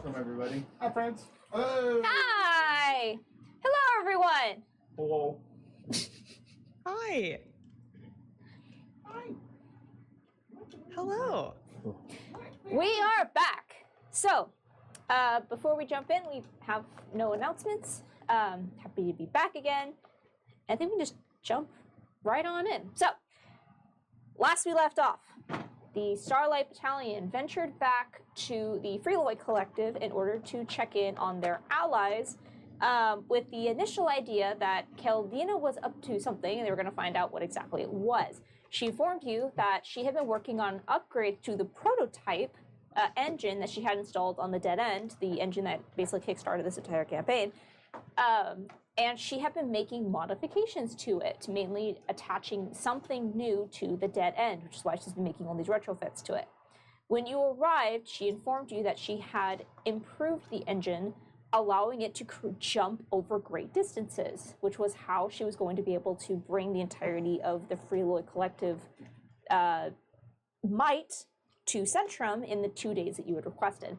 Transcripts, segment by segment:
Welcome, everybody. Hi, friends. Hi! Hello, everyone! Hello. Hi. Hi. Hello. We are back. So, before we jump in, we have no announcements. Happy to be back again. I think we just jump right on in. So, last we left off, the Starlight Battalion ventured back to the Freeloy Collective in order to check in on their allies, with the initial idea that Keldina was up to something and they were going to find out what exactly it was. She informed you that she had been working on an upgrade to the prototype engine that she had installed on the Dead End, the engine that basically kickstarted this entire campaign. And she had been making modifications to it, mainly attaching something new to the Dead End, which is why she's been making all these retrofits to it. When you arrived, she informed you that she had improved the engine, allowing it to jump over great distances, which was how she was going to be able to bring the entirety of the Freeloy Collective might to Centrum in the 2 days that you had requested.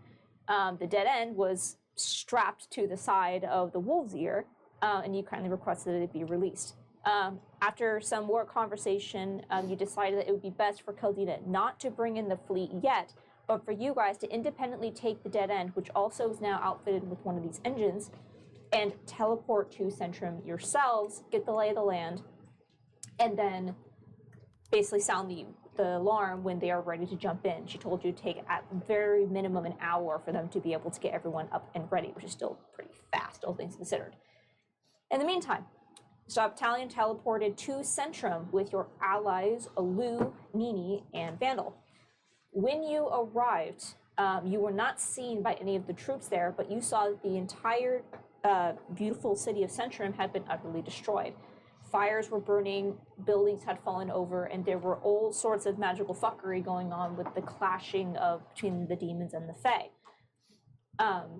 The Dead End was strapped to the side of the Wolf's Ear, and you kindly requested that it be released. After some more conversation, you decided that it would be best for Keldina not to bring in the fleet yet, but for you guys to independently take the Dead End, which also is now outfitted with one of these engines, and teleport to Centrum yourselves, get the lay of the land, and then basically sound the alarm when they are ready to jump in. She told you to take at very minimum an hour for them to be able to get everyone up and ready, which is still pretty fast, all things considered. In the meantime, Star Battalion teleported to Centrum with your allies Alu, Nini, and Vandal. When you arrived, you were not seen by any of the troops there, but you saw that the entire beautiful city of Centrum had been utterly destroyed. Fires were burning, buildings had fallen over, and there were all sorts of magical fuckery going on with the clashing between the demons and the Fae.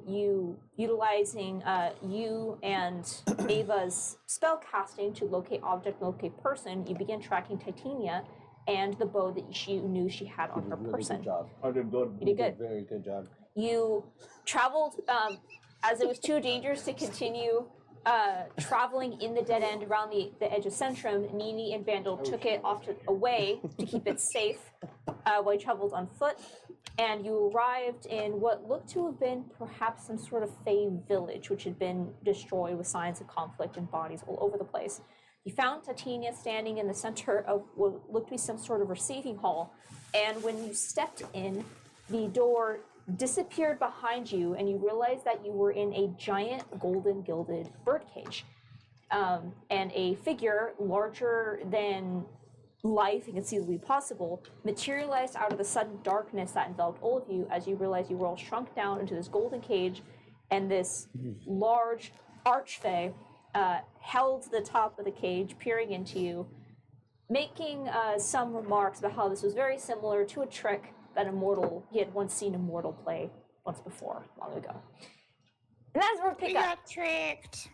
You utilizing you and Ava's spell casting to locate object, locate person, you begin tracking Titania and the bow that she knew she had on her person. Good job. I did good. You did good. Very good job. You traveled, as it was too dangerous to continue traveling in the Dead End around the edge of Centrum, Nini and Vandal took it away to keep it safe while you traveled on foot, and you arrived in what looked to have been perhaps some sort of Fae village, which had been destroyed with signs of conflict and bodies all over the place. You found Titania standing in the center of what looked to be some sort of receiving hall, and when you stepped in, the door disappeared behind you, and you realized that you were in a giant golden gilded birdcage. And a figure larger than life and conceivably possible materialized out of the sudden darkness that enveloped all of you as you realized you were all shrunk down into this golden cage, and this large archfey held the top of the cage, peering into you, making some remarks about how this was very similar to a trick that he had once seen a mortal play once before, long ago. And that's where we pick up. got tricked.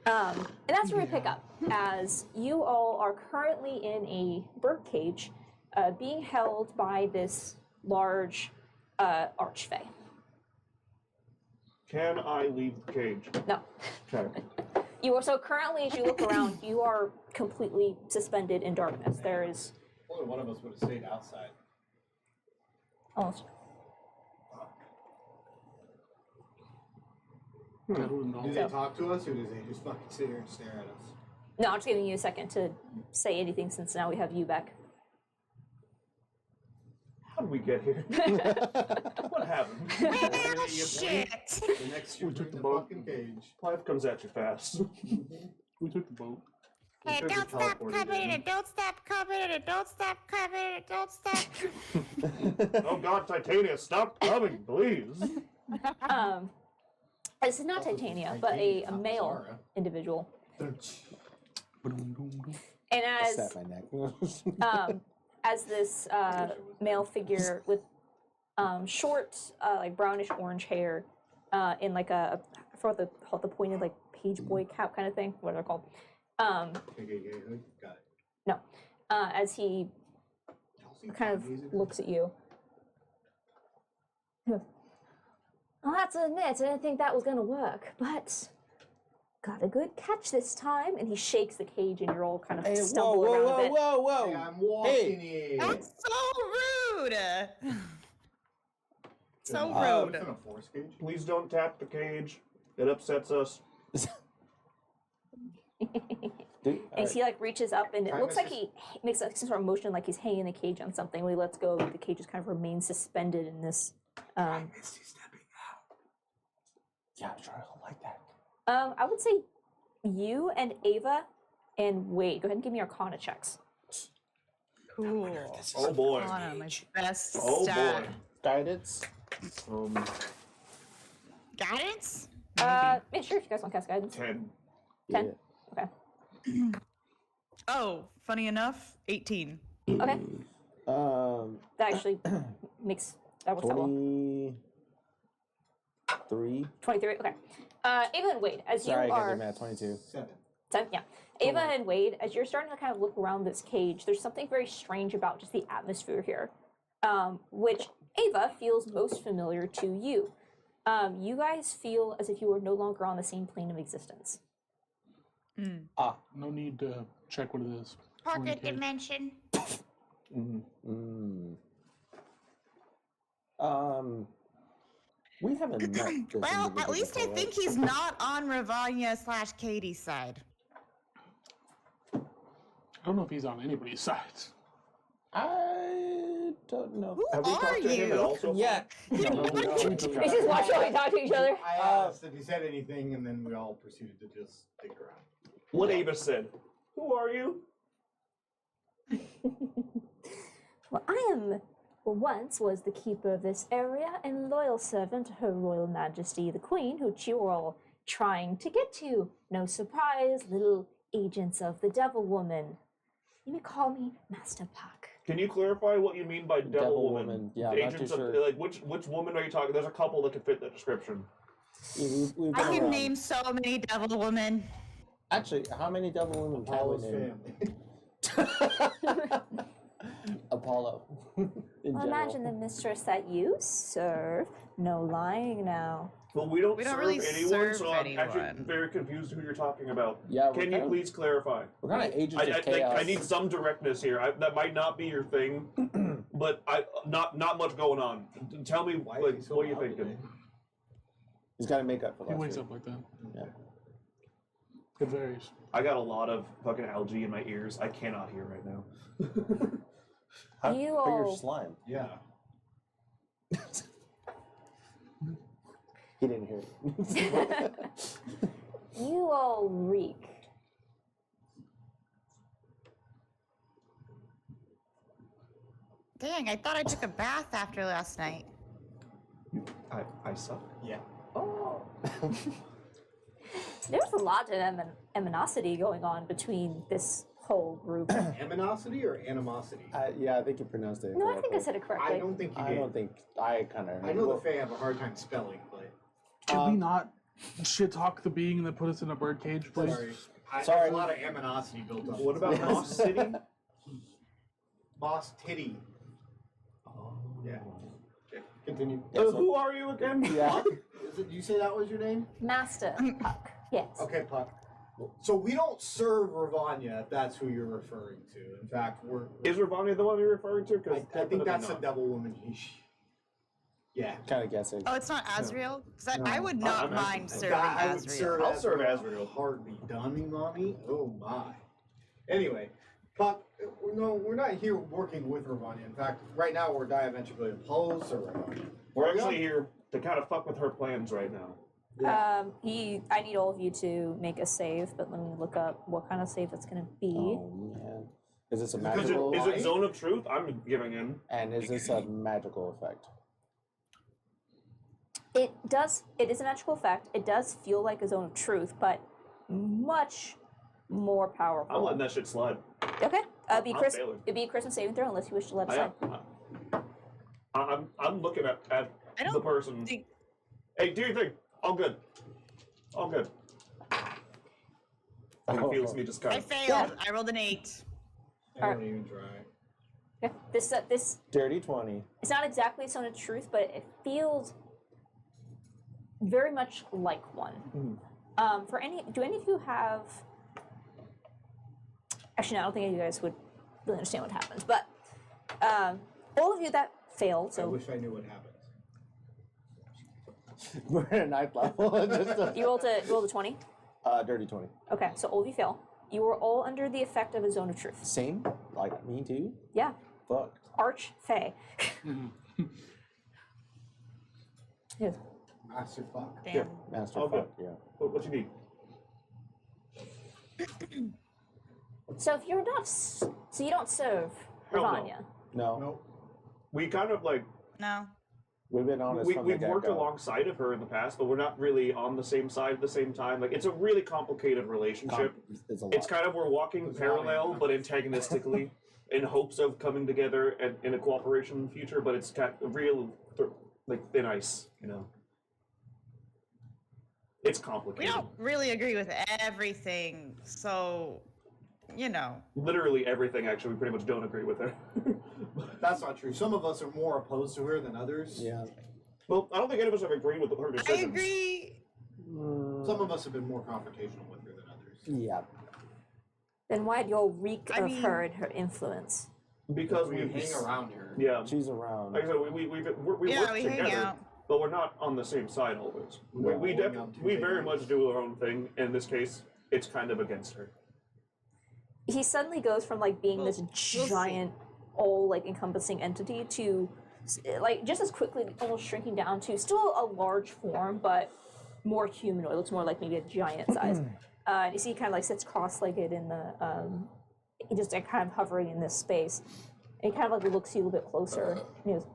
And that's where we pick up, as you all are currently in a birdcage, being held by this large archfey. Can I leave the cage? No. Okay. So currently, as you look around, you are completely suspended in darkness. There is Only one of us would have stayed outside. almost. Do they talk to us, or do they just fucking sit here and stare at us? No, I'm just giving you a second to say anything since now we have you back. How did we get here? What happened? Well, shit. The next you took in the the boat. fucking cage. Life comes at you fast. We took the boat. Hey, Because don't we stop teleported commenting in. it. Don't stop commenting it. Don't stop commenting it. Don't stop. Oh God, Titania, stop coming, please. This is not Titania, but a male Zara. individual. And Snap my neck. as this male figure with short, like brownish orange hair, in like I forgot the pointed like page boy cap kind of thing. What are they called? Got it. No, as he kind of looks at you. I'll have to admit, I didn't think that was gonna work, but got a good catch this time. And he shakes the cage, and you're all kind of Hey, whoa, stumble whoa, around a whoa, bit. whoa, whoa! Hey, I'm walking in. That's so rude. So It's rude. in a force cage. Please don't tap the cage. It upsets us. And he like reaches up, and it Time looks like assist- he makes like some sort of motion, like he's hanging the cage on something. When he lets go, the cage just kind of remains suspended in this. Yeah, Charlie, I don't like that. I would say you and Ava and Wade. Go ahead and give me Arcana checks. Cool. Oh boy. Anna, my best Oh stat. boy. Guidance. Guidance? Yeah, sure. If you guys want to cast guidance. 10. 10? Okay. Oh, funny enough, 18. Okay. Um, That actually makes that works out well. 23. 23. Okay. Ava and Wade, as Sorry, you I are. got math. 22. 7. 10, yeah. Ava and Wade, as you're starting to kind of look around this cage, there's something very strange about just the atmosphere here, which Ava feels most familiar to you. You guys feel as if you were no longer on the same plane of existence. No need to check what it is. Pocket Okay. dimension. We haven't met this Well, individual at least I before, think right? he's not on Ravanya/Katie's side. I don't know if he's on anybody's side. I don't know. Who Have we are talked to him at you? all so far? Yeah. No, we They just watch while we talk to each other. I asked if he said anything, and then we all proceeded to just stick around. What Ava said. Who are you? Well, I am, once was the keeper of this area and loyal servant to Her Royal Majesty the Queen, who you were all trying to get to. No surprise, little agents of the Devil Woman. You may call me Master Puck. Can you clarify what you mean by devil, Devil woman? woman, yeah, I'm not Agents too of, sure. like which woman are you talking? There's a couple that could fit that description. We've I been can around. name so many devil women. Actually, how many devil women can Apollo's we name? family. Apollo. In Well, general. imagine the mistress that you serve. No lying now. Well, we don't We don't serve really anyone, serve so I'm actually anyone. very confused who you're talking about. Yeah, Can you please clarify? We're kind of agents of I chaos. need some directness here. That might not be your thing, but not much going on. Tell me, Why is like, he so what are you loud thinking? today? He's got to make up for He last wakes week. up like that. Yeah. It varies. I got a lot of fucking algae in my ears. I cannot hear right now. How, You how your all- slime? Yeah. He didn't hear it. You all reek. Dang, I thought I took a bath after last night. I suck. Yeah. Oh. There's a lot of animosity going on between this whole group. Aminosity or animosity? Yeah, I think you pronounced it. No, I think I correctly. said it I correctly. don't think you I did. don't think I kind of. I know the Fae have a hard time spelling, but Can we not shit talk the being that put us in a bird cage, please? sorry. Sorry. There's a lot of aminosity built up. What about Moss City? Moss Titty? Yeah. Okay, continue. Who are you again? Yeah. Is it, you say that was your name? Master Puck. Yes. Okay, Puck. So we don't serve Ravanya, if that's who you're referring to. In fact, we're. Is Ravania the one you're referring to? I think that's the devil woman. Yeah. Kind of guessing. Oh, it's not Azrael? 'Cause No. I would not I'm mind asking- serving I would Azrael. serve I'll serve Azrael. Azrael. Hardly done, mommy. Oh my. Anyway, Puck, no, we're not here working with Ravanya. In fact, right now we're diametrically opposed to Ravanya. We're actually here to kind of fuck with her plans right now. I need all of you to make a save, but let me look up what kind of save that's going to be. Oh man. Is this a Is it- magical? Is it Zone of Truth? I'm giving in. And is this a magical effect? It is a magical effect. It does feel like a zone of truth, but much more powerful. I'm letting that shit slide. Okay. I'm failing. It'd be a Christmas saving throw unless you wish to let it I slide. am. I'm looking at I the don't person. think- Hey, do your thing. All good. All good. I can feel me just kind I of. failed. I rolled an 8. I don't even try. Okay. This Dirty 20. it's not exactly a zone of truth, but it feels very much like one. Do any of you have? Actually, no, I don't think any of you guys would really understand what happens. But all of you that failed, I so wish I knew what happens. We're at ninth level. Just you rolled a 20. dirty 20. Okay, so all of you fail. You were all under the effect of a zone of truth. Same? Like me too? Yeah, Fuck. Arch Fey. Yes. Master fuck. Damn. Master Oh, fuck, yeah. What you need? So if you're not, so you don't serve Hell no. Ravanya. No. Nope. We kind of like No. We've been honest from the we've worked get-go. alongside of her in the past, but we're not really on the same side at the same time. Like it's a really complicated relationship. It's a lot. It's kind of we're walking It's parallel volume. but antagonistically in hopes of coming together and in a cooperation in the future. But it's kind of real like thin ice, you know. It's We complicated. don't really agree with everything, so you know. Literally everything. Actually, we pretty much don't agree with her. That's not true. Some of us are more opposed to her than others. Yeah. Well, I don't think any of us have agreed with her I decisions. agree. Some of us have been more confrontational with her than others. Yeah. Then why do y'all reek I of mean- her and her influence? Because We hang around her. Yeah. She's around. Like I said, we Yeah, work we together, hang out. but we're not on the same side always. No, we only on we Tuesday very nights. much do our own thing. In this case, it's kind of against her. He suddenly goes from like being this see. giant, all like encompassing entity to like just as quickly almost shrinking down to still a large form, but more humanoid. It looks more like maybe a giant size. And you see, he kind of like sits cross-legged in the, he just like, kind of hovering in this space. And he kind of like looks you a little bit closer. And he goes,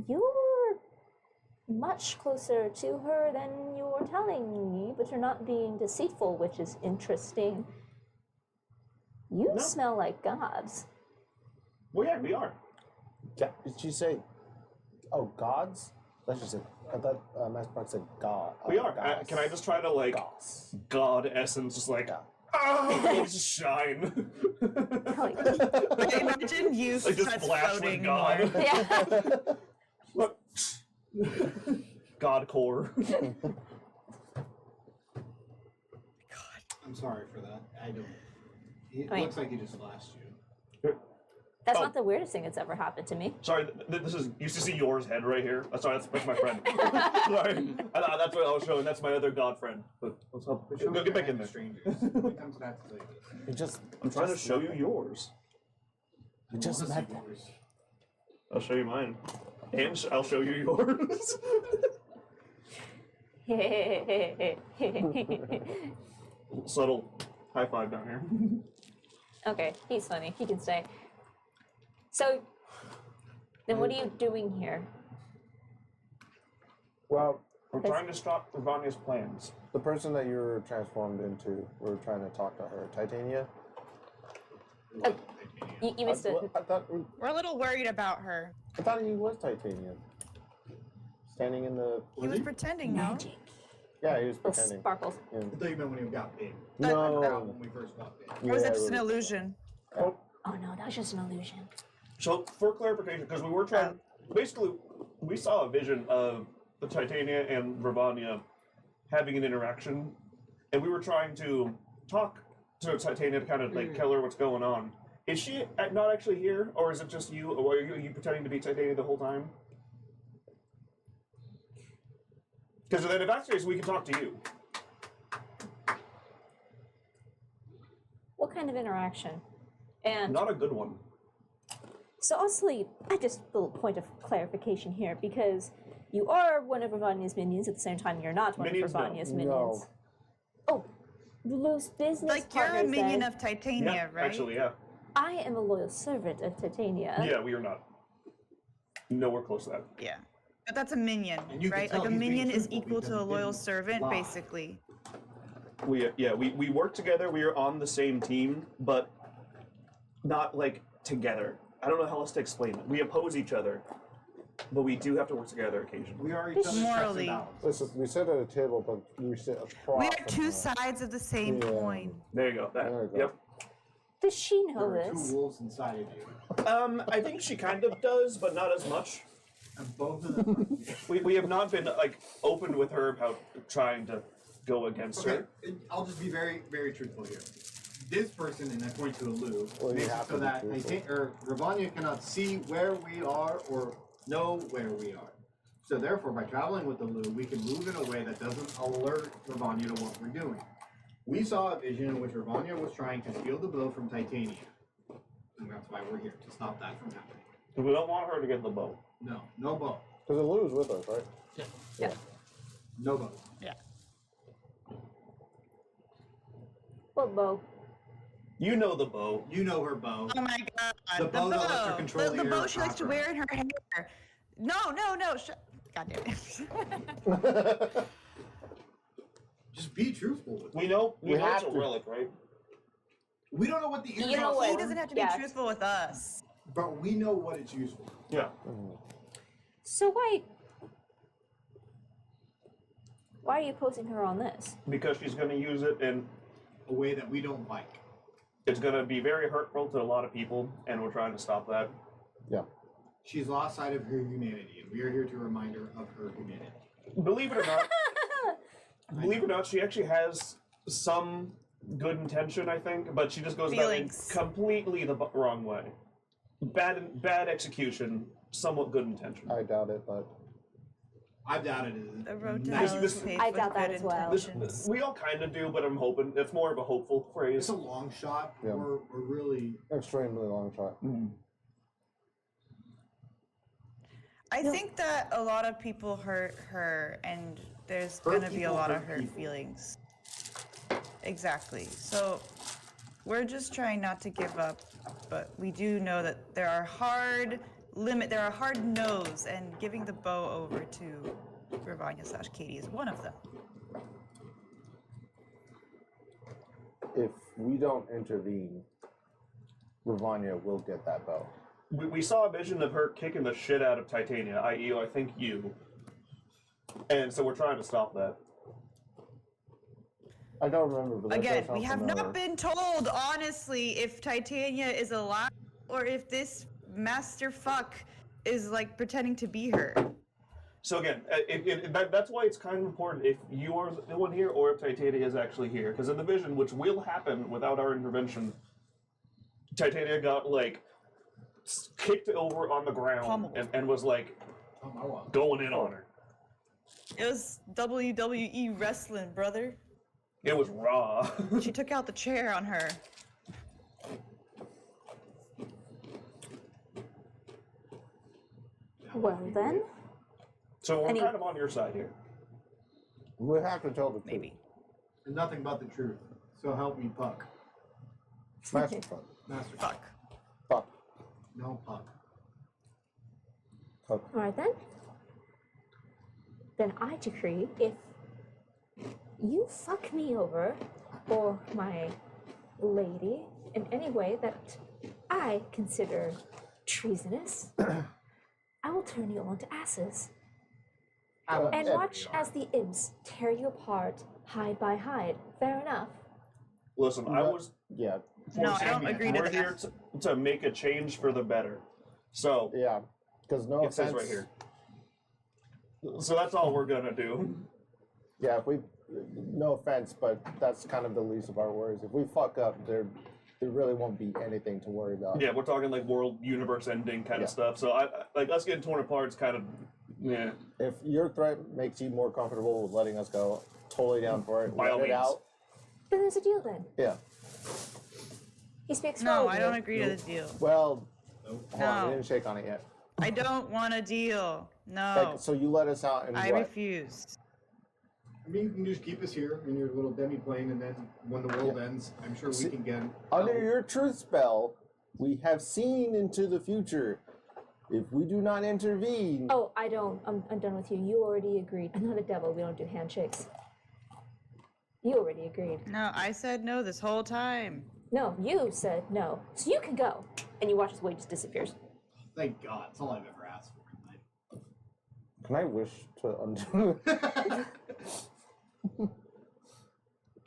"You're much closer to her than you were telling me, but you're not being deceitful, which is interesting. You No. smell like gods." Well, yeah, we are. Did she say, oh, gods? That's just it. I thought Master Park said God. We are. Gods. Can I just try to like Gods. God essence, just like just shine, Hell yeah. Like, I imagine you like just starts flash with floating God. more. Yeah. Look. God core. I'm sorry for that. I don't. It I mean- looks like he just flashed you. That's Oh. not the weirdest thing that's ever happened to me. Sorry, this is. You see yours head right here. Sorry, that's my friend. Sorry, that's what I was showing. That's my other God friend. But let's help. Go get back in there. Strangers. When it comes to that, it's like, We just, I'm trying to show you yours. we just this met is them. yours. I'll show you mine, and I'll show you yours. Subtle high five down here. Okay, he's funny. He can stay. So, then what are you doing here? Well, We're trying to stop Ravania's plans. the person that you were transformed into, we were trying to talk to her. Titania? You missed it. I thought We're a little worried about her. he was Titania. Standing in the. He was pretending, no? Yeah, he was Oh, pretending. sparkles. Yeah. I thought you meant when he got big. No. When we first got big. Or was Yeah, it just an we- illusion? Oh no, that was just an illusion. So, for clarification, because we were trying, basically, we saw a vision of the Titania and Ravania having an interaction, and we were trying to talk to Titania to kind of like tell her what's going on. Is she not actually here, or is it just you? Or are you pretending to be Titania the whole time? Because then, if that's the case, we can talk to you. What kind of interaction? And Not a good one. so honestly, I just a little point of clarification here because you are one of Ravania's minions at the same time you're not one Minions, of no. Ravania's No. minions. Oh, loose business Like, you're a partners minion then. of Titania, Yeah, right? actually, yeah. I am a loyal servant of Titania. Yeah, we are not. Nowhere close to that. Yeah. But that's a minion, And you can right? tell Like, a he's being minion is truthful equal because to a he loyal didn't servant, lie. basically. We work together. We are on the same team, but not like together. I don't know how else to explain it. We oppose each other, but we do have to work together occasionally. We are each other's checks and Morally. balances. Listen, we sit at a table, but we sit across. We are from two her. sides of the same Yeah. coin. There you go. That. There you go. Yep. Does she know There are this? two wolves inside of you. I think she kind of does, but not as much. And both of them. We have not been like open with her about trying to go against Okay, her. I'll just be very, very truthful here. This person, and I point to a Lou, Well, you makes it have so to be that truthful. Ravanya cannot see where we are or know where we are. So therefore, by traveling with the Lou, we can move in a way that doesn't alert Ravanya to what we're doing. We saw a vision in which Ravanya was trying to steal the bow from Titania. And that's why we're here, to stop that from happening. We don't want her to get the bow. No, no bow. Because the Lou's with us, right? Yeah. No bow. Yeah. What bow? You know the bow. You know her bow. Oh my god. The bow that lets her control The the bow air she likes to proper. wear in her hair. No. God damn it. Just be truthful with it. We know We it's have a to. relic, right? We don't know what the You eardrops know what? He are, doesn't have to be Yeah. truthful with us. but we know what it's used for. Yeah. So why are you posting her on this? Because she's going to use it, and A way that we don't like. it's going to be very hurtful to a lot of people, and we're trying to stop that. Yeah. She's lost sight of her humanity, and we are here to remind her of her humanity. Believe it or not, she actually has some good intention, I think, but she just goes about it Feelings. completely the wrong way. Bad execution, somewhat good intention. I doubt it, but I doubted it. The road to This- hell this- is paved I with doubt that good as well. intentions. We all kind of do, but I'm hoping it's more of a hopeful phrase. It's a long shot. Yeah. We're really. extremely long shot. I think that a lot of people hurt her, and there's Hurt gonna be a people lot of hurt hurt people. feelings. Exactly. So we're just trying not to give up, but we do know that there are hard no's, and giving the bow over to Ravanya/Katie is one of them. If we don't intervene, Ravanya will get that bow. We saw a vision of her kicking the shit out of Titania, i.e., I think you. And so we're trying to stop that. I don't remember, but that Again, does sound we have familiar. not been told, honestly, if Titania is alive or if this master fuck is like pretending to be her. So again, that's why it's kind of important if you are the one here or if Titania is actually here. Because in the vision, which will happen without our intervention, Titania got like kicked over on the ground Pummeled. and was like Oh my God. going in on her. It was WWE wrestling, brother. It was raw. She took out the chair on her. Well then, So we're Any- kind of on your side here. We have to tell the truth. Maybe. And nothing but the truth. So help me, Puck. Master fuck. Master. Fuck. Fuck. No, Puck. Fuck. all right then. Then I decree if you fuck me over or my lady in any way that I consider treasonous, I will turn you all into asses. And watch as the imps tear you apart, hide by hide. Fair enough. Listen, I No. was No, we're I don't saying agree to we're here that. to make a change for the better. So Yeah, because no it says offense. right here. So that's all we're gonna do. Yeah, if we, no offense, but that's kind of the least of our worries. If we fuck up, there really won't be anything to worry about. Yeah, we're talking like world universe ending kind Yeah. of stuff. So I like us getting torn apart is kind of yeah. If your threat makes you more comfortable with letting us go, totally down for it. By all Let it means. out. Then there's a deal then. Yeah. He speaks No, well of I you. don't agree to the deal. Well, hold on, No. we didn't shake on it yet. I don't want a deal. No. Like, so you let us out and I what? refuse. I mean, you can just keep us here in your little demi-plane, and then when the world ends, I'm sure we See, can get Under out. your truth spell, we have seen into the future. If we do not intervene, Oh, I don't. I'm done with you. You already agreed. I'm not a devil. We don't do handshakes. You already agreed. No, I said no this whole time. No, you said no. So you can go. And you watch as Wade just disappears. Thank God. It's all I've ever asked for in life. can I wish to undo?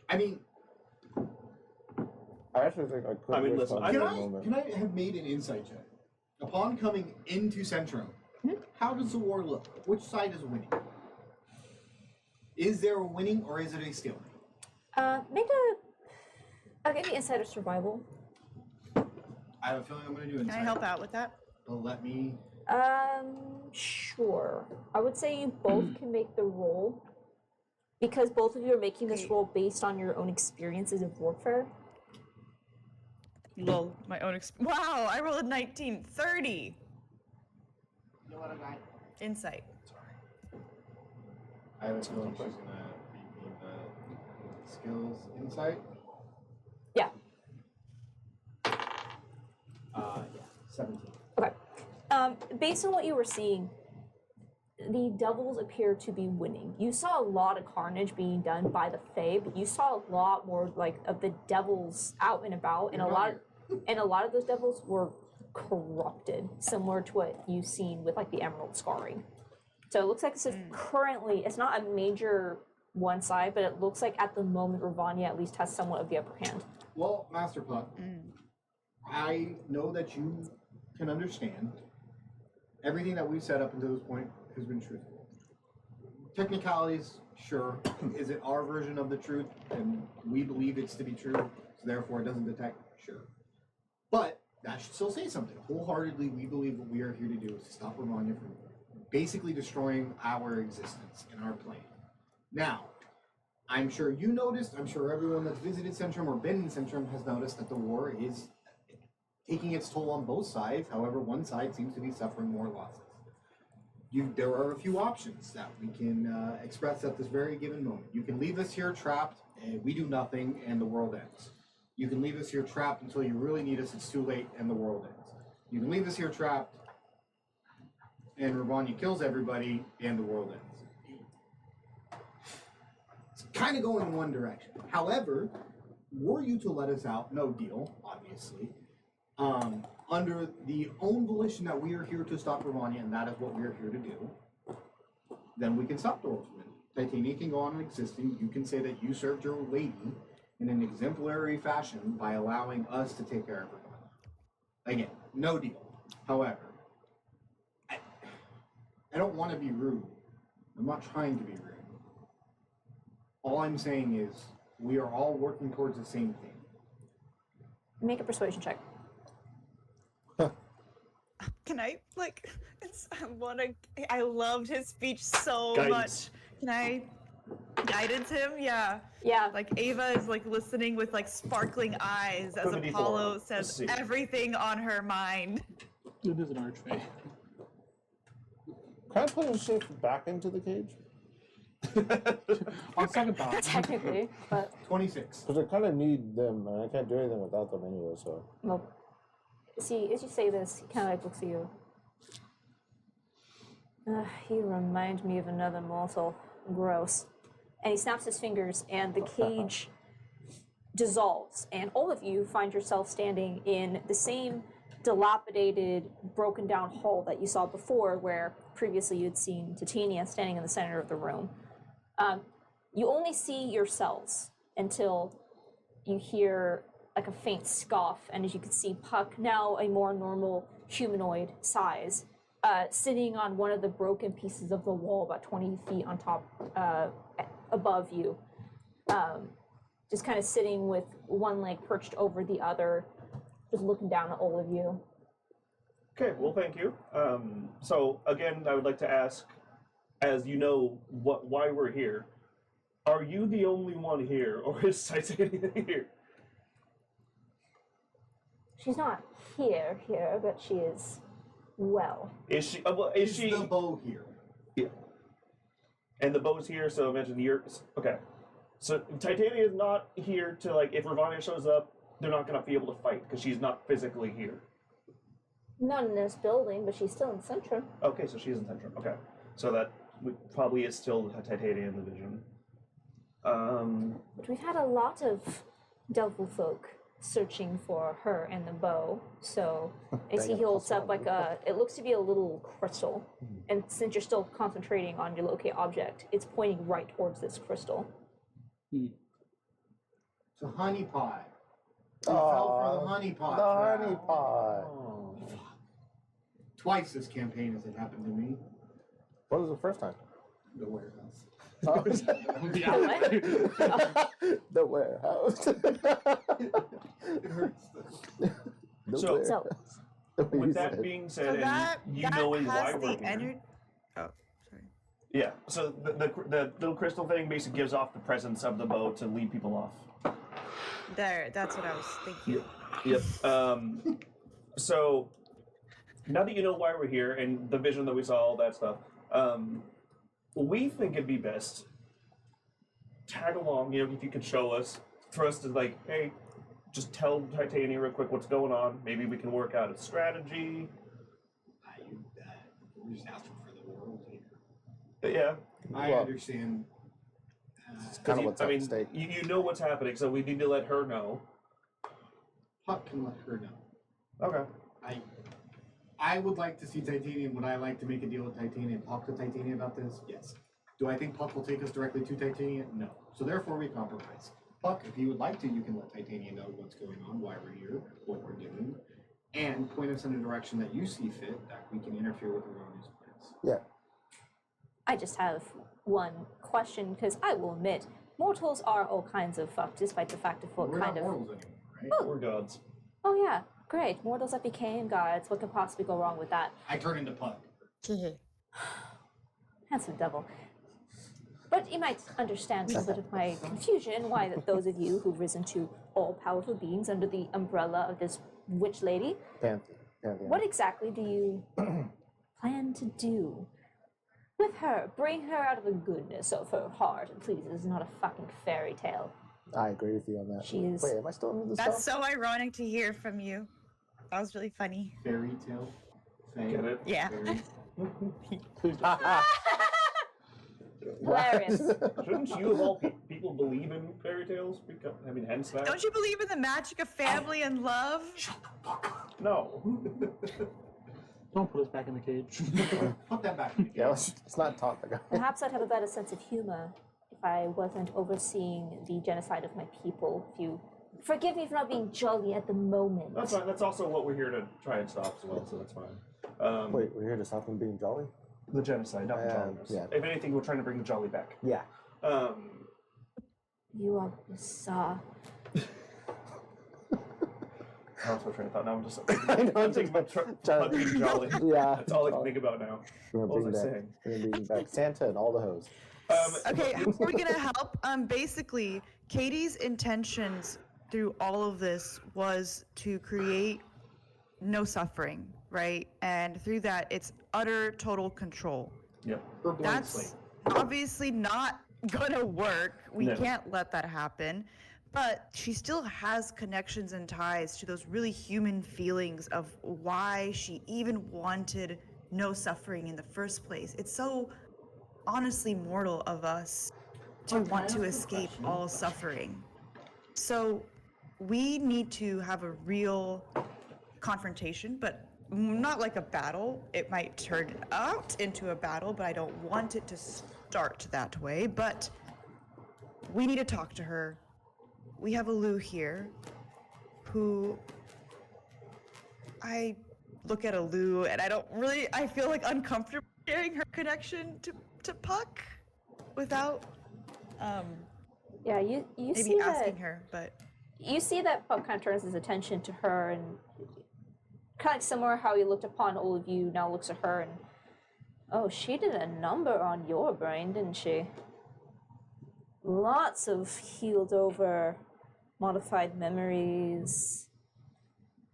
I mean, I actually think I could. I mean, wish listen, to I undo can the I, moment. can I have made an insight check? Upon coming into Centrum, how does the war look? Which side is winning? Is there a winning or is it a stalemate? I'll give you insider survival. I have a feeling I'm going to do Can insight. I help out with that? But let me. Sure. I would say you both can make the roll because both of you are making this Okay. roll based on your own experiences of warfare. Lol, my own wow, I rolled a 19. 30. You know what I got? Insight. I have a feeling she's going to beat me the skills insight. Yeah. Yeah, 17. Okay. Based on what you were seeing, the devils appear to be winning. You saw a lot of carnage being done by the Fae, but you saw a lot more like of the devils out and about, and a lot of those devils were corrupted, similar to what you've seen with like the emerald scarring. So it looks like this is currently, it's not a major one side, but it looks like at the moment Ravania at least has somewhat of the upper hand. Well, Master Puck, I know that you can understand everything that we've said up until this point has been truthful. Technicalities, sure. Is it our version of the truth? And we believe it's to be true, so therefore it doesn't detect? Sure. But that should still say something. Wholeheartedly, we believe what we are here to do is to stop Ravania from basically destroying our existence and our plane. Now, I'm sure you noticed, I'm sure everyone that's visited Centrum or been in Centrum has noticed that the war is taking its toll on both sides. However, one side seems to be suffering more losses. There are a few options that we can express at this very given moment. You can leave us here trapped, and we do nothing, and the world ends. You can leave us here trapped until you really need us, it's too late, and the world ends. You can leave us here trapped, and Ravania kills everybody, and the world ends. It's kind of going in one direction. However, were you to let us out, no deal, obviously, under the own volition that we are here to stop Ravania, and that is what we are here to do, then we can stop the war from it. Titania can go on existing. You can say that you served your lady in an exemplary fashion by allowing us to take care of Ravania. Again, no deal. However, I don't want to be rude. I'm not trying to be rude. All I'm saying is we are all working towards the same thing. Make a persuasion check. Can I I loved his speech so Guidance. much. Can I guidance him? Yeah. Yeah. Like Ava is like listening with like sparkling eyes as Put a D4 Apollo on. says Let's see. everything on her mind. It is an archfey. Can I put his shift back into the cage? On second thought, Technically, but 26. Because I kind of need them, and I can't do anything without them anyway, so. well, see, as you say this, he kind of like looks at you. You remind me of another mortal. Gross. And he snaps his fingers, and the cage dissolves, and all of you find yourself standing in the same dilapidated, broken down hall that you saw before, where previously you'd seen Titania standing in the center of the room. You only see yourselves until you hear like a faint scoff, and as you can see, Puck, now a more normal humanoid size, sitting on one of the broken pieces of the wall about 20 feet on top, above you. Just kind of sitting with one leg perched over the other, just looking down at all of you. Okay, well, thank you. So again, I would like to ask, as you know, why we're here. Are you the only one here, or is Titania here? She's not here, but she is well. Is she? Well, is Is she? the bow here? Yeah. And the bow's here, so imagine you're okay. So Titania is not here to like. If Ravania shows up, they're not gonna be able to fight because she's not physically here. Not in this building, but she's still in Centrum. Okay, so she's in Centrum. Okay, so that probably is still Titania in the vision. But we've had a lot of Devil folk searching for her and the bow. So as he holds up like it looks to be a little crystal. And since you're still concentrating on your locate object, it's pointing right towards this crystal. It's a honey pot. We fell for the honey pot. The trap. honey pot. Oh. Twice this campaign has it happened to me. When was the first time? The warehouse. Oh, the What? warehouse. It hurts. The So- warehouse. So- The way you With that said. being So said, that and you that knowing why has we're the here. energy. Oh, sorry. Yeah. So the little crystal thing basically gives off the presence of the boat to lead people off. There, that's what I was thinking. Yep. So now that you know why we're here and the vision that we saw, all that stuff, we think it'd be best tag along. You know, if you could show us, for us to like, hey, just tell Titania real quick what's going on. Maybe we can work out a strategy. We're just asking for the world here. But yeah. I Well, understand. It's kind of what's I at mean, stake. you know what's happening, so we need to let her know. Puck can let her know. Okay. I would like to see Titanium. Would I like to make a deal with Titanium? Talk to Titanium about this? Yes. Do I think Puck will take us directly to Titanium? No. So therefore, we compromise. Puck, if you would like to, you can let Titanium know what's going on, why we're here, what we're doing, and point us in a direction that you see fit that we can interfere with Ravonia's plans. Yeah. I just have one question because I will admit, mortals are all kinds of fucked, despite the fact of what We're kind not of. mortals anymore, right? We're gods. Oh yeah, great. Mortals that became gods. What could possibly go wrong with that? I turn into Puck. Handsome devil. But you might understand a bit of my confusion why that those of you who've risen to all-powerful beings under the umbrella of this witch lady, Pantheon. what exactly do you plan to do with her? Bring her out of the goodness of her heart, and please, this is not a fucking fairy tale. I agree with you on that. She is- Wait, am I still in the That's stuff? so ironic to hear from you. That was really funny. Fairy tale. Get it? Yeah. Fairy. Please don't. Hilarious. Shouldn't you of all people believe in fairy tales? Because, I mean, hence that. Don't you believe in the magic of family and love? No. Don't put us back in the cage. Put that back in the Yeah, cage. let's not talk the guy. Perhaps I'd have a better sense of humor if I wasn't overseeing the genocide of my people. If you forgive me for not being jolly at the moment. That's fine. That's also what we're here to try and stop as well, so that's fine. Wait, we're here to stop him being jolly? The genocide, not the jolliness. yeah. If anything, we're trying to bring the jolly back. Yeah. You are bizarre. I was trying to thought. Now I'm just. I know, I'm thinking about Puck being jolly. Yeah. That's all I can think about now. We're What gonna was I bring back, saying? we're gonna bring back Santa and all the hoes. Okay, how are we gonna help? Basically, Katie's intentions through all of this was to create no suffering, right? And through that, it's utter total control. Yep. Her blank That's slate. obviously not gonna work. We No. can't let that happen. But she still has connections and ties to those really human feelings of why she even wanted no suffering in the first place. It's so honestly mortal of us to But can I want to ask a escape question? all suffering. So we need to have a real confrontation, but not like a battle. It might turn out into a battle, but I don't want it to start that way. But we need to talk to her. We have a Lou here who I look at a Lou and I feel like uncomfortable sharing her connection to Puck without Yeah, you maybe see asking that. her, but You see that Puck kind of turns his attention to her, and kind of like similar how he looked upon all of you, now looks at her and, oh, she did a number on your brain, didn't she? Lots of healed over, modified memories,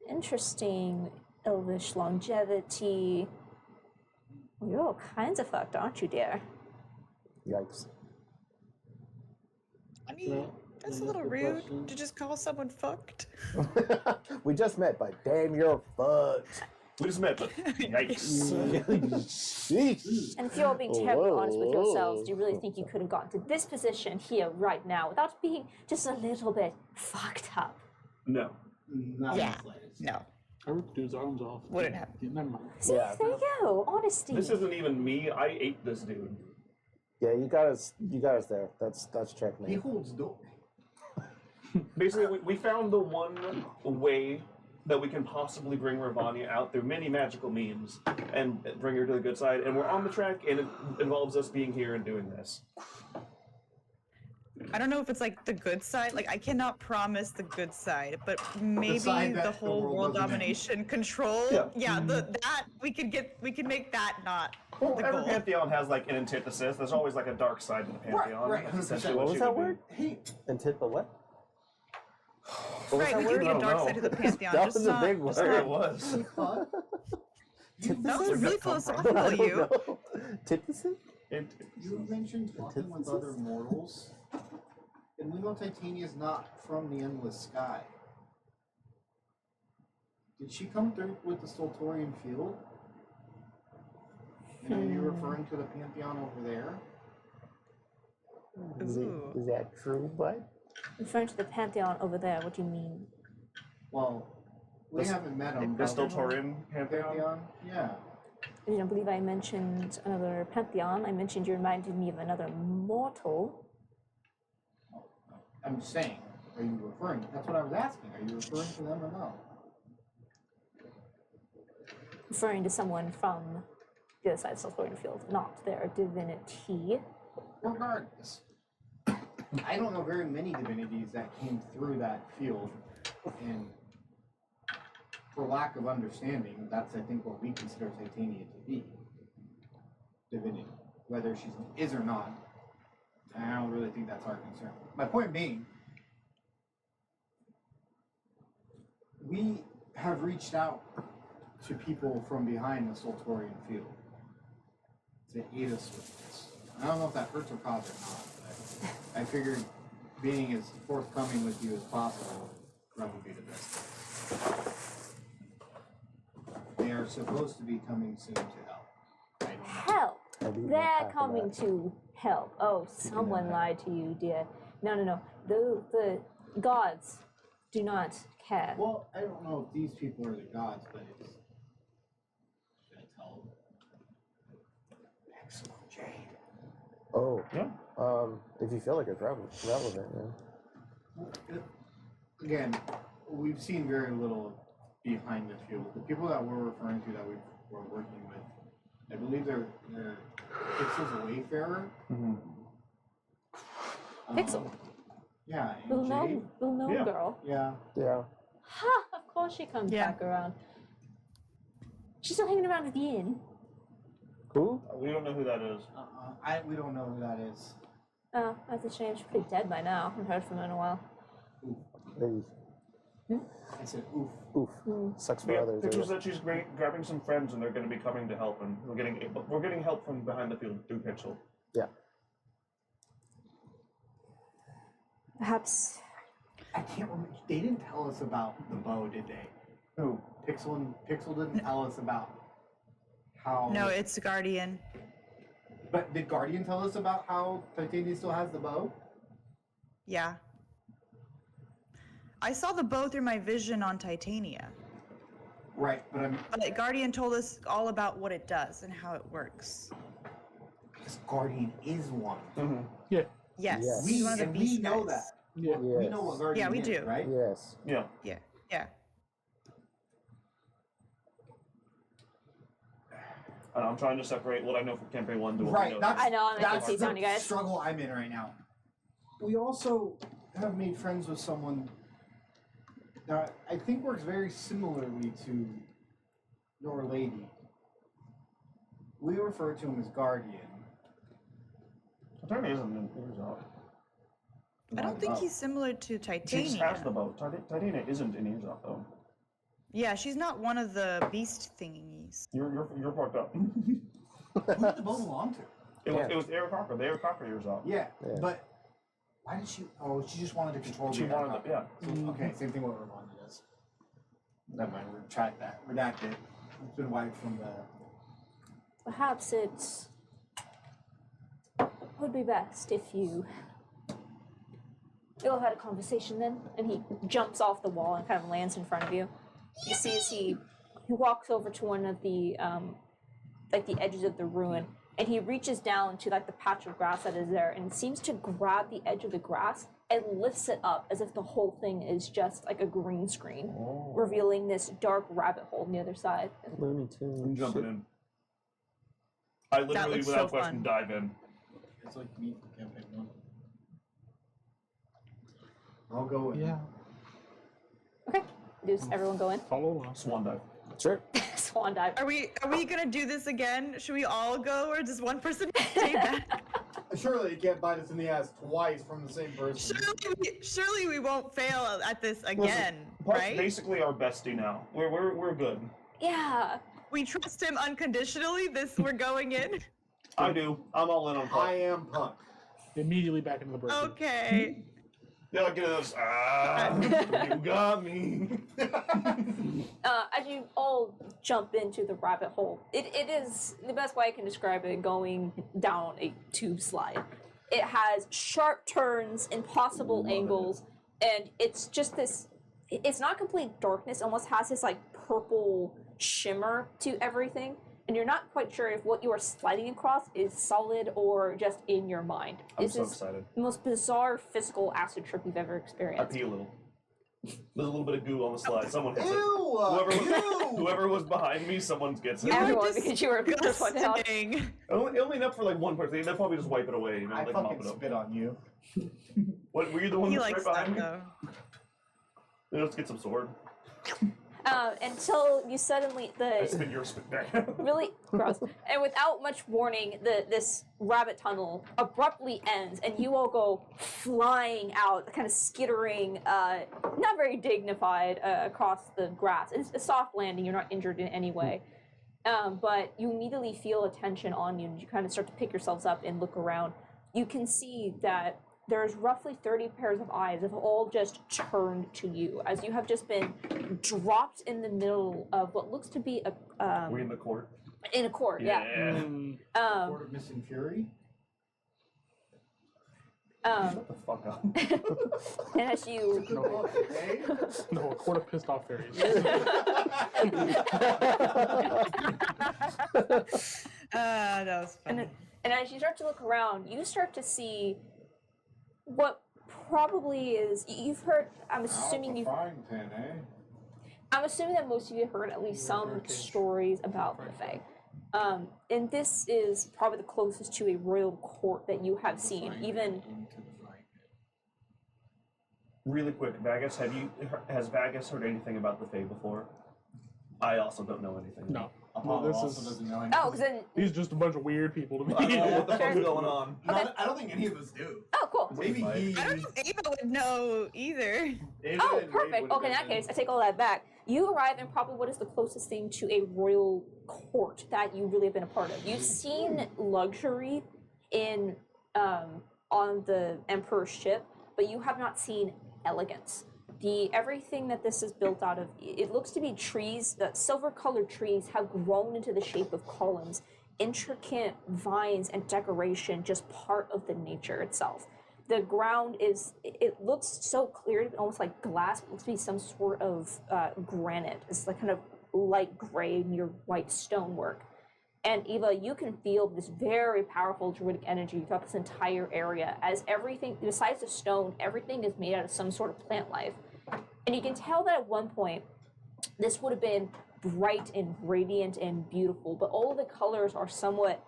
interesting elvish longevity. Well, you're all kinds of fucked, aren't you, dear? Yikes. I mean, that's a little rude to just call someone fucked. We just met, but damn, you're fucked. We just met, but yikes. Sheesh. And if you're being terribly honest with yourselves, do you really think you could have gotten to this position here right now without being just a little bit fucked up? No. Not in Yeah. the slightest. No. I ripped dude's arms off. Wouldn't happen. Yeah, never mind. See, Yeah. there you go. Honesty. This isn't even me. I ate this dude. Yeah, you got us there. That's He checkmate. holds door. Basically, we found the one way that we can possibly bring Ravania out through many magical means and bring her to the good side. And we're on the track, and it involves us being here and doing this. I don't know if it's like the good side. Like I cannot promise the good side, but maybe side the that the whole world world doesn't end. domination control. Yeah. That we can make that not Well, the every goal. pantheon has like an antithesis. There's always like a dark side to the pantheon. right, That's 100%. essentially What was she that would be. word? Hey, Antith the what? What was Right, that we word? can be a No, dark no. side to the pantheon. That just was a not, big just word. There not- it was. what? That was Where'd really that come from? philosophical, I don't you. know. Antithesis? You mentioned talking with other mortals, and we know Titania's not from the endless sky. Did she come through with the Stoltorian field? And are you referring to the Pantheon over there? Ooh. Is that true, bud? Referring to the pantheon over there, what do you mean? Well, we The- haven't met him. The but- Stoltorian pantheon. Pantheon? Yeah. I don't believe I mentioned another pantheon. I mentioned you reminded me of another mortal. I'm saying, are you referring? That's what I was asking. Are you referring to them or no? Referring to someone from the other side of Stoltorian Field, not their divinity. Regardless, I don't know very many divinities that came through that field, and for lack of understanding, that's I think what we consider Titania to be. Divinity. Whether she is or not, I don't really think that's our concern. My point being, we have reached out to people from behind the Stoltorian field to aid us with this. I don't know if that hurts or causes or not, but I figured being as forthcoming with you as possible would probably be the best thing. They are supposed to be coming soon to help. I don't know. Help! I'd eat They're half of coming that. to help. Oh, someone lied to you, dear. No. The gods do not care. Well, I don't know if these people are the gods, but it's. Should I tell them? Excellent, Jade. Oh, Yeah. if you feel like it's relevant, yeah. Again, we've seen very little behind the field. The people that we're referring to that we're working with, I believe they're Pixel's a wayfarer. Mm-hmm. Pixel? Yeah, Little and gnome, Jade. little gnome Yeah. girl. Yeah. Yeah. Ha! Of course she comes Yeah. back around. She's still hanging around at the inn. Who? We don't know who that is. We don't know who that is. Oh, that's a shame. She's pretty dead by now. I haven't heard from her in a while. Hey, I said, oof. oof. Sucks for We have others. pictures that she's grabbing some friends, and they're going to be coming to help, and we're getting help from behind the field through Pixel. Yeah. Perhaps. I can't remember. They didn't tell us about the bow, did they? Who? Pixel didn't tell us about how. No, it's Guardian. But did Guardian tell us about how Titania still has the bow? Yeah. I saw the bow through my vision on Titania. Right, but I'm. But Guardian told us all about what it does and how it works. Because Guardian is one. Mm-hmm. Yeah. Yes, Yes. he's one of the and we beast know guys. that. Yeah. We know what Guardian Yeah, we is, do. right? Yes. Yeah. Yeah. I'm trying to separate what I know from Campaign 1 to what we Right, know. that's, I know, I'm making that's seats the on you guys. struggle I'm in right now. We also have made friends with someone that I think works very similarly to your lady. We refer to him as Guardian. Titania isn't in Earshot. I don't think Oh. he's similar to She Titania. just has the bow. Titania isn't in Earshot, though. Yeah, she's not one of the beast thingies. You're fucked up. Who did the bow belong to? It was Eric Cocker. The Eric Cocker Earshot. Yeah, Yeah. but why did she? Oh, she just wanted to control She the wanted aircraft. it, yeah. So, okay, same thing with Ravonna does. Never mind, retract that. Redact it. It's been wiped from the. Perhaps it would be best if you all had a conversation then. And he jumps off the wall and kind of lands in front of you. You see as he walks over to one of the like the edges of the ruin, and he reaches down to like the patch of grass that is there, and seems to grab the edge of the grass and lifts it up as if the whole thing is just like a green screen, revealing this dark rabbit hole on the other side. Looney Tunes. I'm jumping in. I literally, looks without so question, fun. dive in. It's like me for campaign 1. I'll go in. Yeah. Okay, does everyone go in? Follow along. Swan dive. Sure. Swan dive. Are we gonna do this again? Should we all go, or does one person stay back? Surely you can't bite us in the ass twice from the same person. Surely we won't fail at this again, Puck's right? basically our bestie now. We're good. Yeah. We trust him unconditionally. We're going in. I do. I'm all in on Puck. I am Puck. Immediately back into the bird. Okay. Yeah, look at this. You got me. As you all jump into the rabbit hole, it is the best way I can describe it, going down a tube slide. It has sharp turns, impossible angles, and it's just this. It's not complete darkness. It almost has this like purple shimmer to everything, and you're not quite sure if what you are sliding across is solid or just in your mind. I'm This so is excited. the most bizarre physical acid trip you've ever I experienced. pee a little. There's a little bit of goo on the slide. Someone hits it. Ew! Whoever was behind me, someone gets it. You were Everyone, just because you were the first one down. Ghosting. Only enough for like one person. They'll probably just wipe it away. You know, I like mop fucking it up. spit on you. What, were you the one He that was likes right that behind me? though. Let's get some sword. Until you suddenly I the spit your spit back. really gross, and without much warning, this rabbit tunnel abruptly ends, and you all go flying out, kind of skittering, not very dignified, across the grass. It's a soft landing. You're not injured in any way, but you immediately feel attention on you, and you kind of start to pick yourselves up and look around. You can see that there's roughly 30 pairs of eyes have all just turned to you as you have just been dropped in the middle of what looks to be We in the court. in a court, yeah. Mm, Court of Missing Fury? Shut the fuck up. And as you Hey? no, a court of pissed off fairies. That was funny. and as you start to look around, you start to see what probably is you've heard. I'm assuming you. Frying pan, eh? I'm assuming that most of you have heard at least some stories about the Fae. And this is probably the closest to a royal court that you have seen. Even Really quick, Vagus, has Vagus heard anything about the Fae before? I also don't know anything. No. Apollo this also is- doesn't know anything. oh, because then These are just a bunch of weird people to me. I don't know what the Sure. fuck's going on. I don't think any of us do. oh, cool. Maybe he. I don't think Ava would know either. Ava Oh, and Wade perfect. would've Okay, in that been- case, I take all that back. You arrive in probably what is the closest thing to a royal court that you really have been a part of. You've seen luxury in on the Emperor's ship, but you have not seen elegance. Everything that this is built out of, it looks to be trees. That silver-colored trees have grown into the shape of columns. Intricate vines and decoration, just part of the nature itself. The ground it looks so clear, almost like glass. It looks to be some sort of granite. It's like kind of light gray near white stonework. And Eva, you can feel this very powerful druidic energy throughout this entire area, as everything, besides the stone, everything is made out of some sort of plant life. And you can tell that at one point, this would have been bright and radiant and beautiful, but all of the colors are somewhat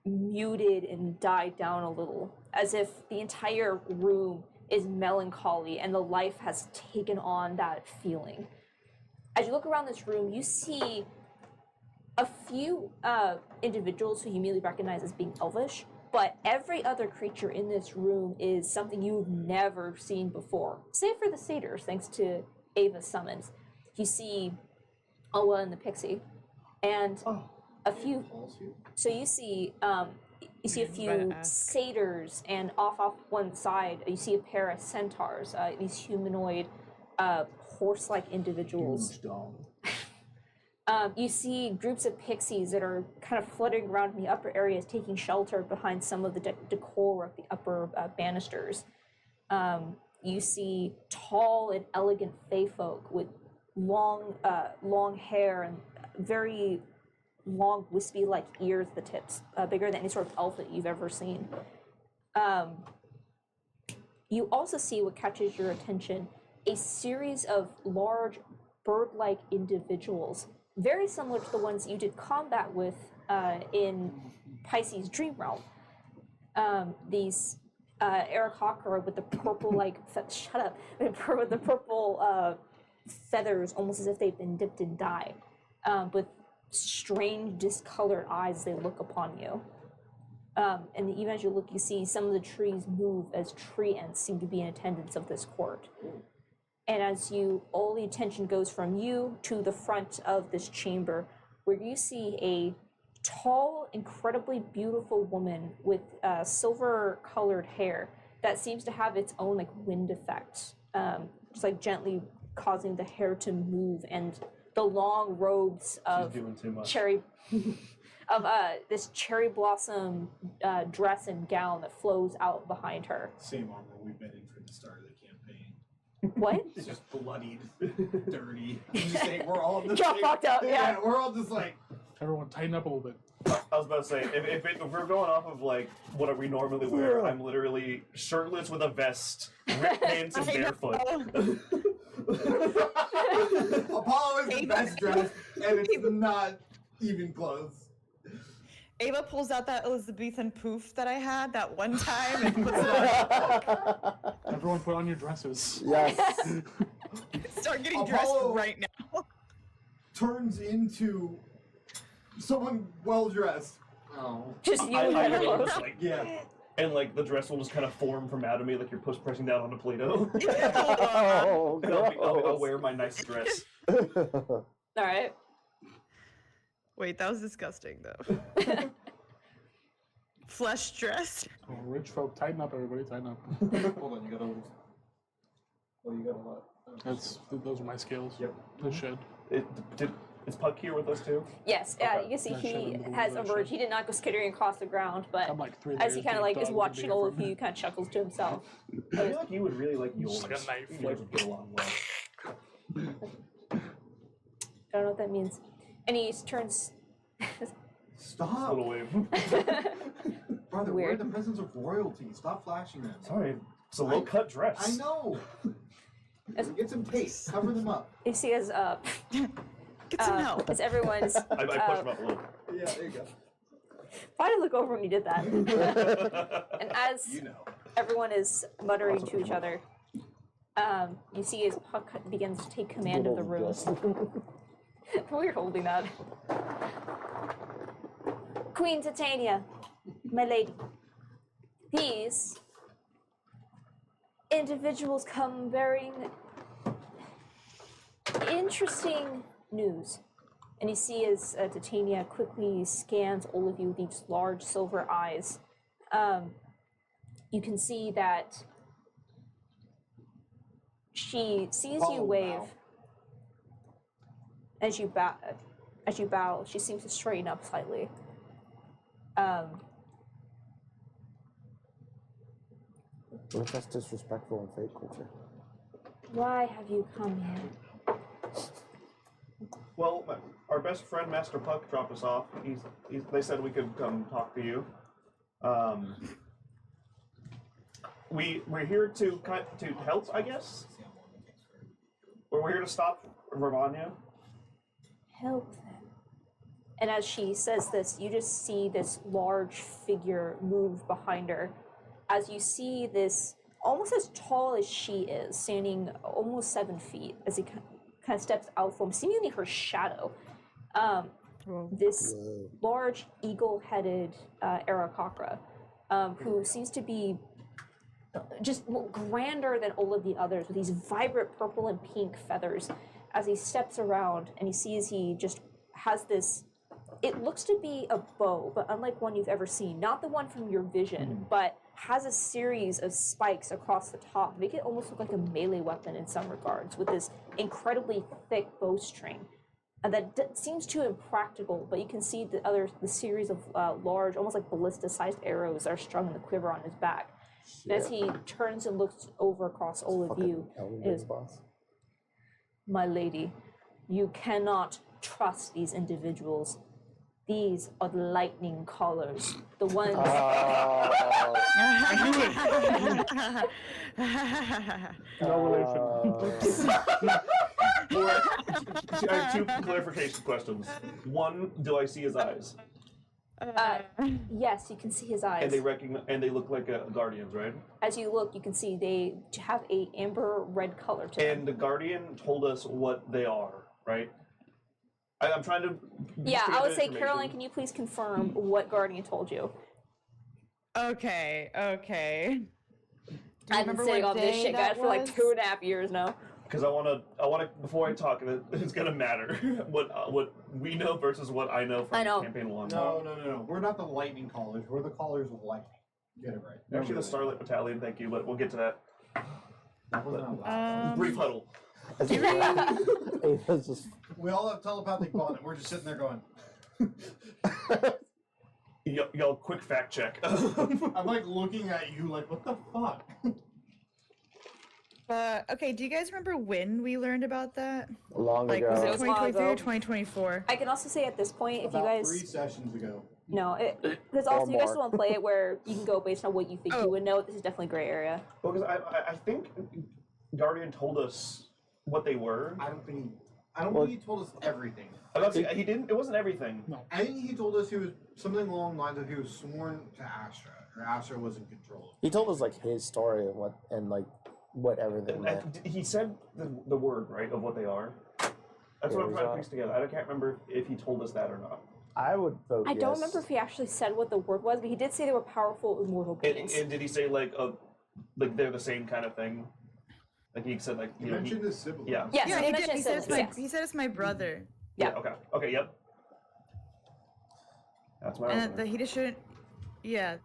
muted and died down a little, as if the entire room is melancholy and the life has taken on that feeling. As you look around this room, you see a few individuals who you immediately recognize as being elvish, but every other creature in this room is something you've never seen before, save for the satyrs, thanks to Ava's summons. You see Oa and the pixie, and a few. So you see a few satyrs, and off one side you see a pair of centaurs, these humanoid, horse-like individuals. You see groups of pixies that are kind of fluttering around in the upper areas, taking shelter behind some of the decor of the upper banisters. You see tall and elegant fae folk with long hair and very long, wispy-like ears at the tips, bigger than any sort of elf that you've ever seen. you also see what catches your attention, a series of large bird-like individuals, very similar to the ones you did combat with in Pisces' Dream Realm. These Aarakocra with the purple, shut up, with the purple feathers, almost as if they've been dipped in dye, with strange, discolored eyes they look upon you. And even as you look, you see some of the trees move as tree ants seem to be in attendance of this court. And as all the attention goes from you to the front of this chamber, where you see a tall, incredibly beautiful woman with silver-colored hair that seems to have its own wind effect, just gently causing the hair to move, and the long robes of She's doing too much. cherry of this cherry blossom dress and gown that flows out behind her. Same armor we've been in from the start of the campaign. What? It's just bloodied, dirty. I'm just saying, we're all just Y'all fucked up, yeah. we're all just like. Everyone tighten up a little bit. I was about to say, if we're going off of what we normally wear, I'm literally shirtless with a vest, ripped pants, and barefoot. Apollo is the best dressed, and it's not even close. Ava pulls out that Elizabethan poof that I had that one time and puts it on. Everyone put on your dresses. Yes. Start getting dressed Apollo- right now. Turns into someone well dressed. Oh. Just you I and her will clothes. just Yeah. and the dress will just kind of form from out of me, like you're pressing down on a Play-Doh. Oh, And I'll gross. wear my nice dress. All right. Wait, that was disgusting though. Flesh dressed. Oh, rich folk, tighten up, everybody, tighten up. Hold on, you got a. Oh, you got a lot. Those are my scales. Yep. The shed. Is Puck here with us too? Yes, Okay. you can see That he should've been has that emerged. shit. He did not go skittering across the ground, but I'm like 3 as he layers kind of deep, is dog, watching bigger all of from- you, kind of chuckles to himself. I feel like you would really like yours. Just like a knife, You guys would get along well. I don't know what that means. And he turns. Stop, Little wave. brother. We're Weird. in the presence of royalty. Stop flashing them. Sorry, it's a low-cut dress. I know. Get some tape. Cover them up. You see as Get some help. as everyone's. I pushed him up a little. Yeah, there you go. Why did I look over when you did that? And as You know. everyone is muttering to each other, you see as Puck begins to take command of the room. We're holding that. Queen Titania, my lady, these individuals come bearing interesting news. And you see as Titania quickly scans all of you with these large silver eyes, you can see that she sees you Oh, wave. wow. As you bow, she seems to straighten up slightly. What if that's disrespectful in fake culture? Why have you come here? Well, our best friend Master Puck dropped us off. They said we could come talk to you. We're here to help, I guess. We're here to stop Ravania. Help them. And as she says this, you just see this large figure move behind her. As you see this, almost as tall as she is, standing almost 7 feet, as he kind of steps out from seemingly her shadow. This large eagle-headed Aarakocra, who seems to be just grander than all of the others, with these vibrant purple and pink feathers. As he steps around and he sees he just has this, it looks to be a bow, but unlike one you've ever seen. Not the one from your vision, but has a series of spikes across the top, make it almost look like a melee weapon in some regards, with this incredibly thick bowstring. And that seems too impractical, but you can see the series of large, almost like ballista-sized arrows that are strung in the quiver on his back. And as he turns and looks over across all of you, is, boss. my lady, you cannot trust these individuals. These are the lightning callers, the ones No relation. I have two clarification questions. One, do I see his eyes? Yes, you can see his eyes. And they look like guardians, right? As you look, you can see they have a amber red color to them. And the guardian told us what they are, right? I'm trying to. Yeah, get I would the say, information. Caroline, can you please confirm what Guardian told you? Okay. I've been sitting on this shit, guys, for like 2.5 years now. Because I want to. Before I talk, it's gonna matter what we know versus what I know from I know. campaign 1. No. We're not the lightning callers. We're the callers of lightning. Get it right. Actually, the Starlight Battalion. Thank you, but we'll get to that. That was not loud. Brief huddle. It's just We all have telepathic bond, and we're just sitting there going. Y'all, quick fact check. I'm like looking at you, like, what the fuck? Okay, do you guys remember when we learned about that? long Like, ago. was it It was long 2023 or ago. 2024? I can also say at this point, if About you guys 3 sessions ago. no, because also you guys more. still want to play it where you can go based on what you think Oh. you would know. This is definitely gray area. Well, because I think Guardian told us what they were. I don't think he told us everything. I'm not saying he didn't. It wasn't everything. I think he told us he was something along the lines of he was sworn to Astra, or Astra was in control. He told us like his story and like whatever they meant. He said the word right of what they are. That's what I'm trying to piece together. I can't remember if he told us that or not. I would vote. I don't yes. remember if he actually said what the word was, but he did say they were powerful immortal beings. And did he say like they're the same kind of thing? Like he said like He you know mentioned his sibling. yeah. Yes, Yeah, he he did. mentioned He said, siblings, yes. he said it's my brother. Yeah. Okay. Yep. That's my. And he just shouldn't. Yeah,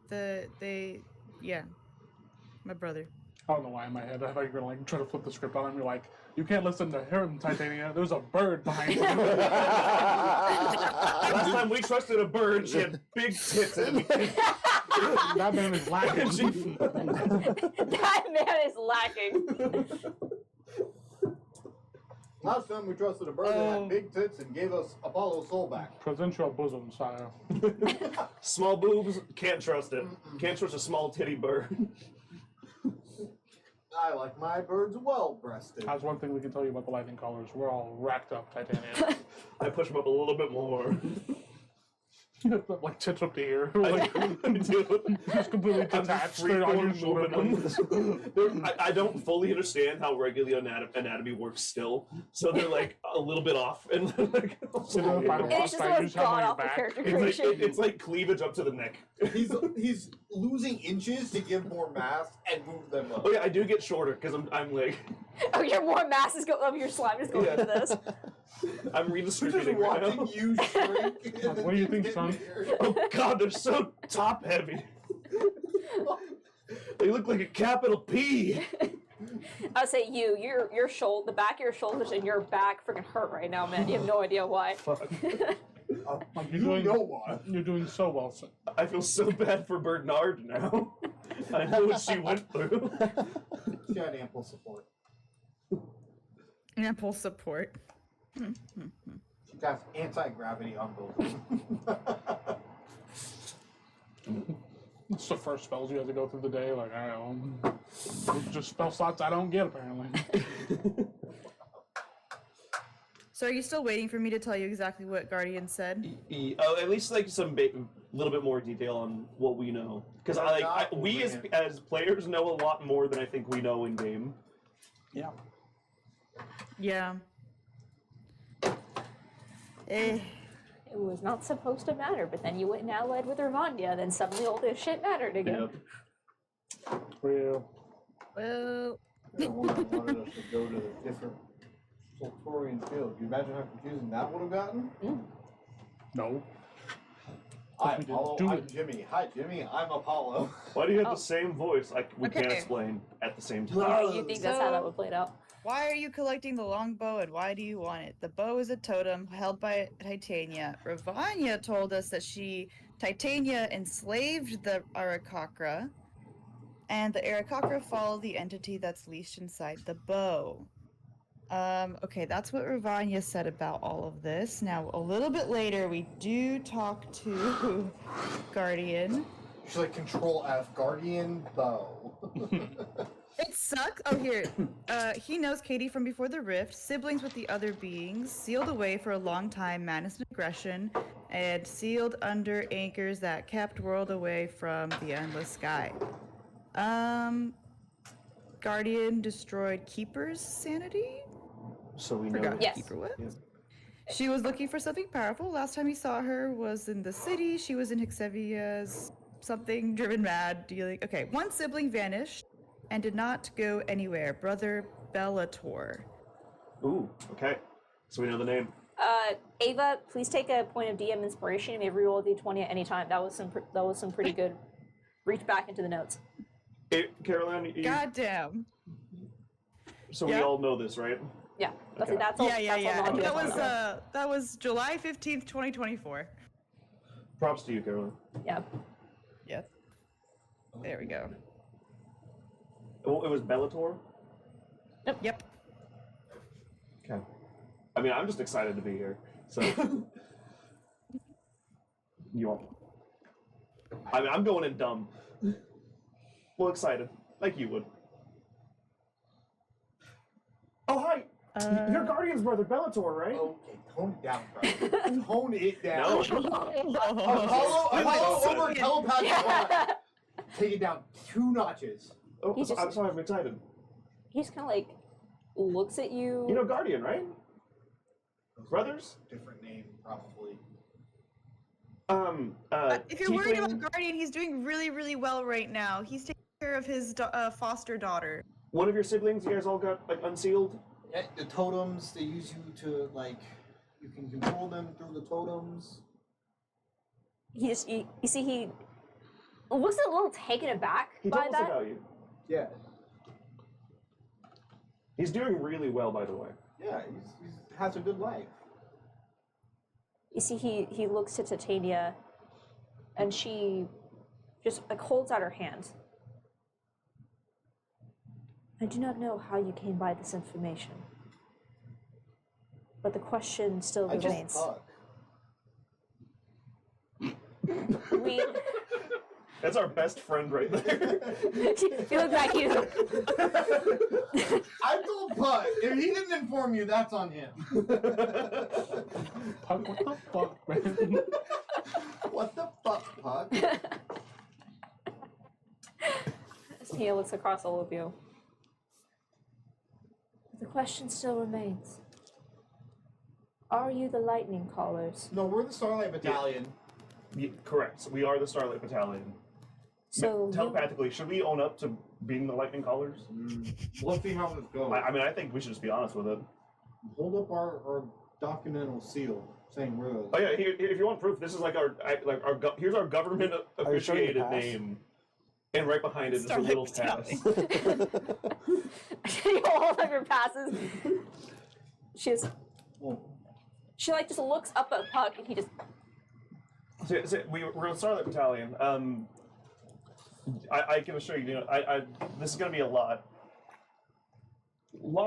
my brother. I don't know why in my head I thought you were gonna like try to flip the script on him. You're like, you can't listen to him, Titania. There's a bird behind you. Last time we trusted a bird, she had big tits. And That man is lacking. That man is lacking. Last time we trusted a bird that had big tits and gave us Apollo's soul back. Present your bosom, sire. Small boobs, can't trust it. Can't trust a small titty bird. I like my birds well breasted. That's one thing we can tell you about the lightning callers. We're all racked up, Titania. I push them up a little bit more. Like tits up to here. I Like, do. just completely I'm detached. free They're on your form shoulder. moving them. I don't fully understand how regular anatomy works still, so they're like a little bit off and like. So the final It's boss just the fight, you most just have them on god your awful back. character It's like, creation. it's like cleavage up to the neck. He's losing inches to give more mass and move them up. Oh yeah, I do get shorter because I'm like Oh, your more mass is of your slime is going Yeah. into this. I'm We're just redistributing right now. watching you shrink. and What do you then think, get son? bigger. Oh god, they're so top heavy. They look like a capital P. I'll say your shoulder, the back of your shoulders and your back freaking hurt right now, man. You have no idea why. Fuck. Like You know what? You're doing so well, son. I feel so bad for Bernard now. I know what she went through. She had ample support. Ample support. She casts anti-gravity on both of them. It's the first spells you have to go through the day. Like, I don't know. Just spell slots I don't get, apparently. So are you still waiting for me to tell you exactly what Guardian said? Oh, at least like some little bit more detail on what we know, because we as players know a lot more than I think we know in game. Yeah. Yeah. It was not supposed to matter, but then you went and allied with Ravanya, then suddenly all this shit mattered again. Real. Well, I wanted us to go to the different Soltorian field. Can you imagine how confusing that would have gotten? No. Hi, we didn't Apollo. do I'm it. Jimmy. Hi, Jimmy. I'm Apollo. Why do you have Oh. the same voice? We can't Okay. explain at the same time. Yeah, you think that's how that So- would play out? why are you collecting the longbow and why do you want it? The bow is a totem held by Titania. Ravanya told us that Titania enslaved the Arakakra, and the Arakakra follow the entity that's leashed inside the bow. Okay, that's what Ravanya said about all of this. Now, a little bit later, we do talk to Guardian, She's like Control F, Guardian Bow. It sucks. Oh, here. He knows Katie from before the rift, siblings with the other beings, sealed away for a long time, madness and aggression, and sealed under anchors that kept world away from the endless sky. Guardian destroyed Keeper's sanity? So we know. Forgot Yes. Keeper what? Yes. She was looking for something powerful. Last time he saw her was in the city. She was in Hexevia's something driven mad dealing. Okay, one sibling vanished and did not go anywhere. Brother Bellator. Ooh, okay. So we know the name. Ava, please take a point of DM inspiration. You may reroll a d20 at any time. That was some pretty good. Reach back into the notes. Hey, Caroline, you, Goddamn. so we Yeah. all know this, right? Yeah, that's Okay. that's all. Yeah. That's all knowledge you That have. was that was July 15th, 2024. Props to you, Caroline. Yeah. Yes. There we go. Oh, it was Bellator? Yep. Okay. I mean, I'm just excited to be here. So. You all. I mean, I'm going in dumb. Well, excited. Like you would. Oh, hi! Your Guardian's brother, Bellator, right? Okay, tone it down, bro. Tone it down. No. Apollo over Yeah. telepathic plot. Take it down 2 notches. Oh, He's I'm just- sorry, I'm excited. He just kind of like looks at you. You know Guardian, right? Brothers? Different name, probably. If you're worried Tiefling- about Guardian, he's doing really, really well right now. He's taking care of his foster daughter. One of your siblings, you guys all got like unsealed? Yeah, the totems, they use you to, like, you can control them through the totems. He just you see he looks a little taken aback He by told us that. about you. Yeah. He's doing really well, by the way. Yeah, he has a good life. You see he looks to Titania, and she just like holds out her hand. I do not know how you came by this information, but the question still I just remains. thought. We That's our best friend right there. you look back, you I told Puck. If he didn't inform you, that's on him. Puck, what the fuck, man? What the fuck, Puck? Titania looks across all of you. The question still remains. Are you the lightning callers? No, we're the Starlight Battalion. Correct. So we are the Starlight Battalion. So you, Telepathically, should we own up to being the Lightning Callers? Let's see how this goes. I mean, I think we should just be honest with it. Hold up our documental seal saying we're the. Oh yeah, here, if you want proof, this is like here's our government Are you showing officiated your pass? name, and right behind it is a Starlight little pass. you hold up your passes. She's Well, she like just looks up at Puck and he just So we're the Starlight Battalion. I can assure you, this is going to be a lot.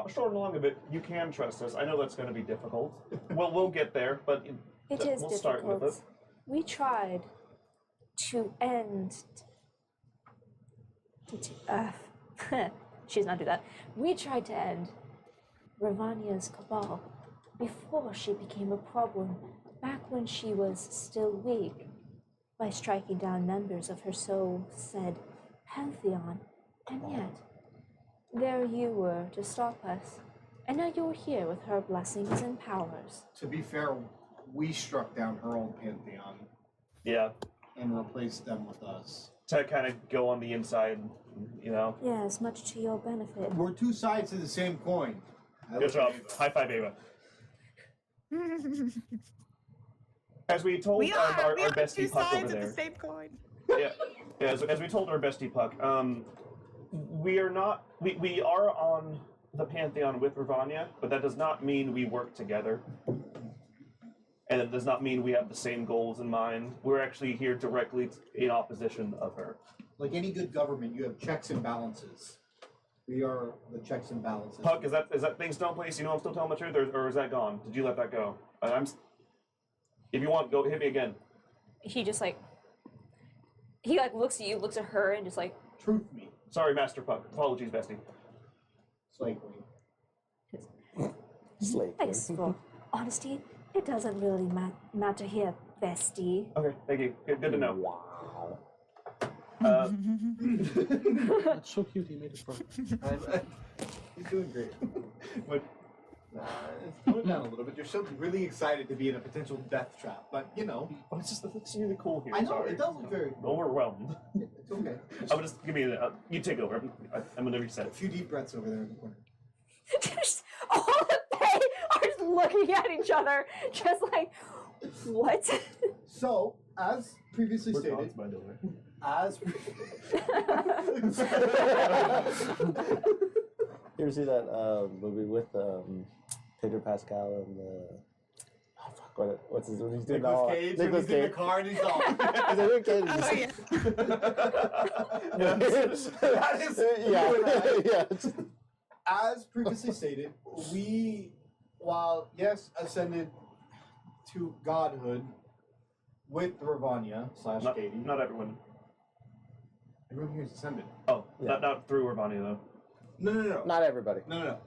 Short and long of it, you can trust us. I know that's going to be difficult. Well, we'll get there, but it is we'll difficult. start with it. We tried to end. She's not do that. We tried to end Ravania's cabal before she became a problem, back when she was still weak, by striking down members of her so-said pantheon. And yet, there you were to stop us. And now you're here with her blessings and powers. to be fair, we struck down her old pantheon Yeah, and replaced them with us. to kind of go on the inside, you know. Yes, much to your benefit. We're 2 sides of the same coin. Good job. High five, Ava. As we told We our are bestie two Puck sides over of there. the same coin. Yeah, as we told our bestie Puck, we are not. We are on the Pantheon with Ravania, but that does not mean we work together. And it does not mean we have the same goals in mind. We're actually here directly in opposition of her. Like any good government, you have checks and balances. We are the checks and balances. Puck, is that thing still in place? You know I'm still telling the truth, or is that gone? Did you let that go? If you want, go hit me again. He just like He like looks at you, looks at her, and just like, Truth me. Sorry, Master Puck. Apologies, bestie. Slave queen. Slave. thanks for honesty. It doesn't really matter here, bestie. Okay, thank you. Good to know. Wow. That's so cute. He made it for. He's doing great. But It's going down a little bit. You're still really excited to be in a potential death trap, but you know. it's just it looks really cool here. I know Sorry. it does look very. Overwhelmed. It's okay. I would just give me you take over. I'm gonna reset. A few deep breaths over there in the corner. Just all of they are just looking at each other, just like, what? So, as previously We're stated, gods, by the way. as You ever see that movie with Pedro Pascal and oh fuck, what's his when he's doing Nicolas all Cage, when he's in the car and he's all. Is it Nick Cage? Oh, yeah. yeah. As previously stated, we, while yes, ascended to godhood with Ravania / Not, Katie. not everyone. Everyone here is ascended. Oh, Yeah. not through Urbania though. No. Not everybody. No.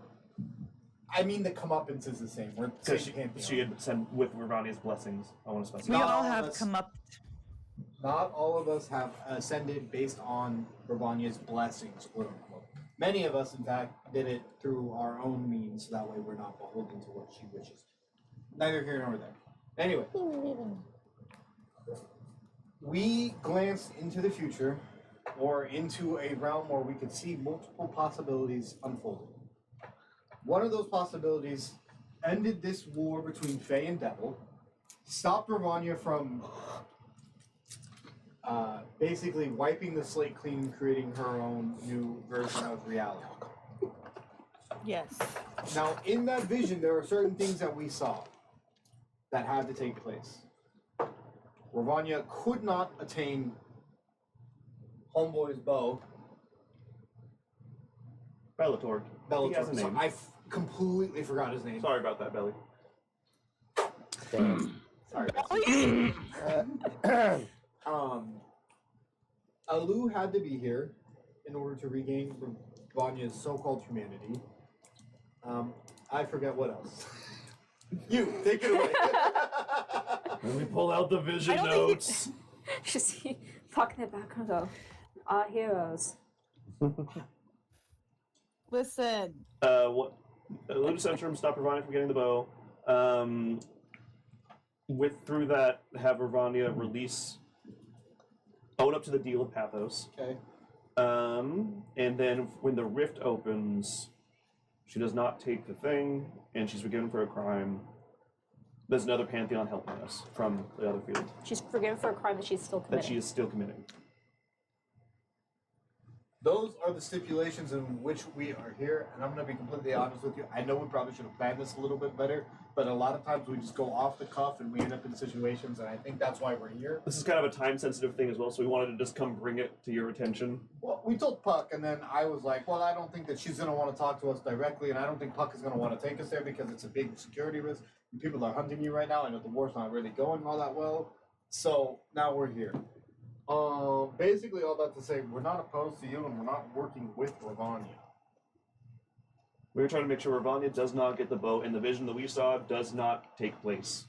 I mean, the comeuppance is the same. We're the Because same pantheon. she had sent with Urbania's blessings. I want to We specify. Not all all have of us. come up. Not all of us have ascended based on Ravania's blessings, quote unquote. Many of us, in fact, did it through our own means, so that way we're not beholden to what she wishes. Neither here nor there. Anyway, we glanced into the future, or into a realm where we could see multiple possibilities unfolding. One of those possibilities ended this war between Fae and Devil, stopped Ravania from basically wiping the slate clean and creating her own new version of reality. Yes. Now, in that vision, there are certain things that we saw that had to take place. Ravania could not attain Homeboy's bow. Bellator. He has a Bellator. So name. I completely forgot his name. Sorry about that, Belly. Damn. Sorry. Alu had to be here in order to regain Vanya's so-called humanity. I forget what else. You, take it away. Let me pull out the vision I don't think notes. Just see Puck in the background go, our heroes. Listen. What? Ludus Centrum stop Ravania from getting the bow. Through that, have Ravania release, own up to the deal of Pathos. Okay. And then when the rift opens, she does not take the thing, and she's forgiven for a crime. There's another Pantheon helping us from the other field She's forgiven for a crime that she's still that committing. she is still committing. Those are the stipulations in which we are here, and I'm going to be completely honest with you. I know we probably should have planned this a little bit better, but a lot of times we just go off the cuff and we end up in situations, and I think that's why we're here. This is kind of a time-sensitive thing as well, so we wanted to just come bring it to your attention. Well, we told Puck, and then I was like, well, I don't think that she's going to want to talk to us directly, and I don't think Puck is going to want to take us there because it's a big security risk. People are hunting you right now. I know the war's not really going all that well. So now we're here. Basically all that to say, we're not opposed to you, and we're not working with Ravania. We were trying to make sure Ravania does not get the bow, and the vision that we saw does not take place.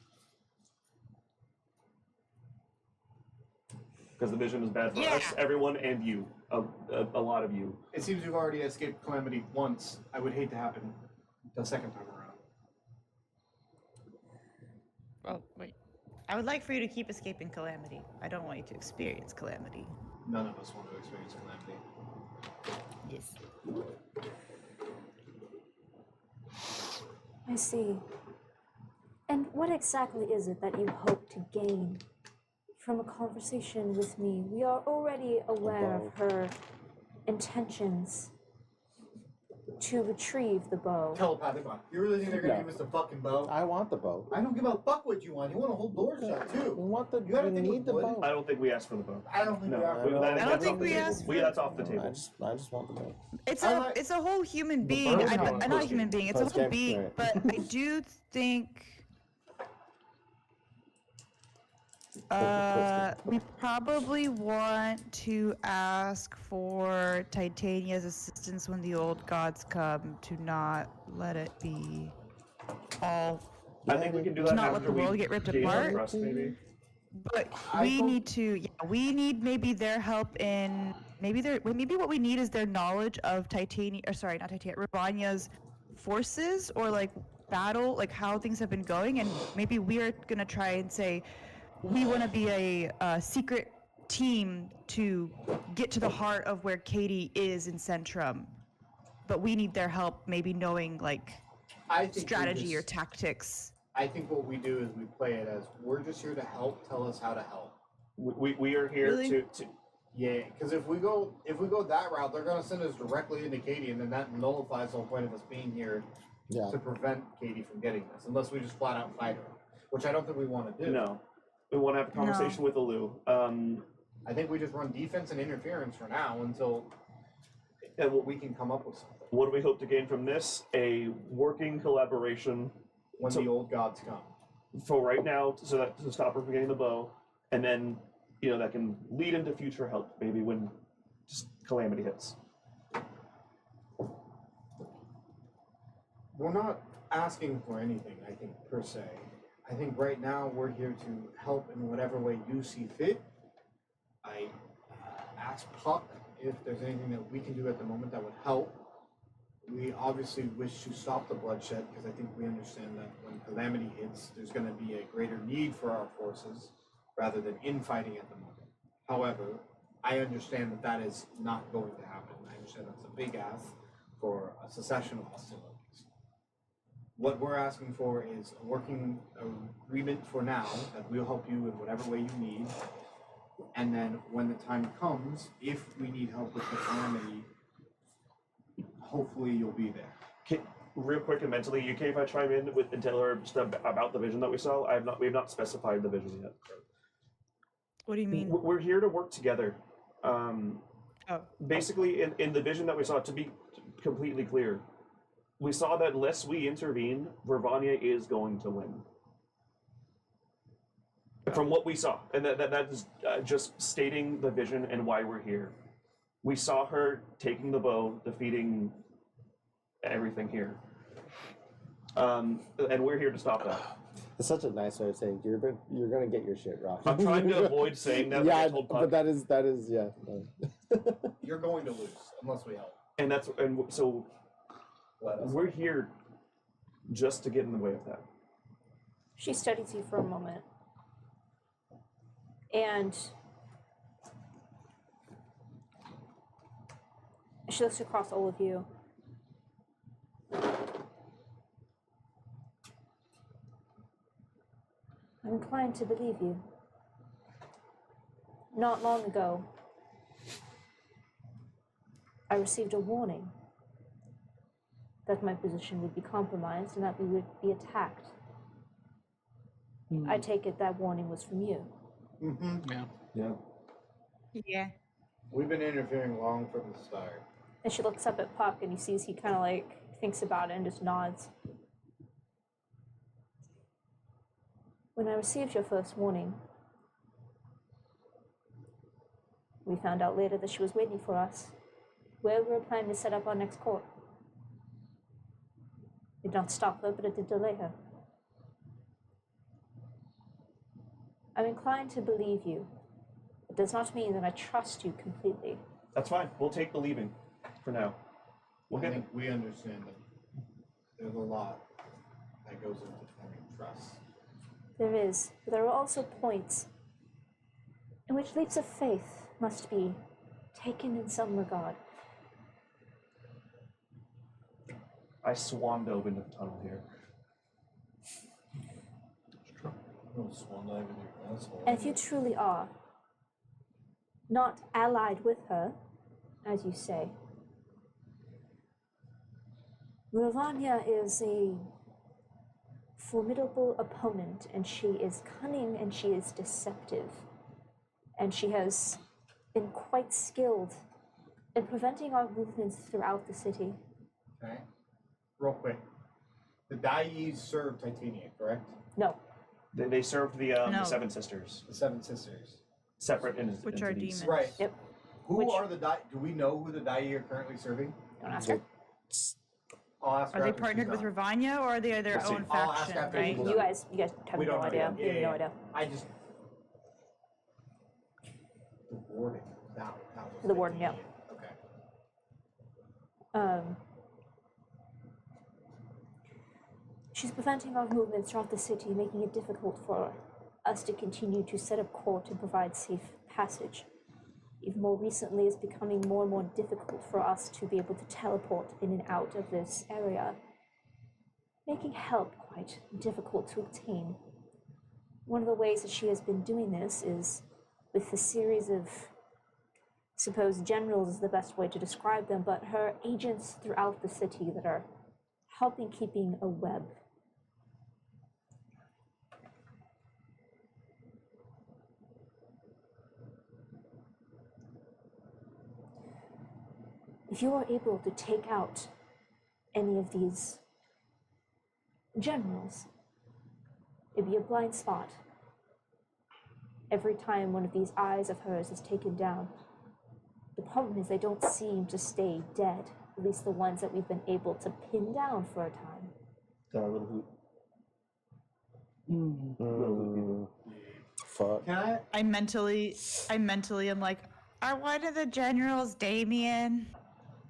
Because the vision is bad for us, everyone, and you. A lot of you. It seems you've already escaped Calamity once. I would hate to happen the second time around. Well, wait. I would like for you to keep escaping calamity. I don't want you to experience calamity. None of us want to experience Calamity. Yes. I see. And what exactly is it that you hope to gain from a conversation with me? We are already aware of her intentions to retrieve the bow. Telepathic mind. You really think they're gonna No. give us the fucking bow? I want the bow. I don't give a fuck what you want. You want to hold doors shut We too. want the. You gotta we think need with the wood. bow. I don't think we asked for the bow. I don't think No, we are. we- that- I don't that's think off the we table. asked That's off the I table. just want the bow. It's I a like- it's a whole human being. bird Not a post-game. human being. It's a whole Post-game, being. right. But I do think We probably want to ask for Titania's assistance when the old gods come to not let it be all. I think we can do To that not let after the we world get ripped gain our apart? trust, maybe. But I we hope- need to, we need maybe their help in maybe what we need is their knowledge of Titania, or sorry, not Titania, Ravania's forces or like battle, like how things have been going, and maybe we're gonna try and say we want to be a secret team to get to the heart of where Katie is in Centrum, but we need their help, maybe knowing like I think we strategy or just- tactics. I think what we do is we play it as we're just here to help. Tell us how to help. We are here Really? to Yeah, because if we go that route, they're gonna send us directly into Katie, and then that nullifies the whole point of us being here Yeah. to prevent Katie from getting this, unless we just flat out fight her, which I don't think we want to do. no. We want to have a conversation with Alu. I think we just run defense and interference for now until And what we can come up with something what do we hope to gain from this? A working collaboration when So- the old gods come. for right now, so that to stop her from getting the bow, and then that can lead into future help, maybe when just calamity hits. We're not asking for anything, I think, per se. I think right now we're here to help in whatever way you see fit. I asked Puck if there's anything that we can do at the moment that would help. We obviously wish to stop the bloodshed because I think we understand that when calamity hits, there's going to be a greater need for our forces rather than infighting at the moment. However, I understand that that is not going to happen. I understand that's a big ask for a cessation of hostilities. What we're asking for is a working agreement for now that we'll help you in whatever way you need. And then when the time comes, if we need help with the calamity, hopefully you'll be there. Real quick and mentally, you okay if I chime in with and tell her just about the vision that we saw? We have not specified the vision yet. What do you mean? We're here to work together. Oh. Basically, in the vision that we saw, to be completely clear, we saw that unless we intervene, Vervania is going to win. From what we saw, and that is just stating the vision and why we're here. We saw her taking the bow, defeating everything here, and we're here to stop that. It's such a nice way of saying you're gonna get your shit rocked. I'm trying to avoid saying that. Like I Yeah, told but Puck. that is yeah. You're going to lose unless we help. And so Let us. we're here just to get in the way of that. She studies you for a moment. And she looks across all of you. I'm inclined to believe you. Not long ago, I received a warning that my position would be compromised and that we would be attacked. I take it that warning was from you. Yeah. Yeah. Yeah. We've been interfering long from the start. And she looks up at Puck and he sees he kind of like thinks about it and just nods. When I received your first warning, we found out later that she was waiting for us, where we were planning to set up our next court. It did not stop her, but it did delay her. I'm inclined to believe you. It does not mean that I trust you completely. That's fine. We'll take the leaving for now. We'll I get think we understand that there's a lot that goes into forming trust. There is, but there are also points in which leaps of faith must be taken in some regard. I swan dove into the tunnel here. And if you truly are not allied with her, as you say, Ravania is a formidable opponent, and she is cunning and she is deceptive. And she has been quite skilled in preventing our movements throughout the city. Okay? Real quick. The Daies serve Titania, correct? No, They served the No. Seven Sisters, The Seven Sisters. separate Which are entities. demons. Right. Yep. Who Which- are the do we know who the Dai are currently serving? Don't ask her. I'll ask her Are they after she's partnered with done. Ravanya, or are they their We'll see. own I'll ask faction, after right? she's You guys have We no don't know idea. yet. You have no idea. I just the warden. That was The warden, yeah. Okay. She's preventing our movements throughout the city, making it difficult for us to continue to set up court and provide safe passage. Even more recently, it's becoming more and more difficult for us to be able to teleport in and out of this area, making help quite difficult to obtain. One of the ways that she has been doing this is with a series of supposed generals is the best way to describe them, but her agents throughout the city that are helping keeping a web. If you are able to take out any of these generals, it'd be a blind spot. Every time one of these eyes of hers is taken down, the problem is they don't seem to stay dead, at least the ones that we've been able to pin down for a time. Little hoot. Fuck. Can I? I mentally am like, are one of the generals Damien?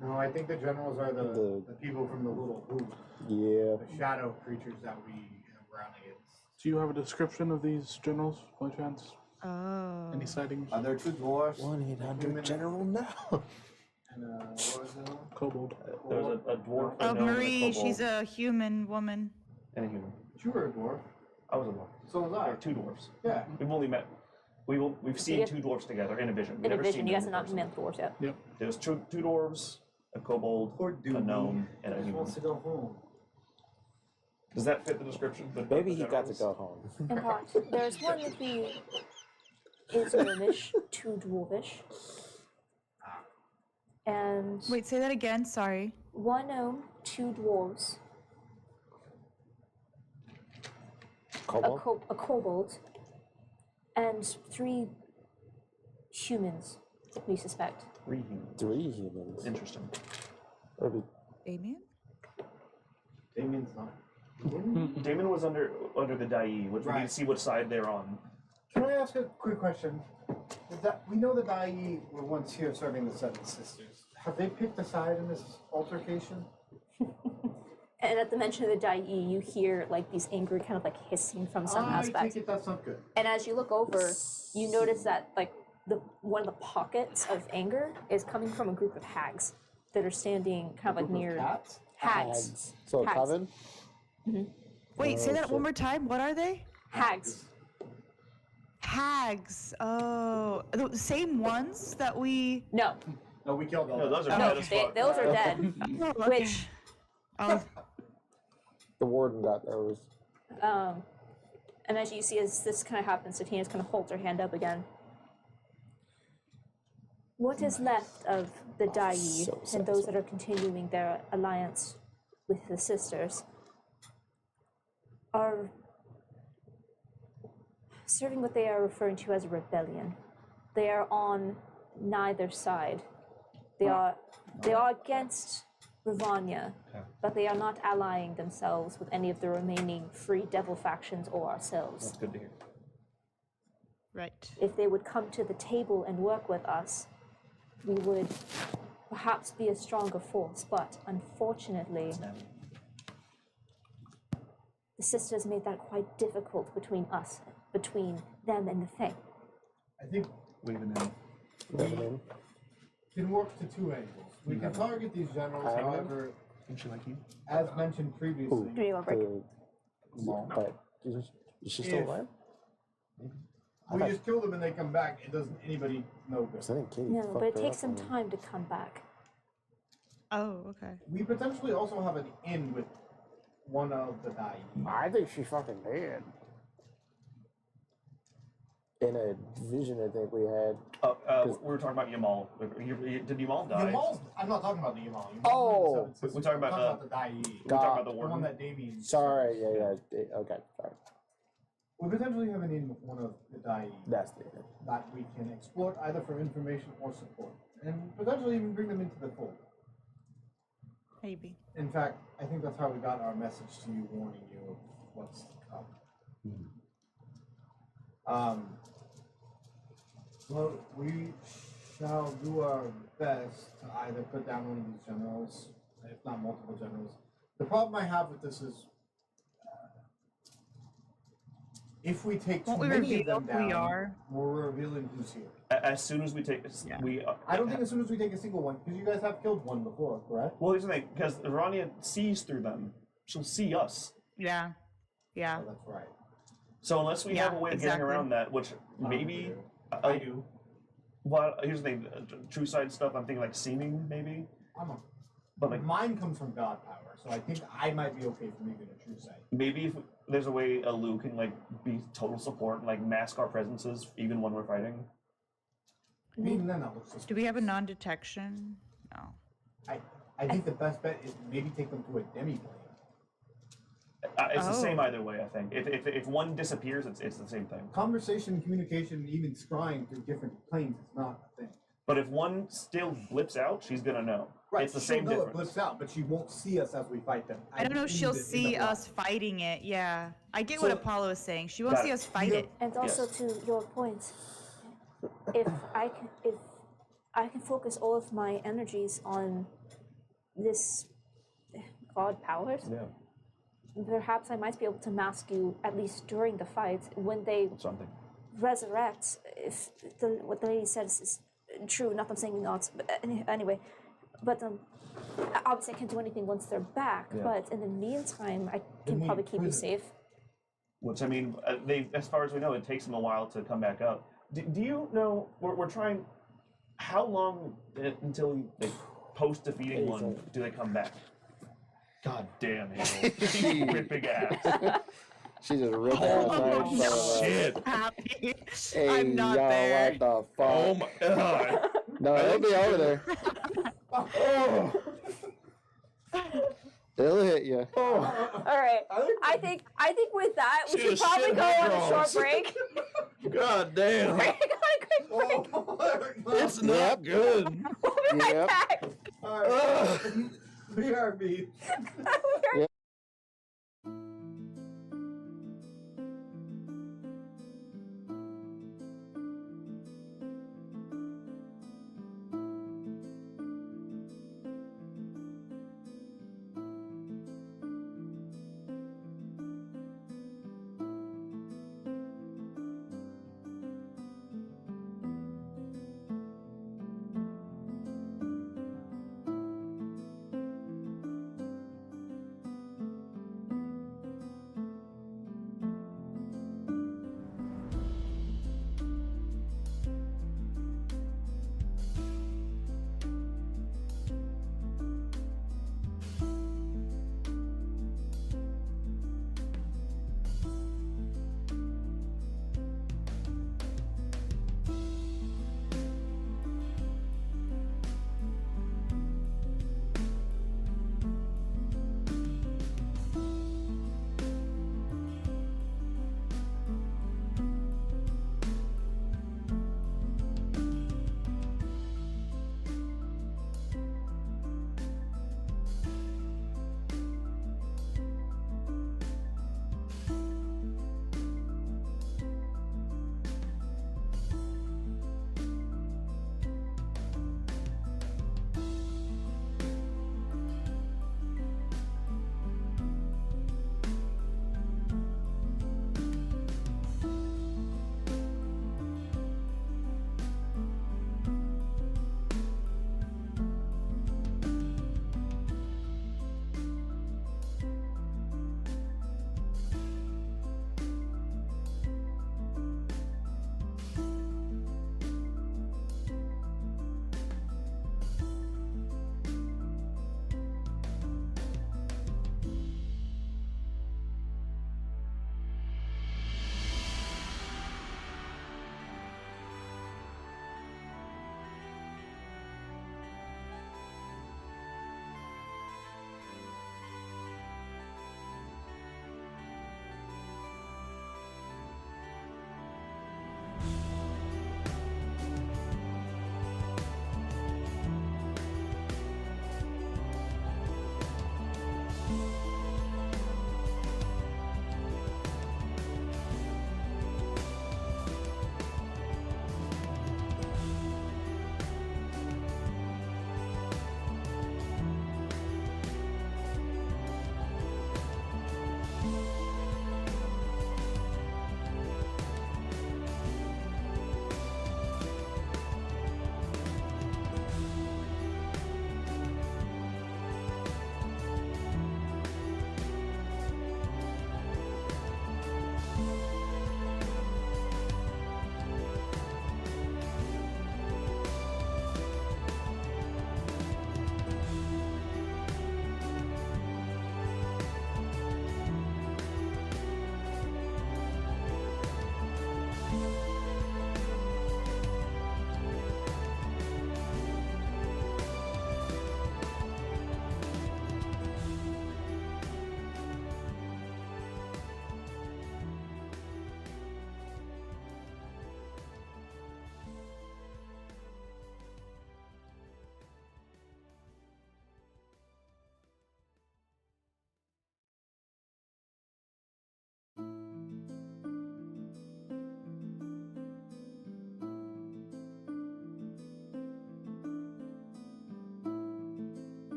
No, I think the generals are the people from the little hoop, Yeah. the shadow creatures that we have around against. Do you have a description of these generals, by chance? Oh. Any sightings? There are two dwarfs 1-800 General now. and what was the other one? Kobold. There was a dwarf. Oh, a gnome, and a Marie, she's kobold, a human woman. and a human. You were a dwarf. I was a dwarf. So was There I. are two dwarves. Yeah. We've only met. We've seen Yep. two dwarves together in a vision. We've In a never vision, seen you them guys in have not person. met Thor yet. There's two dwarves, a kobold, Poor a dude. gnome, and a He human. wants to go home. Does that fit the description? Maybe he got to go home. In part, there's one that he is gnomish, two dwarvish, and Wait, say that again. Sorry. one gnome, two dwarves, Kobold? a kobold, and three humans, we suspect. 3 humans. 3 humans. Interesting. That'd be Damien? Damien's not. Damon was under the Dai, which we need Right. to see what side they're on. Can I ask a quick question? Is that we know the Dai were once here serving the Seven Sisters. Have they picked a side in this altercation? And at the mention of the Dai, you hear like these angry kind of like hissing from some I aspects. take it that's not good. And as you look over, you notice that like one of the pockets of anger is coming from a group of hags that are standing kind of like Group of near cats? hags. So a Hags. coven? Wait, say Oh, that shit. one more time. What are they? Hags. Hags. Oh, the same ones that we. No, No, we killed all No, those are them. dead no, as fuck. those are dead. Oh, okay. Which, Oh, The warden got those. and as you see, as this kind of happens, Satina's kind of holds her hand up again. What is left of the Dai so and those that are continuing their alliance with the sisters are serving what they are referring to as a rebellion. They are on neither side. They are against Ravanya, but they are not allying themselves with any of the remaining free devil factions or ourselves. That's good to hear. right. If they would come to the table and work with us, we would perhaps be a stronger force, but unfortunately, the sisters made that quite difficult between them and the Fae. I think Leaving in. Revenue. can work to two angles. We can target these generals, however, Don't you like you? as mentioned previously. Do you want a break? But is she still If- alive? We just kill them and they come back. It doesn't anybody know good. 'Cause I think Katie No, fucked but it her takes up some on- time to come back. Oh, okay. We potentially also have an in with one of the Dai. I think she's fucking dead. In a vision, I think we had. We were talking about Yamal. Did Yamal die? Yamal's, I'm not talking about the Yamal. Yamal's Oh! one of the Seven Sisters. We're talking I'm about the Dai. We're talking about the The one warden. that Damien. Sorry, yeah. Okay, sorry. We potentially have a need with one of the Dai That's the that we can exploit either for information or support, and potentially even bring them into the fold. Maybe. In fact, I think that's how we got our message to you, warning you of what's to come. Well, we shall do our best to either put down one of these generals, if not multiple generals. The problem I have with this is, if we take too Won't we many of reveal them who we down, are? we're revealing who's here. As soon as we take, Yeah. we. I don't think as soon as we take a single one, because you guys have killed one before, correct? Well, here's the thing, because Rania sees through them, she'll see us. Yeah. Yeah. Oh, that's right. So unless we have a Yeah, way of exactly. getting around that, which maybe I do. Well, here's the thing: true side stuff. I'm thinking like seeming, maybe. But like Mine comes from God power, so I think I might be okay from even a true sight. maybe if there's a way a Lu can like be total support and like mask our presences even when we're fighting. And even then, that looks suspicious. Do we have a non-detection? No. I think the best bet is maybe take them to a demi-plane. It's the same Oh. either way. I think if one disappears, it's the same thing. Conversation, communication, even scrying through different planes is not a thing. But if one still blips out, she's gonna know. It's the she'll same know difference. it blips out, but she won't see us as we fight them. I don't know if she'll believe it in see the us block. fighting it. Yeah. I get what So- Apollo is saying. She won't Got see it. us fight Yeah. it. And also to your point, if I can focus all of my energies on this god powers, Yeah, perhaps I might be able to mask you at least during the fight. When they something. resurrect, if what the lady says is true, not I'm saying not, but anyway, but obviously I can't do anything once they're back. Yeah. But in the meantime, I They can need probably keep you prison. safe. Which I mean, they as far as we know, it takes them a while to come back up. Do you know? We're trying. How long until they post defeating one do they come back? God damn it! Ripping ass. She just ripped ass right in front of us. Shit! Happy. Hey, I'm not y'all, there. what the fuck? Oh my god! No, it'll be over there. It'll hit you. All right, I think with that we should probably go on a short break. God damn! We're gonna go quick break. It's not good. We'll be right Yep. back. Alright. BRB.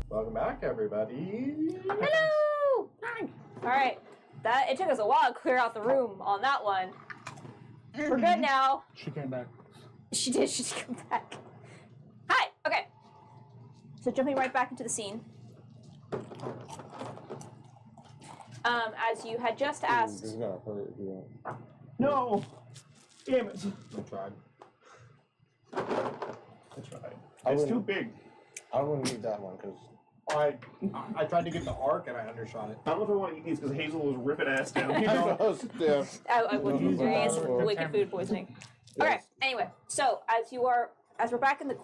Welcome back, everybody. Hello! All right. It took us a while to clear out the room on that one. We're good now. She came back. She did. She did come back. Hi. Okay. So jumping right back into the scene. As you had just This asked, is gonna hurt if you won't. No! Damn it. I tried. That's right. I It's too wouldn't- big. I wouldn't need that one because I tried to get the arc and I undershot it. I don't know if I want to eat these because Hazel was ripping ass down. You I know? know, yeah. I would No, experience no, no. wicked food poisoning. Okay. Anyway, so as we're back in the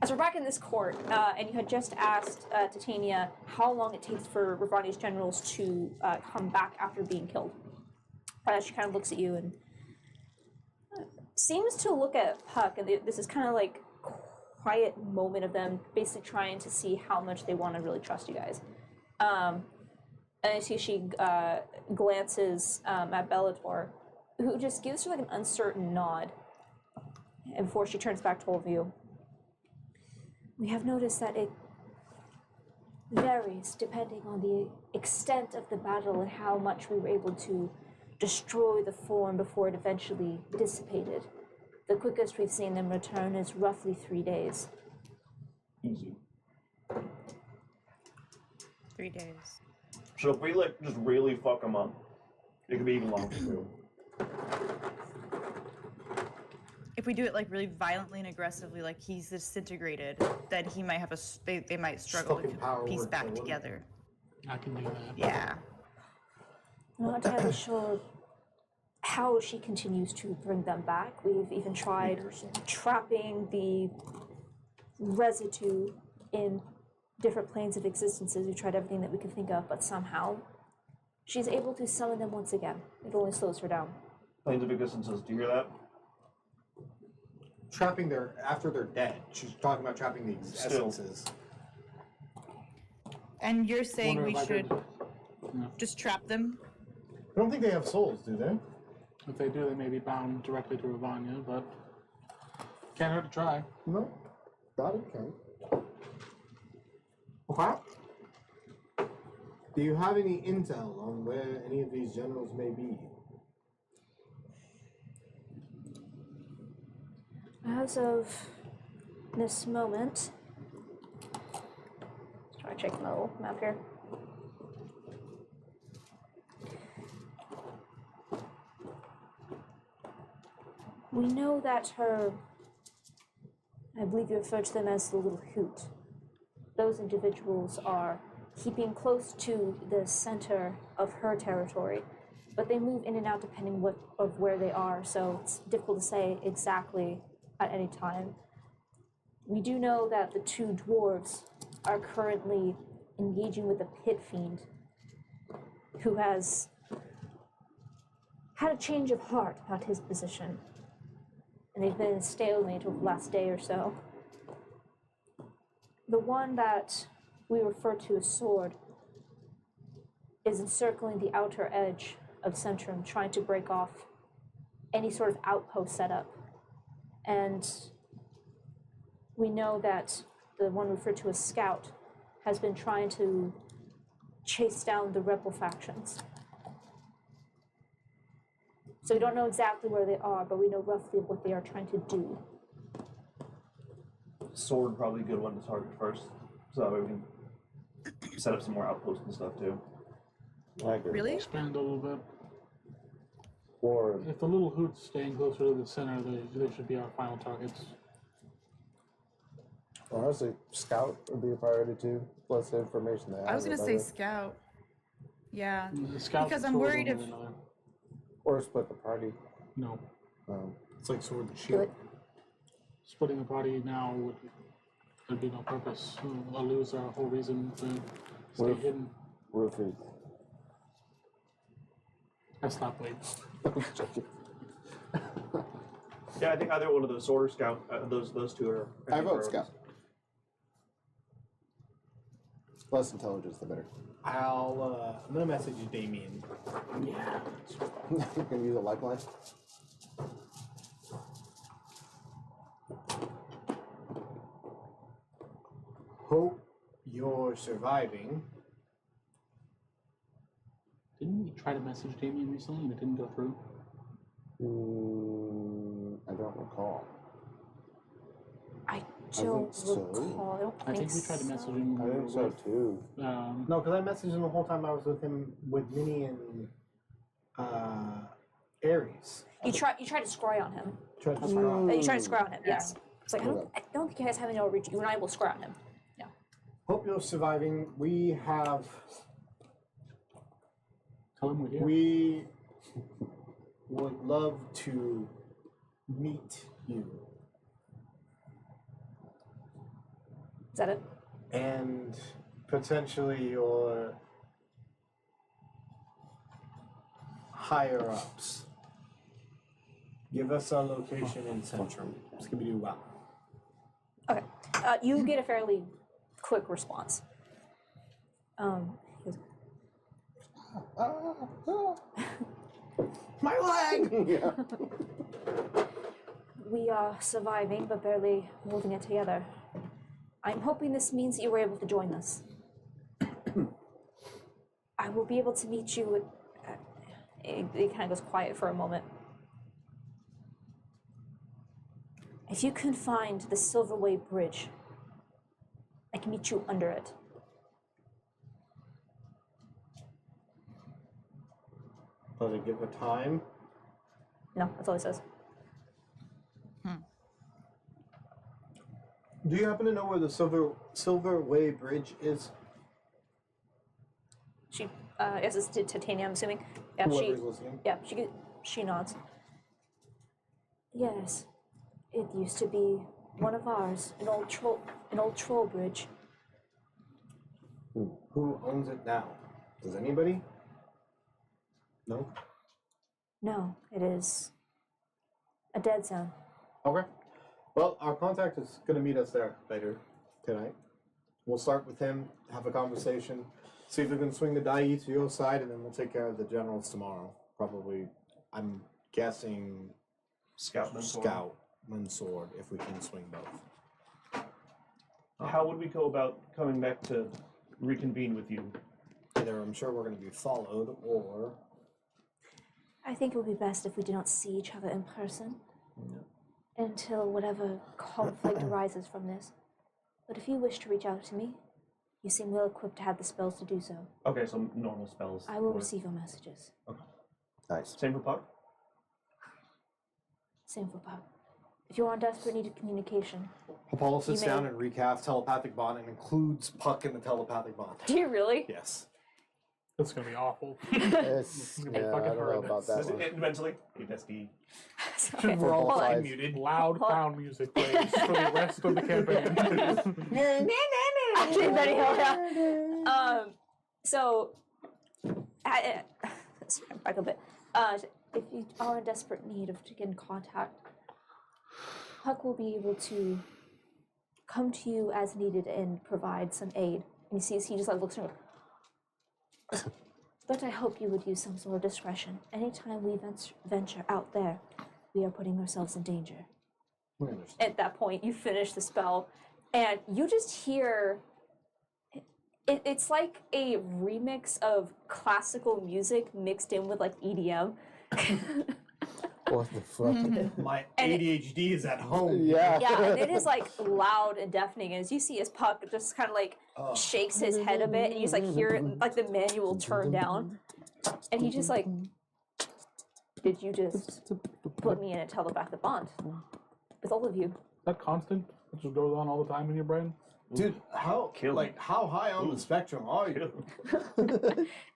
as we're back in this court, and you had just asked Titania how long it takes for Ravani's generals to come back after being killed. She kind of looks at you and seems to look at Puck, and this is kind of like quiet moment of them basically trying to see how much they want to really trust you guys. And I see she glances at Bellator, who just gives her like an uncertain nod. And before she turns back to all of you, we have noticed that it varies depending on the extent of the battle and how much we were able to destroy the form before it eventually dissipated. The quickest we've seen them return is roughly 3 days. Easy. 3 days. So if we like just really fuck them up, it could be even longer too. If we do it like really violently and aggressively, like he's disintegrated, then he might have they might struggle to Fucking power piece word back for women. together. I can do that. Yeah. I'm not entirely sure how she continues to bring them back. We've even tried trapping the residue in different planes of existences. We tried everything that we could think of, but somehow she's able to summon them once again. It only slows her down. Planes of existences, do you hear that? Trapping after they're dead. She's talking about trapping the Still. essences. And you're saying Wonder we if I should could- just trap them? I don't think they have souls, do they? If they do, they may be bound directly to Ravania, but can't hurt to try. No. Got it, Ken. Okay. Do you have any intel on where any of these generals may be? As of this moment, let's try to check my little map here. We know that I believe you referred to them as the Little Hoot. Those individuals are keeping close to the center of her territory, but they move in and out depending of where they are, so it's difficult to say exactly at any time. We do know that the two dwarves are currently engaging with a pit fiend who has had a change of heart about his position, and they've been in stalemate over the last day or so. The one that we refer to as Sword is encircling the outer edge of Centrum, trying to break off any sort of outpost setup. And we know that the one referred to as Scout has been trying to chase down the rebel factions. So we don't know exactly where they are, but we know roughly what they are trying to do. Sword probably a good one to target first, so that way we can set up some more outposts and stuff too. I agree. Really? Expand a little bit. Or If the little hoot's staying closer to the center, they should be our final targets. honestly, Scout would be a priority too. Plus the information they have. I was gonna about say it. Scout. Yeah. The scouts Because and I'm Sword worried one if- way or another. Or split the party. No. It's like sword and Do shield. it. Splitting the party now would be no purpose. We'll lose our whole reason to What stay if- hidden. Rufus. That's not late. Yeah, I think either one of those Sword or Scout, those two are. I vote priorities. Scout. Less intelligence, the better. I'm gonna message you, Damien. Yeah. You can use a lifeline. hope you're surviving. Didn't we try to message Damien recently and it didn't go through? I don't recall. I think don't so. recall. I don't I think we tried to so. message him. I think so too. No, because I messaged him the whole time I was with him with Minnie and Aries. You tried to scry on him. Tried to You tried to scry on him, yes. It's like, I don't think you guys have any outreach. You and I will scry on him. Yeah. Hope you're surviving. We have. Tell him we're here. We would love to meet you Is that it? and potentially your higher ups. Give us our location in Centrum. Scooby-Doo wow. Okay. You get a fairly quick response. He goes, My leg! Yeah. we are surviving, but barely holding it together. I'm hoping this means that you were able to join us. I will be able to meet you at, it kind of goes quiet for a moment. If you can find the Silverway Bridge, I can meet you under it. Does it give a time? No, that's all it says. Do you happen to know where the Silverway Bridge is? She, yes, it's Titania, I'm assuming. Yeah, Whoever's listening. Yeah, she nods. Yes, it used to be one of ours, an old troll bridge. Who owns it now? Does anybody? No? No, it is a dead zone. Okay. Well, our contact is going to meet us there later tonight. We'll start with him, have a conversation, see if we can swing the die to your side, and then we'll take care of the generals tomorrow. Probably, I'm guessing Scout and Sword. Scout and Sword, if we can swing both. How would we go about coming back to reconvene with you? Either I'm sure we're going to be followed, or I think it would be best if we do not see each other in person until whatever conflict arises from this. But if you wish to reach out to me, you seem well equipped to have the spells to do so. Okay, so normal spells. I will work. receive your messages. nice. Same for Puck? Same for Puck. If you are in desperate need of communication, Apollo sits You may- down and recasts telepathic bond and includes Puck in the telepathic bond. do you really? Yes. It's gonna be awful. It's, gonna be yeah, I fucking don't know about that one. And mentally, USD. Okay, We're all hold on. sides. Muted. Loud clown music plays for the rest of the campaign. Actually, Benny Hill, yeah. So, let's back a bit. If you are in desperate need of to get in contact, Huck will be able to come to you as needed and provide some aid. And he just like looks around. But I hope you would use some sort of discretion. Anytime we venture out there, we are putting ourselves in danger. We understand. At that point, you finish the spell, and you just hear. It's like a remix of classical music mixed in with like EDM. What the fuck? My And it- ADHD is at home. Yeah. Yeah, and it is like loud and deafening. And as you see, as Puck just kind of like shakes his head a bit, and you just like hear it, like the manual turn down, and he just like, did you just put me in a telepathic bond with all of you? That constant that just goes on all the time in your brain. Dude, how Kill like him. how high on the spectrum are you?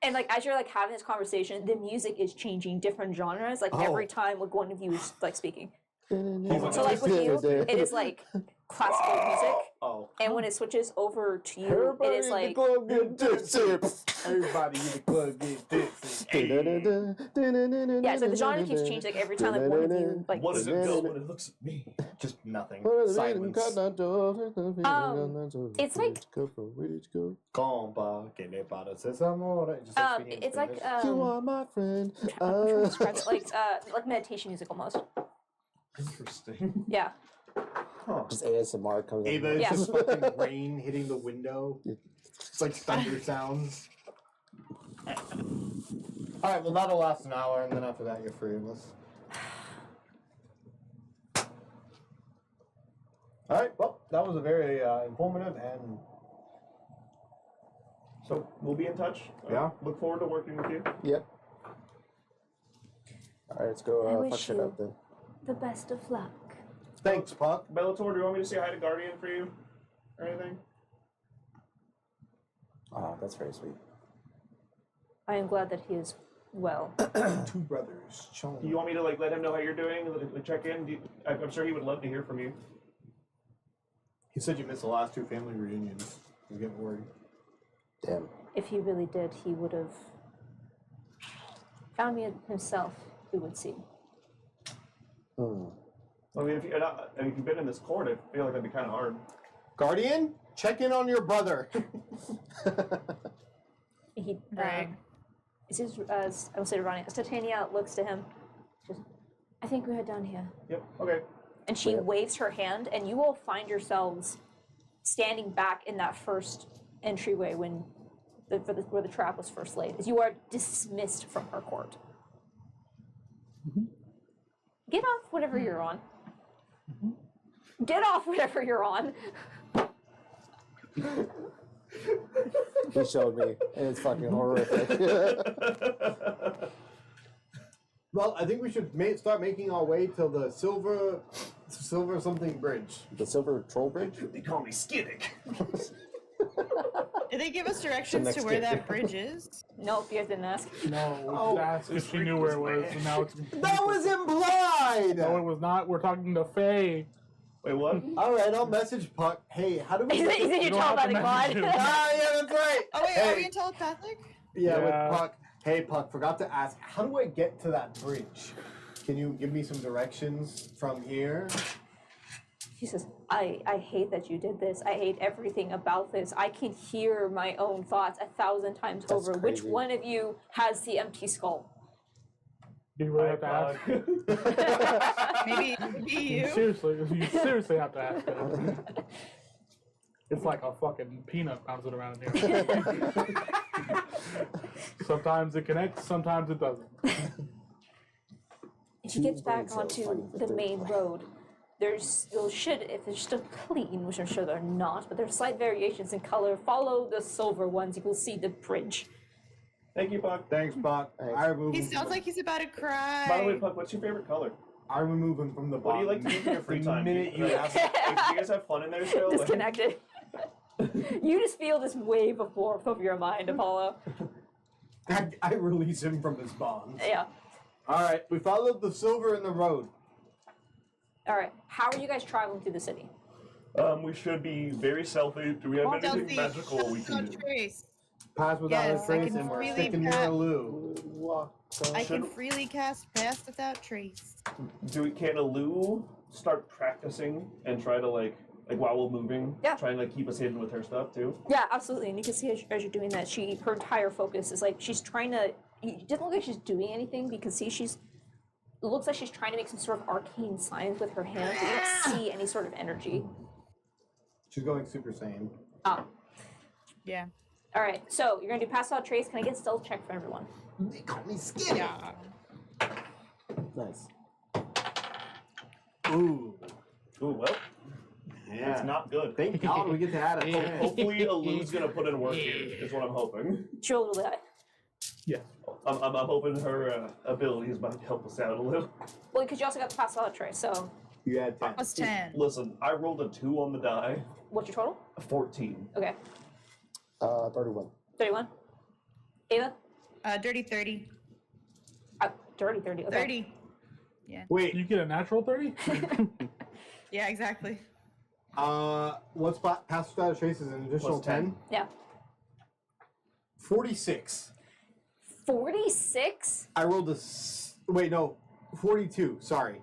And like as you're like having this conversation, the music is changing different genres. Like every time like one of you is like speaking. So like with you, it is like classical music, Oh, and when it switches over to you, it is like everybody in the club get tipsy. yeah. It's like the genre keeps changing like every time like one of you like. What does it go when it looks at me? Just nothing. Silence. It's like Compa, que le pareces amor. It just starts speaking in it's like Spanish. You are my friend. I'm trying to describe it like meditation music almost. Interesting. Yeah. Huh. Just ASMR comes up. Ava is Yeah. just fucking rain hitting the window. It's like thunder sounds. Alright, well, that'll last an hour, and then after that, you're free. Alright, well, that was a very informative and. So we'll be in touch. Yeah. Look forward to working with you. Yep. Alright, let's I go fuck wish shit you- up then. The best of luck. Thanks, Puck. Bellator, do you want me to say hi to Guardian for you? Or anything? Ah, that's very sweet. I am glad that he is well. Two brothers. Chilling. Do you want me to like let him know how you're doing? Like, check in? I'm sure he would love to hear from you. He said you missed the last two family reunions. He's getting worried. Damn. If he really did, he would have found me himself. We would see. I mean, if you've been in this court, I feel like that'd be kind of hard. Guardian, check in on your brother. He Right. as I will say to Ronnie, as Titania looks to him, just, I think we're done here. Yep. Okay. And she waves her hand, and you will find yourselves standing back in that first entryway when where the trap was first laid, as you are dismissed from her court. Get off whatever you're on. Get off whatever you're on. He showed me, and it's fucking horrific. Well, I think we should start making our way to the silver something bridge. The Silver Troll Bridge? They call me Skiddick. Did they give us directions next to where game. that bridge is? Nope, you guys didn't ask. No, we Oh, just asked if she knew where it was, and now it's. That was implied! No, it was not. We're talking to Faye. Wait, what? Alright, I'll message Puck. Hey, how do we He's get in your You don't have to telepathic message him. mod. Ah, yeah, that's right! Oh wait, Hey. are we in telepathic? Yeah, Yeah. with Puck. Hey, Puck, forgot to ask, how do I get to that bridge? Can you give me some directions from here? She says, I hate that you did this. I hate everything about this. I can hear my own thoughts 1,000 times That's over. Which crazy. one of you has the empty skull? Do you really have to ask? Maybe you. You seriously have to ask it. It's like a fucking peanut bouncing around in here. Sometimes it connects, sometimes it doesn't. If you get back brain cells onto fighting for the third main place. road, if they're still clean, which I'm sure they're not, but there's slight variations in color. Follow the silver ones, you will see the bridge. Thank you, Puck. Thanks, Puck. Thanks. I remove He him. sounds like he's about to cry. By the way, Puck, what's your favorite color? I remove him from the What do bottom. you like to do for your free The time? minute you ask, Do you guys have fun in there still? Like- Disconnected. You just feel this wave of warmth over your mind, Apollo. I release him from his bonds. Yeah. All right, we followed the silver in the road. All right. How are you guys traveling through the city? We should be very stealthy. Do we have Don't anything see. magical we can Don't do? trace. Pass without Yes, a I trace, can and we're freely sticking near pat- a Lou. I can freely cast pass without trace. Can Alu start practicing and try to like while we're moving, Yeah. try and like keep us hidden with her stuff too? Yeah, absolutely. And you can see as you're doing that, her entire focus is like she's trying to. It doesn't look like she's doing anything. You can see it looks like she's trying to make some sort of arcane signs with her hands. But you don't see any sort of energy. She's going Super Saiyan. Yeah. All right. So you're gonna do pass out trace. Can I get a stealth check for everyone? They call me Skinny. Yeah. Nice. Ooh. Ooh, well, Yeah. it's not good. Thank God we get to add a 10. Hopefully, Alu's gonna put in work here. Is what I'm hoping. She rolled really high. Yes. I'm hoping her abilities might help us out a little. Well, because you also got the pass out trace. So You had 10. Plus 10. Listen, I rolled a 2 on the die. what's your total? 14. Okay. 31. 31. Ava. Dirty 30. Dirty 30. Okay. 30. Wait, You get a natural 30? Yeah, exactly. what's pass without a trace is an additional Plus 10. 10? Yeah. 46. 46. I rolled wait, no, 42. Sorry.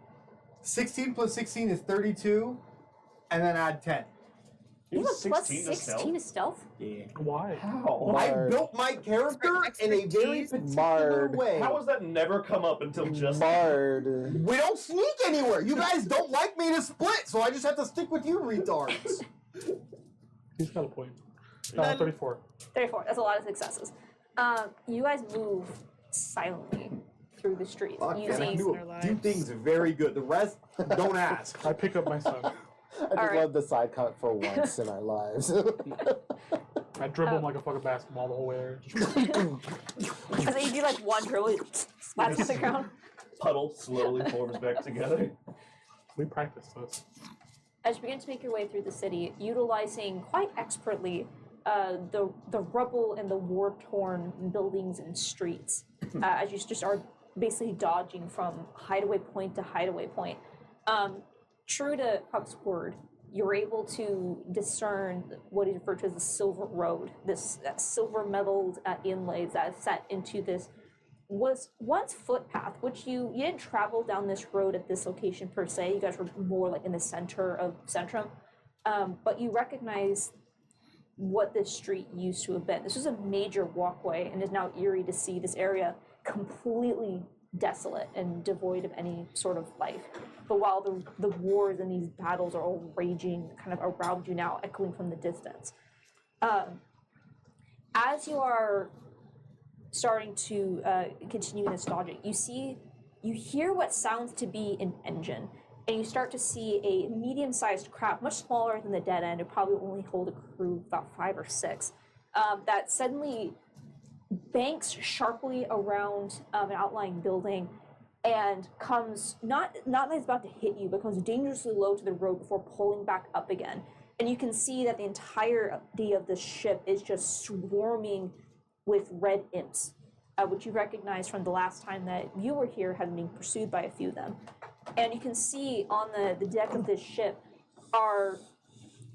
16 plus 16 is 32, and then add 10. You have a plus 16 to 16 to stealth? Yeah. Why? How? I Marred. built my character in a very Expertise. particular Marred. way. How has that never come up until just Marred. We don't sneak anywhere. You guys don't like me to split, so I just have to stick with you retards. He's got a point. Then- 34. 34. That's a lot of successes. You guys move silently through the streets Fuck, man, I using. do a few things very good. The rest, don't ask. I pick up my son. I just Alright. love the side cut for once in our lives. I dribble him like a fucking basketball the whole way there. As you do like one drill, it splats on the ground. puddle slowly forms back together. We practice this. As you begin to make your way through the city, utilizing quite expertly the rubble and the war-torn buildings and streets, as you just are basically dodging from hideaway point to hideaway point. True to Puck's word, you're able to discern what is referred to as the Silver Road, this silver metalled inlays that is set into this was once footpath, which you didn't travel down this road at this location per se. You guys were more like in the center of Centrum, but you recognize what this street used to have been. This was a major walkway, and is now eerie to see this area completely desolate and devoid of any sort of life. But while the wars and these battles are all raging kind of around you now, echoing from the distance. As you are starting to continue nostalgic, you hear what sounds to be an engine, and you start to see a medium-sized craft, much smaller than the dead end. It probably only hold a crew of about 5 or 6, that suddenly banks sharply around an outlying building and comes not that it's about to hit you, but comes dangerously low to the road before pulling back up again. And you can see that the entirety of the ship is just swarming with red imps, which you recognize from the last time that you were here, having been pursued by a few of them. And you can see on the deck of this ship are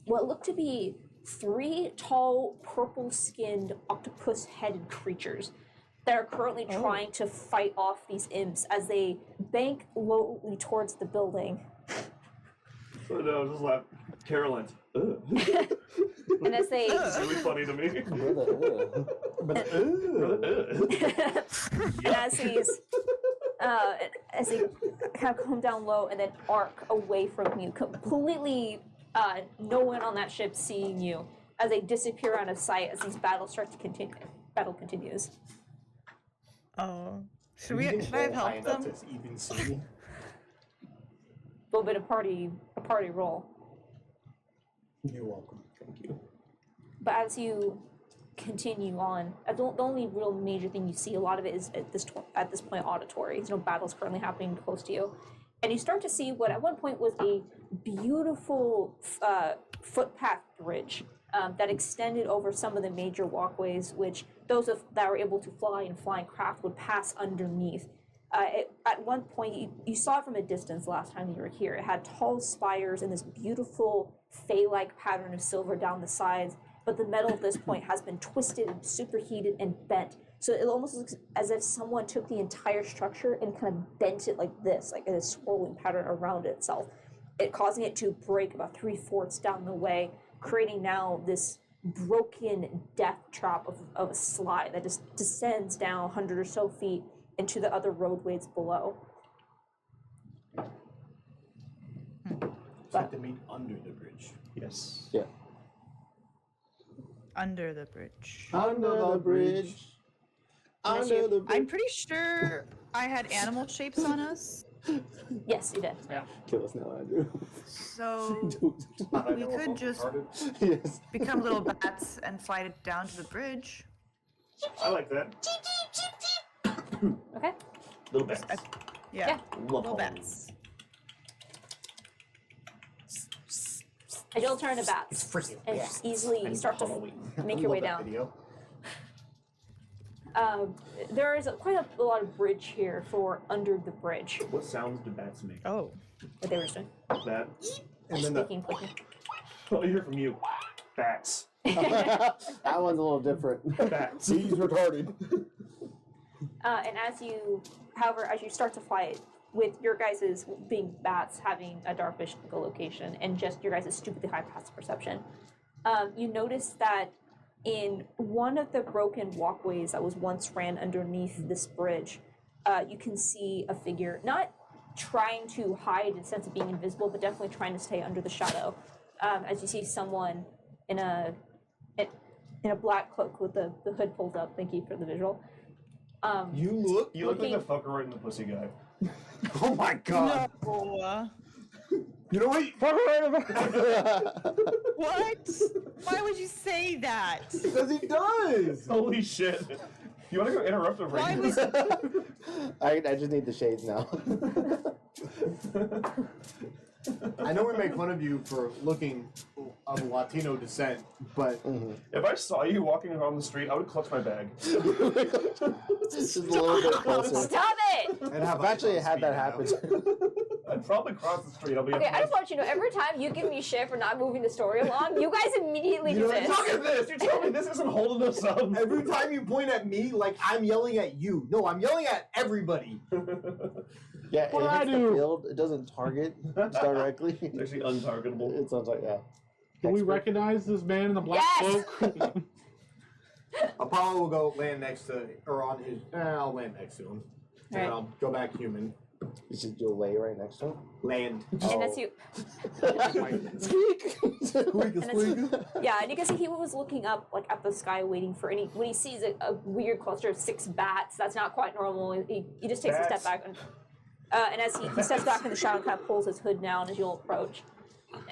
what look to be 3 tall, purple-skinned, octopus-headed creatures that are currently trying to fight off these imps as they bank lowly towards the building. So no, just like Carolyn. Ugh. And as they It's really funny to me. and as they kind of come down low and then arc away from you, completely no one on that ship seeing you, as they disappear out of sight as these battles start to continue. Battle continues. Oh. Should I have helped them? Even see. A little bit of party roll. You're welcome. Thank you. But as you continue on, the only real major thing you see, a lot of it is at this point auditory. There's no battles currently happening close to you. And you start to see what at one point was a beautiful footpath bridge that extended over some of the major walkways, which those that were able to fly and flying craft would pass underneath. At one point, you saw it from a distance last time you were here. It had tall spires and this beautiful fey-like pattern of silver down the sides, but the metal at this point has been twisted and superheated and bent. So it almost looks as if someone took the entire structure and kind of bent it like this, like a swirling pattern around itself, causing it to break about 3/4 down the way, creating now this broken death trap of a slide that just descends down 100 or so feet into the other roadways below. It's like to meet under the bridge. Yes. Yeah. Under the bridge. Under the bridge. Under the bridge. I'm pretty sure I had animal shapes on us. Yes, you did. Kill us now, Andrew. So we could just Yes. become little bats and fly it down to the bridge. I like that. Okay. Little bits. Yeah, Love little Halloween. bats. And you'll turn to bats. freaking And bats. easily start to Halloween. make your way down. There is quite a lot of bridge here for under the bridge. What sounds do bats make? Oh. What they were doing. That. And then the Clicking, clicking. I'll hear from you. Bats. That one's a little different. Bats. He's retarded. And as you start to fly, with your guys' being bats having a dark vision location and just your guys' stupidly high passive perception, you notice that in one of the broken walkways that was once ran underneath this bridge, you can see a figure, not trying to hide in the sense of being invisible, but definitely trying to stay under the shadow. As you see someone in a black cloak with the hood pulled up. Thank you for the visual. You look like looking- the fucker right in the pussy guy. Oh my god. No. You know what? What? Why would you say that? Because he does. Holy shit! You want to go interrupt him Why right was I just need the shades now. I know we make fun of you for looking of Latino descent, but If I saw you walking around the street, I would clutch my bag. Just a little bit closer. Stop it! and have I've actually eyes on had that speed, you know? happen. I'd probably cross the street. I'll be Okay, I just want you to know, every time you give me shit for not moving the story along, you guys immediately do this. Look at this! You tell me this isn't holding us up. Every time you point at me, like I'm yelling at you. No, I'm yelling at everybody. Yeah, What do it I hits the do? field. It doesn't target directly. It's actually untargetable. It sounds like, yeah. Do we Expert. recognize this man in the black Yes! cloak? Apollo will go land next to, or on his. I'll land next to him, and Alright. I'll go back human. You should do a lay right next to him. Land. And that's you. Squeak! Squeak a squeak. Yeah, and you can see he was looking up like at the sky, waiting for any. When he sees a weird cluster of 6 bats, that's not quite normal. He just takes a step Bats. back, and as he steps back in the shadow, kind of pulls his hood down as you'll approach.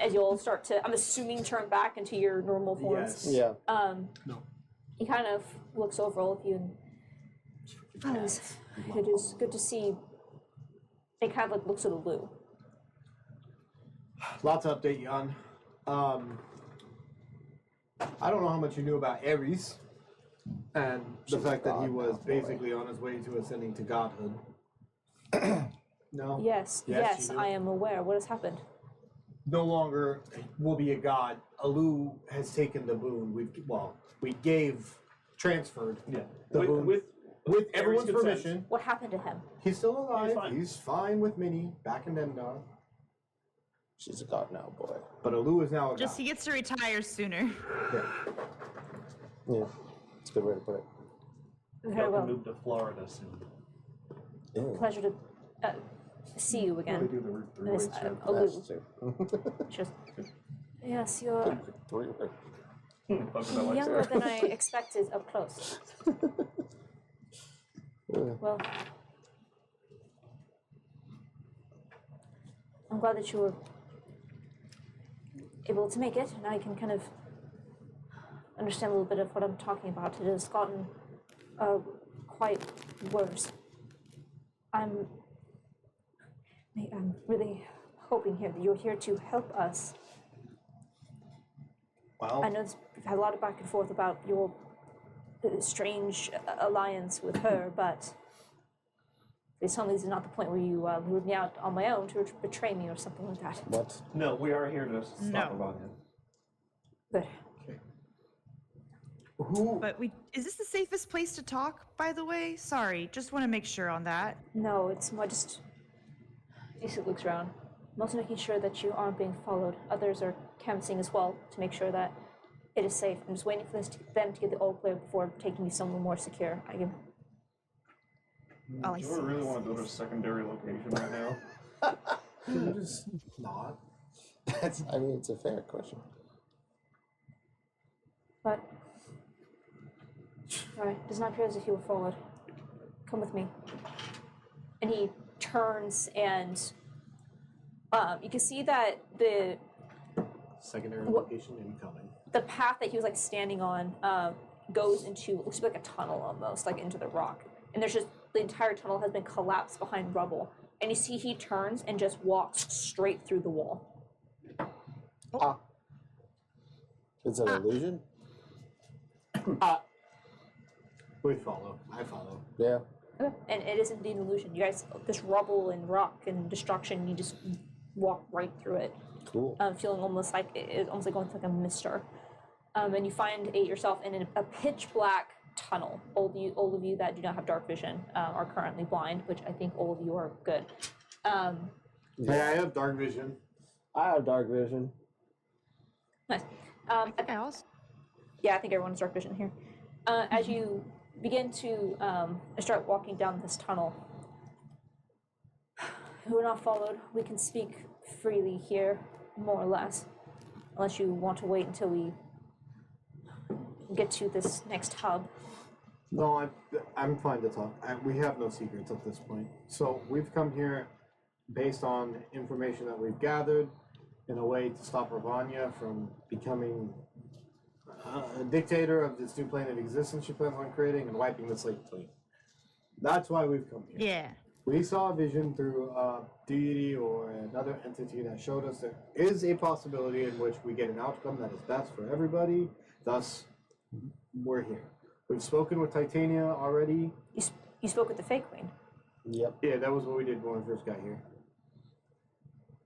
As you'll start to, I'm assuming, turn back into your normal forms. Yes. Yeah. No. He kind of looks over all of you and it is good to see. It kind of like looks at Lou. Lots to update you on. I don't know how much you knew about Ares and the fact that he god was now, boy. basically on his way to ascending to godhood. No. Yes, Yes, yes, you do. I am aware. What has happened? No longer will be a god. Alu has taken the boon. We transferred Yeah. the boon with everyone's consent. permission. What happened to him? He's still alive. fine. He's fine with Minnie back in Dendar. She's a god now, boy. But Alu is now a Just god. he gets to retire sooner. Yeah. Yeah. It's a good way to put it. Very Y'all can well. move to Florida soon. Ew. Pleasure to see you They again. do the Route 3 Miss race here. Alu. That's too. Just yes, you're Fuck with that younger lightsaber. than I expected up close. Well, I'm glad that you were able to make it, and I can kind of understand a little bit of what I'm talking about. It has gotten quite worse. I'm really hoping here that you're here to help us. Well, I know we've had a lot of back and forth about your strange alliance with her, but please tell me this is not the point where you lured me out on my own to betray me or something like that. What? No, we are here to stop No. Rebellion. Good. who? But is this the safest place to talk, by the way? Sorry, just want to make sure on that. No, it's more just. Issa looks around. I'm also making sure that you aren't being followed. Others are canvassing as well to make sure that it is safe. I'm just waiting for them to get the all clear before taking you somewhere more secure. I can. All I Do see. I really want to go to a secondary location right now? Can you just not? That's. I mean, it's a fair question. But. Alright, does not appear as if you were followed. Come with me. And he turns and. You can see that Secondary What- location incoming. the path that he was like standing on goes into, looks like a tunnel almost, like into the rock. And there's just, the entire tunnel has been collapsed behind rubble. And you see he turns and just walks straight through the wall. It's an illusion? We follow. I follow. Yeah. And it is indeed an illusion. You guys, this rubble and rock and destruction, you just walk right through it. Cool. Feeling almost like it's almost like going through like a mister. And you find yourself in a pitch black tunnel. All of you that do not have dark vision are currently blind, which I think all of you are good. Hey, I have dark vision. I have dark vision. Nice. Okay, also. Yeah, I think everyone's dark vision here. As you begin to start walking down this tunnel, who are not followed, we can speak freely here, more or less, unless you want to wait until we get to this next hub. No, I'm fine to talk. We have no secrets at this point. So we've come here based on information that we've gathered in a way to stop Ravanya from becoming a dictator of this new plane of existence she plans on creating and wiping the slate clean. That's why we've come here. Yeah. We saw a vision through a deity or another entity that showed us there is a possibility in which we get an outcome that is best for everybody. Thus, we're here. We've spoken with Titania already. You spoke with the Fey Queen. Yep. Yeah, that was what we did when we first got here.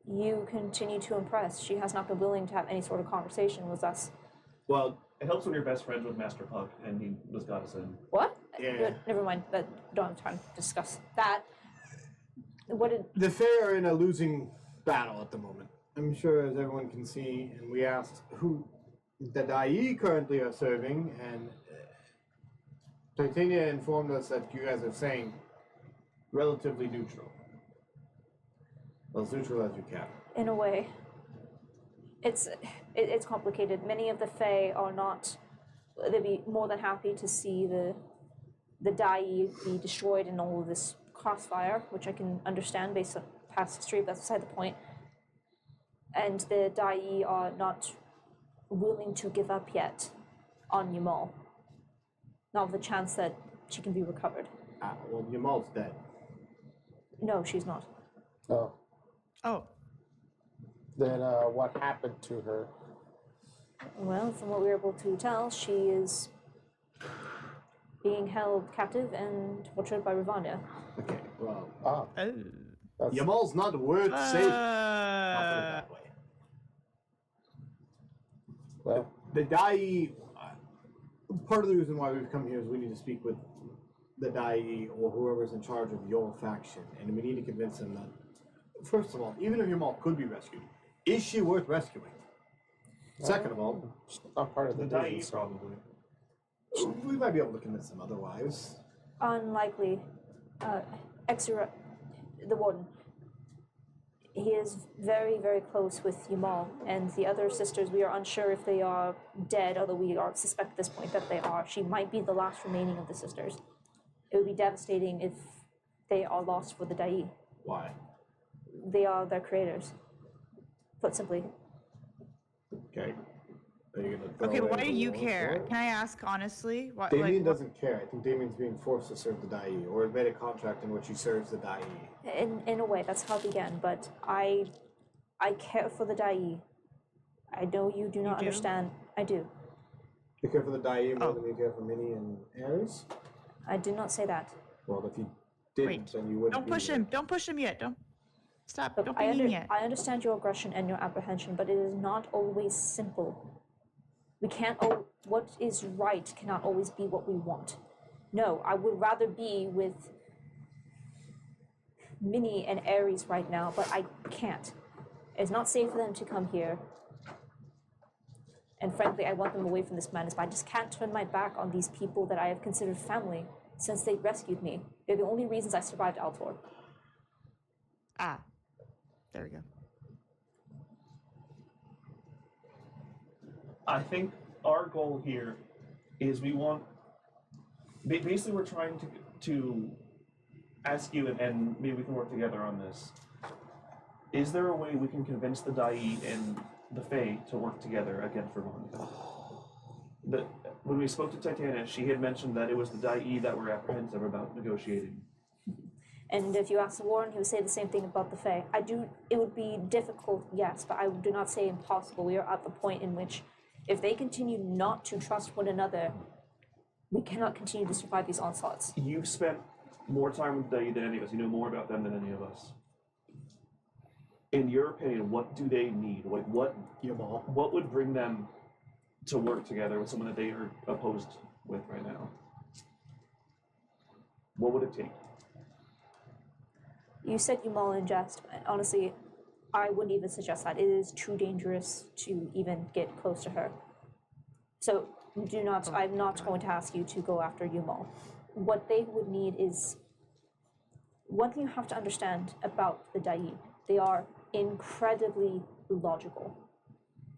You continue to impress. She has not been willing to have any sort of conversation with us. Well, It helps when you're best friends with Master Puck, and he was Goddessin. What? Yeah. Never mind. Don't have time to discuss that. What did? the Fae are in a losing battle at the moment. I'm sure, as everyone can see, and we asked who the Dai currently are serving, and Titania informed us that you guys are saying relatively neutral. Well, as neutral as you can. In a way, it's complicated. Many of the Fae are not. They'd be more than happy to see the Dai be destroyed in all of this crossfire, which I can understand based on past history, but that's beside the point. And the Dai are not willing to give up yet on Yamal. Not with the chance that she can be recovered. Well, Yamal's dead. No, she's not. Oh. Oh. Then what happened to her? Well, from what we were able to tell, she is being held captive and tortured by Ravanya. Okay, well, Ah, Oh. that's, Yamal's not worth saving. I'll put it that way. well, The Dai, part of the reason why we've come here is we need to speak with the Dai or whoever's in charge of your faction, and we need to convince them that, first of all, even if Yamal could be rescued, is she worth rescuing? Second of all, she's not part of The the Dai, vision, so- probably. we might be able to convince them otherwise. Unlikely. Exura, the warden. He is very, very close with Yamal, and the other sisters, we are unsure if they are dead, although we are suspect at this point that they are. She might be the last remaining of the sisters. It would be devastating if they are lost for the Dai. Why? They are their creators. Put simply. Okay. Are you gonna throw Okay, but why away do the you war care? for it? Can I ask honestly? Why, Damien what- doesn't care. I think Damien's being forced to serve the Dai, or has made a contract in which he serves the Dai. In a way, that's how it began, but I care for the Dai. I know you do not do? understand. I do. You care for the Dai more Oh. than you care for Minnie and Ares? I did not say that. Well, if you didn't, Wait, then you wouldn't Don't be push here. him. Don't push him yet. Don't. Stop. Look, Don't be mean yet. I understand your aggression and your apprehension, but it is not always simple. We can't. What is right cannot always be what we want. No, I would rather be with Minnie and Ares right now, but I can't. It's not safe for them to come here. And frankly, I want them away from this madness, but I just can't turn my back on these people that I have considered family since they rescued me. They're the only reasons I survived Altor. Ah. There we go. I think our goal here is we want. Basically, we're trying to ask you, and maybe we can work together on this. Is there a way we can convince the Dai and the Fae to work together against Ravanya? When we spoke to Titania, she had mentioned that it was the Dai that were apprehensive about negotiating. And if you ask the Warren, he would say the same thing about the Fae. It would be difficult, yes, but I do not say impossible. We are at the point in which, if they continue not to trust one another, we cannot continue to survive these onslaughts. You've spent more time with Dai than any of us. You know more about them than any of us. In your opinion, what do they need? Like Yamal. what would bring them to work together with someone that they are opposed with right now? What would it take? You said Yamal in jest. Honestly, I wouldn't even suggest that. It is too dangerous to even get close to her. So do not. I'm not going to ask you to go after Yumal. What they would need is one thing you have to understand about the Dai. They are incredibly logical.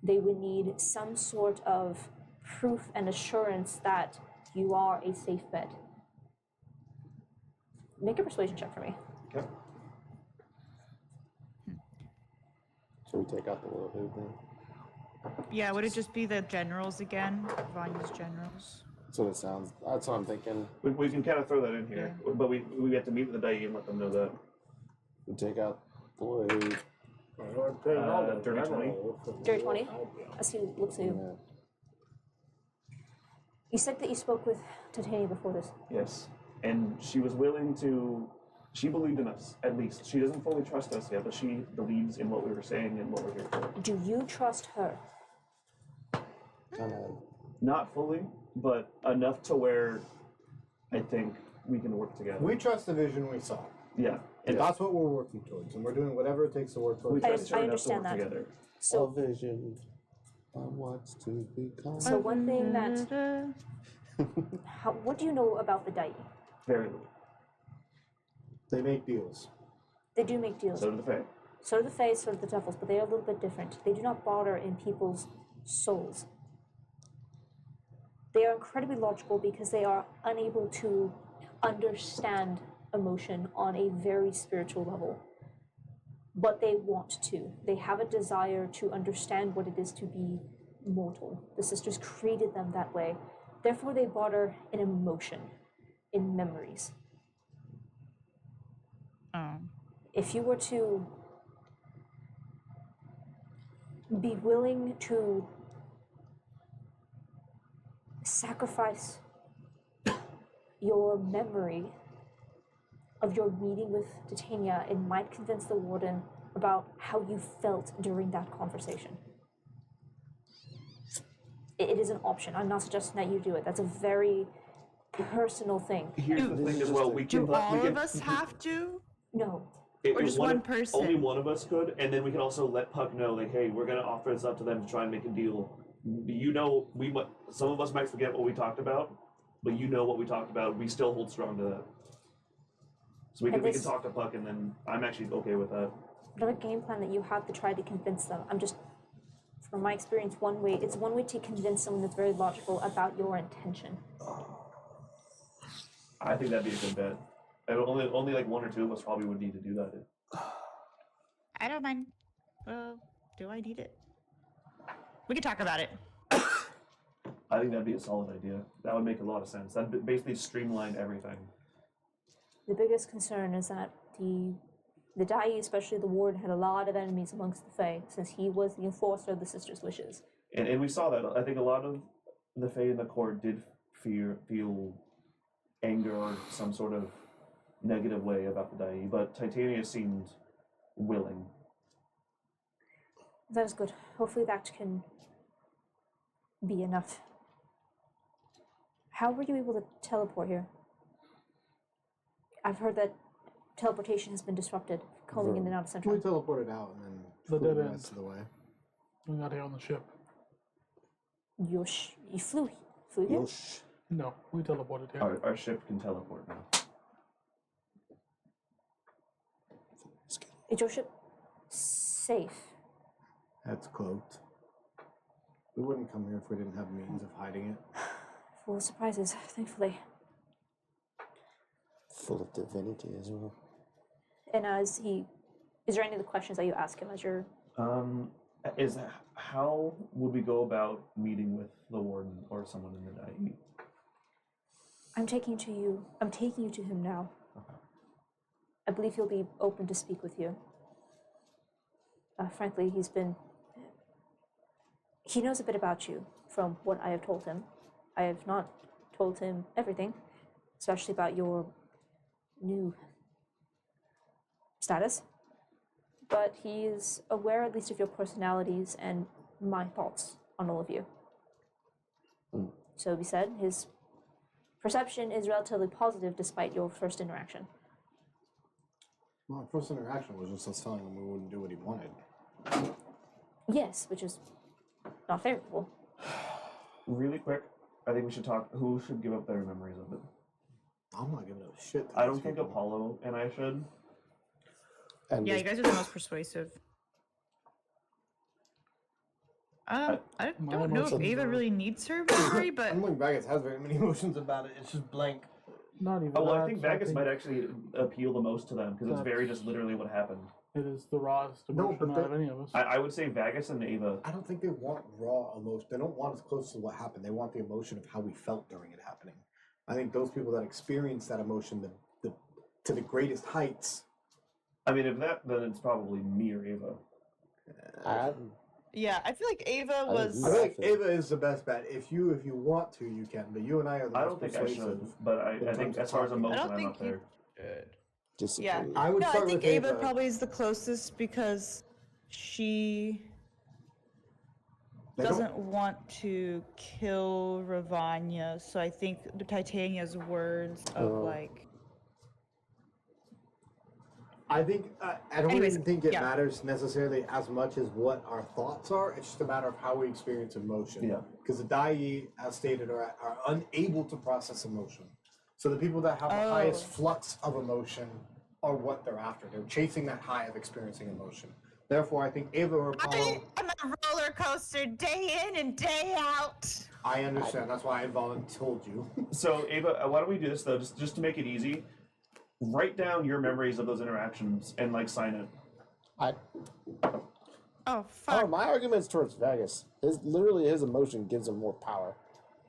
They would need some sort of proof and assurance that you are a safe bet. Make a persuasion check for me. Okay. Should we take out the little dude then? Yeah, would it just be the generals again? Vanya's generals? That's what it sounds. That's what I'm thinking. We can kind of throw that in here, but we have to meet with the Dai and let them know that. We take out the little dude. Dirty 20. Dirty 20? As he looks at you. Yeah. You said that you spoke with Titania before this. Yes, and she was willing to. She believed in us, at least. She doesn't fully trust us yet, but she believes in what we were saying and what we're here for. Do you trust her? Kind of. Not fully, but enough to where I think we can work together. We trust the vision we saw. Yeah, And that's what we're working towards. And we're doing whatever it takes to work we towards I- trust her I enough to work understand that. together. So, A vision on what's to become. so one thing that. What do you know about the Dai? Very little. They make deals. They do make deals. So do the Fae. So do the Fae, so do the Devils, but they are a little bit different. They do not bother in people's souls. They are incredibly logical because they are unable to understand emotion on a very spiritual level. But they want to. They have a desire to understand what it is to be mortal. The sisters created them that way. Therefore, they barter in emotion, in memories. Oh. If you were to be willing to sacrifice your memory of your meeting with Titania, it might convince the warden about how you felt during that conversation. It is an option. I'm not suggesting that you do it. That's a very personal thing. Here's the thing as well. We can Do let- we all can, of us have to? No. it- or just one of- person? Only one of us could, and then we can also let Puck know, like, hey, we're gonna offer this up to them to try and make a deal. You know, some of us might forget what we talked about, but you know what we talked about. We still hold strong to that. So we And can this- talk to Puck, and then I'm actually okay with that. Another game plan that you have to try to convince them. I'm just, from my experience, it's one way to convince someone that's very logical about your intention. I think that'd be a good bet. And only like one or two of us probably would need to do that. I don't mind. Do I need it? We can talk about it. I think that'd be a solid idea. That would make a lot of sense. That'd basically streamline everything. The biggest concern is that the Dai, especially the Ward, had a lot of enemies amongst the Fae, since he was the enforcer of the sisters' wishes. And we saw that. I think a lot of the Fae in the court did feel anger or some sort of negative way about the Dai, but Titania seemed willing. That is good. Hopefully that can be enough. How were you able to teleport here? I've heard that teleportation has been disrupted, coming in and out of We Central. teleported out and then The flew dead the end. rest of the way. We got here on the ship. You flew here? Yosh. No, we teleported here. Our ship can teleport now. Is your ship safe? That's cloaked. We wouldn't come here if we didn't have means of hiding it. Full of surprises, thankfully. Full of divinity as well. And is there any other questions that you ask him as you're? How would we go about meeting with the warden or someone in the Dai? I'm taking you to him now. I believe he'll be open to speak with you. Frankly, he knows a bit about you from what I have told him. I have not told him everything, especially about your new status. But he is aware at least of your personalities and my thoughts on all of you. So he said his perception is relatively positive despite your first interaction. Well, our first interaction was just us telling him we wouldn't do what he wanted. Yes, which is not favorable. really quick, I think we should talk. Who should give up their memories of it? I'm not giving a shit. to I these don't think people. Apollo and I should. And Yeah, just- you guys are the most persuasive. I My don't know if emotions Ava are- really needs her memory, I but don't think Vegas has very many emotions about it. It's just blank. Not even. Oh, well, I that, think so Vegas might actually appeal the most to them because it's very just literally what happened. It is the rawest No, emotion but out of any of us. I would say Vegas and Ava. I don't think they want raw emotion. They don't want as close to what happened. They want the emotion of how we felt during it happening. I think those people that experience that emotion to the greatest heights. I mean, if that, then it's probably me or Ava. yeah, I feel like Ava was. I feel like Ava is the best bet. If you want to, you can. But you and I are the I most don't think I persuasive. should, but I in think terms of as far as talking. emotion, I don't I'm think not you- there. disagree. Yeah. I would No, I start think with Ava probably is the closest because she They don't- doesn't want to kill Ravanya, so I think the Titania's words of like. I think I don't Anyways, even think it yeah. matters necessarily as much as what our thoughts are. It's just a matter of how we experience emotion. Yeah. Because the Dai, as stated, are unable to process emotion. So the people that have the highest Oh. flux of emotion are what they're after. They're chasing that high of experiencing emotion. Therefore, I think Ava or Apollo. I'm a roller coaster day in and day out. I understand. That's why I told you. So Ava, why don't we do this though, just to make it easy? Write down your memories of those interactions and like sign it. Oh fuck! My argument's towards Vegas. His emotion gives him more power,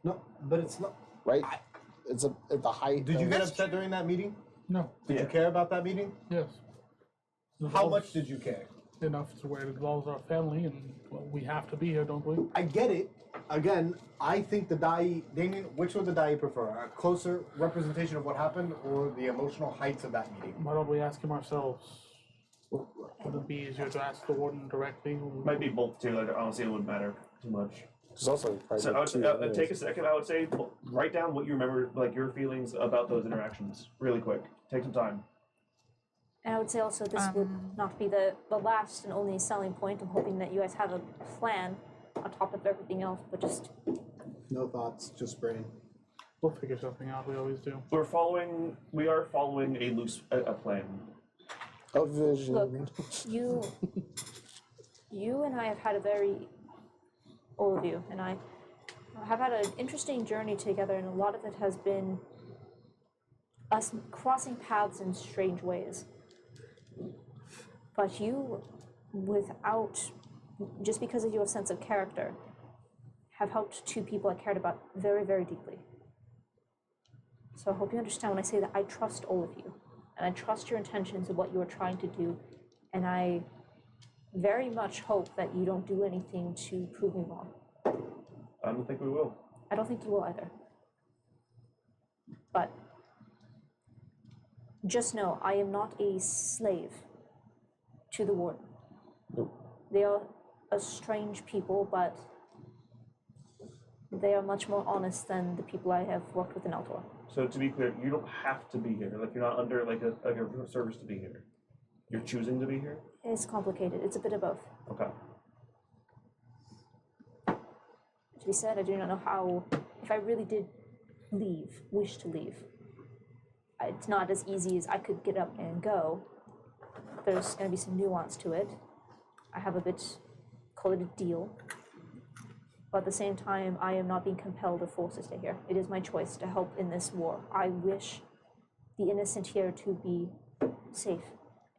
No, but it's not. right? It's at the height. Did you of- get upset during that meeting? No. Did you Yeah. care about that meeting? Yes. It How involves much did you care? Enough to where it involves our family, and well, we have to be here, don't we? I get it. Again, I think the Dai, Damien, which would the Dai prefer? A closer representation of what happened or the emotional heights of that meeting? Why don't we ask him ourselves? Would it be easier to ask the warden directly? Might be both too. Like honestly, it wouldn't matter too much. There's also probably So I would two say, others. take a second. I would say write down what you remember, like your feelings about those interactions, really quick. Take some time. And I would say also this would not be the last and only selling point. I'm hoping that you guys have a plan on top of everything else, but just No thoughts, just brain. We'll figure something out. We always do. We are following a loose a plan. A vision. look, you and I have had a very, all of you and I have had an interesting journey together, and a lot of it has been us crossing paths in strange ways. But you, without, just because of your sense of character, have helped two people I cared about very, very deeply. So I hope you understand when I say that I trust all of you, and I trust your intentions of what you are trying to do, and I very much hope that you don't do anything to prove me wrong. I don't think we will. I don't think you will either. But just know I am not a slave to the warden. Nope. They are a strange people, but they are much more honest than the people I have worked with in Altor. So to be clear, you don't have to be here. Like you're not under like a service to be here. You're choosing to be here. It's complicated. It's a bit of both. Okay. To be said, I do not know how, if I really did wish to leave, it's not as easy as I could get up and go. There's going to be some nuance to it. I have a bit, call it a deal. But at the same time, I am not being compelled or forced to stay here. It is my choice to help in this war. I wish the innocent here to be safe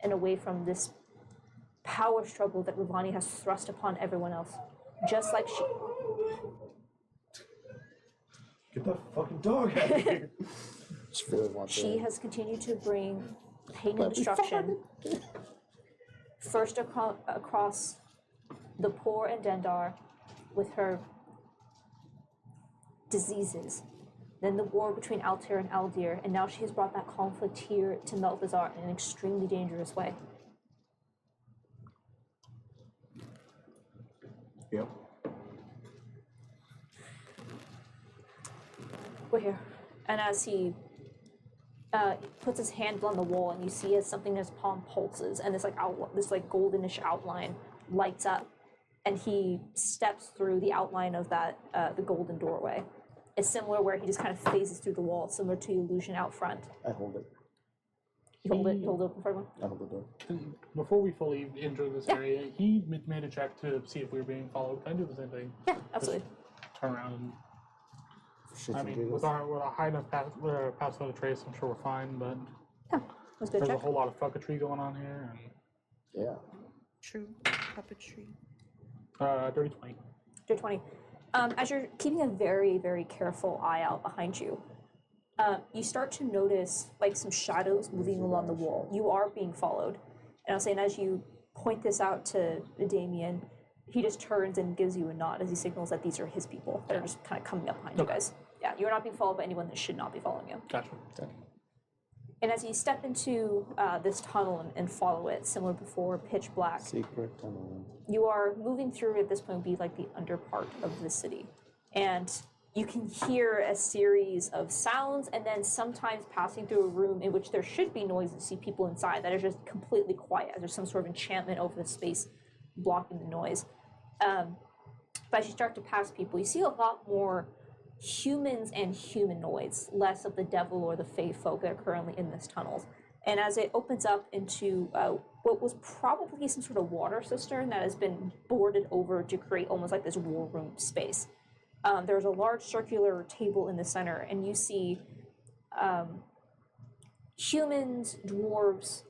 and away from this power struggle that Ravani has thrust upon everyone else. Just like she... Get that fucking dog out of here. Just really want She to- has continued to bring pain and Let me destruction first across the poor and Dendar with her diseases, then the war between Altair and Aldir, and now she has brought that conflict here to Melvizar in an extremely dangerous way. Yep. We're here. And as he puts his hand on the wall, and you see as something in his palm pulses, and this like goldenish outline lights up, and he steps through the outline of that the golden doorway. It's similar where he just kind of phases through the wall, similar to the illusion out front. I hold it. You hold it. You hold it open for everyone. I hold the door. Before we fully enter this area, he made a check to see if we were being followed. Can I do the same thing? Yeah, absolutely. Turn around and Shit, I you mean, do with this. a high enough pass without a trace, I'm sure we're fine. But Let's go there's a check. whole lot of fucketry going on here, Yeah. True. Puppetry. and dirty 20. Day 20. As you're keeping a very, very careful eye out behind you, you start to notice like some shadows moving along the wall. You are being followed. And I'll say, and as you point this out to Damien, he just turns and gives you a nod as he signals that these are his people that are just kind of coming up behind you guys. Yeah, you're not being followed by anyone that should not be following you. Gotcha. And as you step into this tunnel and follow it, similar before, pitch black, Secret tunnel. you are moving through at this point would be like the under part of the city. And you can hear a series of sounds and then sometimes passing through a room in which there should be noise and see people inside that are just completely quiet. There's some sort of enchantment over the space blocking the noise. But as you start to pass people, you see a lot more humans and humanoids, less of the devil or the fae folk that are currently in this tunnels. And as it opens up into what was probably some sort of water cistern that has been boarded over to create almost like this war room space. There's a large circular table in the center, and you see humans, dwarves,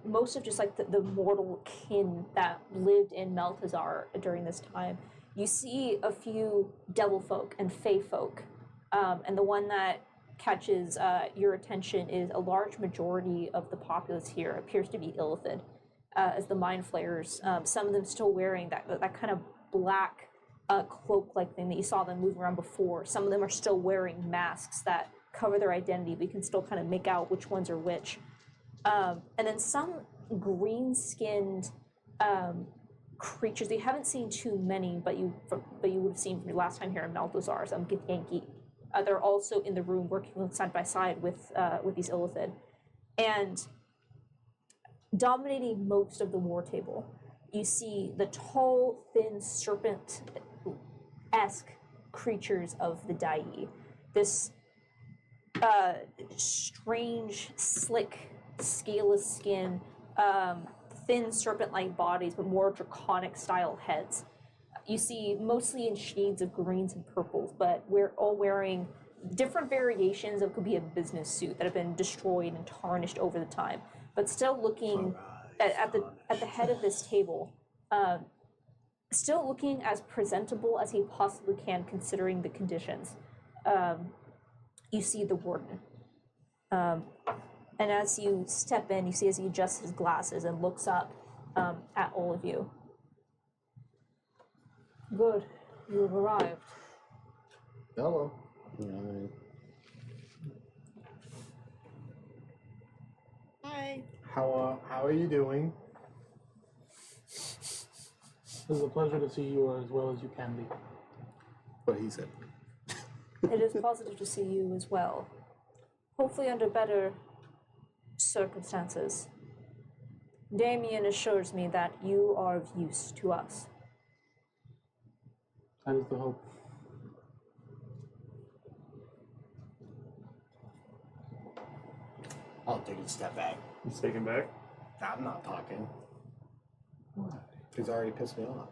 most of just like the mortal kin that lived in Maltazar during this time. You see a few devil folk and fae folk, and the one that catches your attention is a large majority of the populace here appears to be Illithid, as the mind flayers. Some of them still wearing that kind of black cloak-like thing that you saw them moving around before. Some of them are still wearing masks that cover their identity, but you can still kind of make out which ones are which. And then some green-skinned creatures. You haven't seen too many, but you would have seen from your last time here in Malthazar, some Githyanki. They're also in the room working side by side with these Illithid. And dominating most of the war table, you see the tall, thin, serpent-esque creatures of the Dai. This strange, slick, scaleless skin, thin serpent-like bodies, but more draconic-style heads. You see mostly in shades of greens and purples, but we're all wearing different variations of could be a business suit that have been destroyed and tarnished over the time, but still looking at the head of this table, still looking as presentable as he possibly can considering the conditions. You see the warden. And as you step in, you see as he adjusts his glasses and looks up at all of you. Good, you have arrived. Hello. You know, I mean, Hi. How are you doing? It is a pleasure to see you as well as you can be. What he said. It is positive to see you as well. Hopefully under better circumstances. Damien assures me that you are of use to us. That is the hope. I'll take a step back. He's taken back. I'm not talking. He's already pissed me off.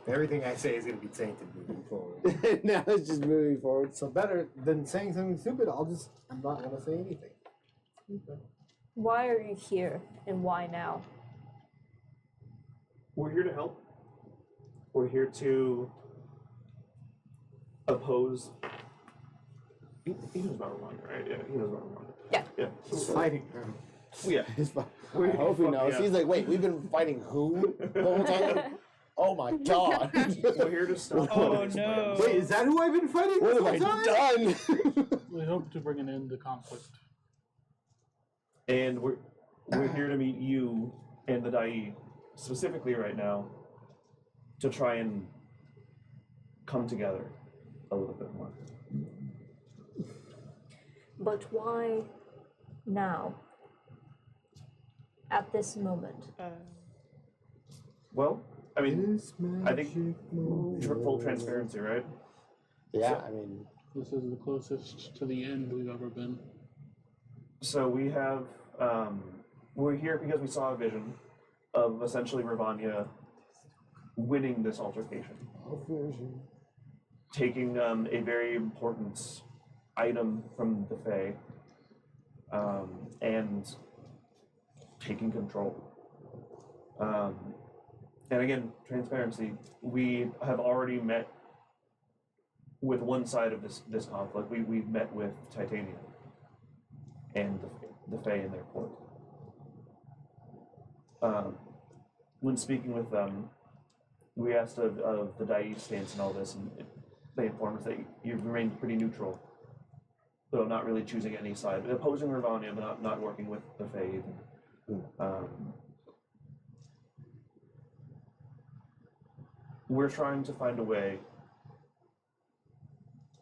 Everything I say is going to be tainted moving forward. now it's just moving forward. So better than saying something stupid, I'm not going to say anything. Why are you here and why now? We're here to help. We're here to oppose. He knows about Rwanda, right? Yeah, he knows about Rwanda. Yeah. Yeah. He's fighting her. Yeah. He's fine. We're I hope he fuck knows. yeah. He's like, wait, we've been fighting who the whole time? Oh my god. We're here to stop. Oh, this no. plan. Wait, is that who I've been fighting What this have whole I time? done? We hope to bring an end to conflict. And we're here to meet you and the Dai specifically right now to try and come together a little bit more. But why now? At this moment? Well, I mean, This I think magic moment. full transparency, right? Yeah, I mean, This is the closest to the end we've ever been. So we have, we're here because we saw a vision of essentially Ravanya winning this altercation, a vision. taking a very important item from the Fae, and taking control. And again, transparency. We have already met with one side of this conflict. We've met with Titania and the Fae in their court. When speaking with them, we asked of the Dai stance and all this, and they informed us that you've remained pretty neutral, though not really choosing any side, opposing Ravanya, but not working with the Fae either. We're trying to find a way,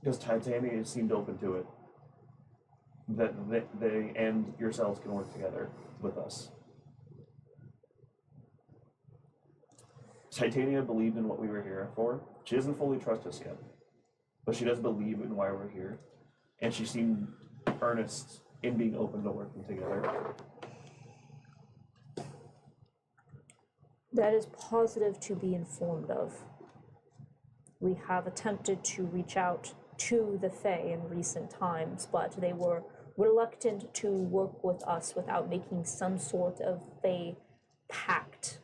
because Titania seemed open to it, that they and yourselves can work together with us. Titania believed in what we were here for. She doesn't fully trust us yet, but she does believe in why we're here, and she seemed earnest in being open to working together. That is positive to be informed of. We have attempted to reach out to the Fae in recent times, but they were reluctant to work with us without making some sort of a pact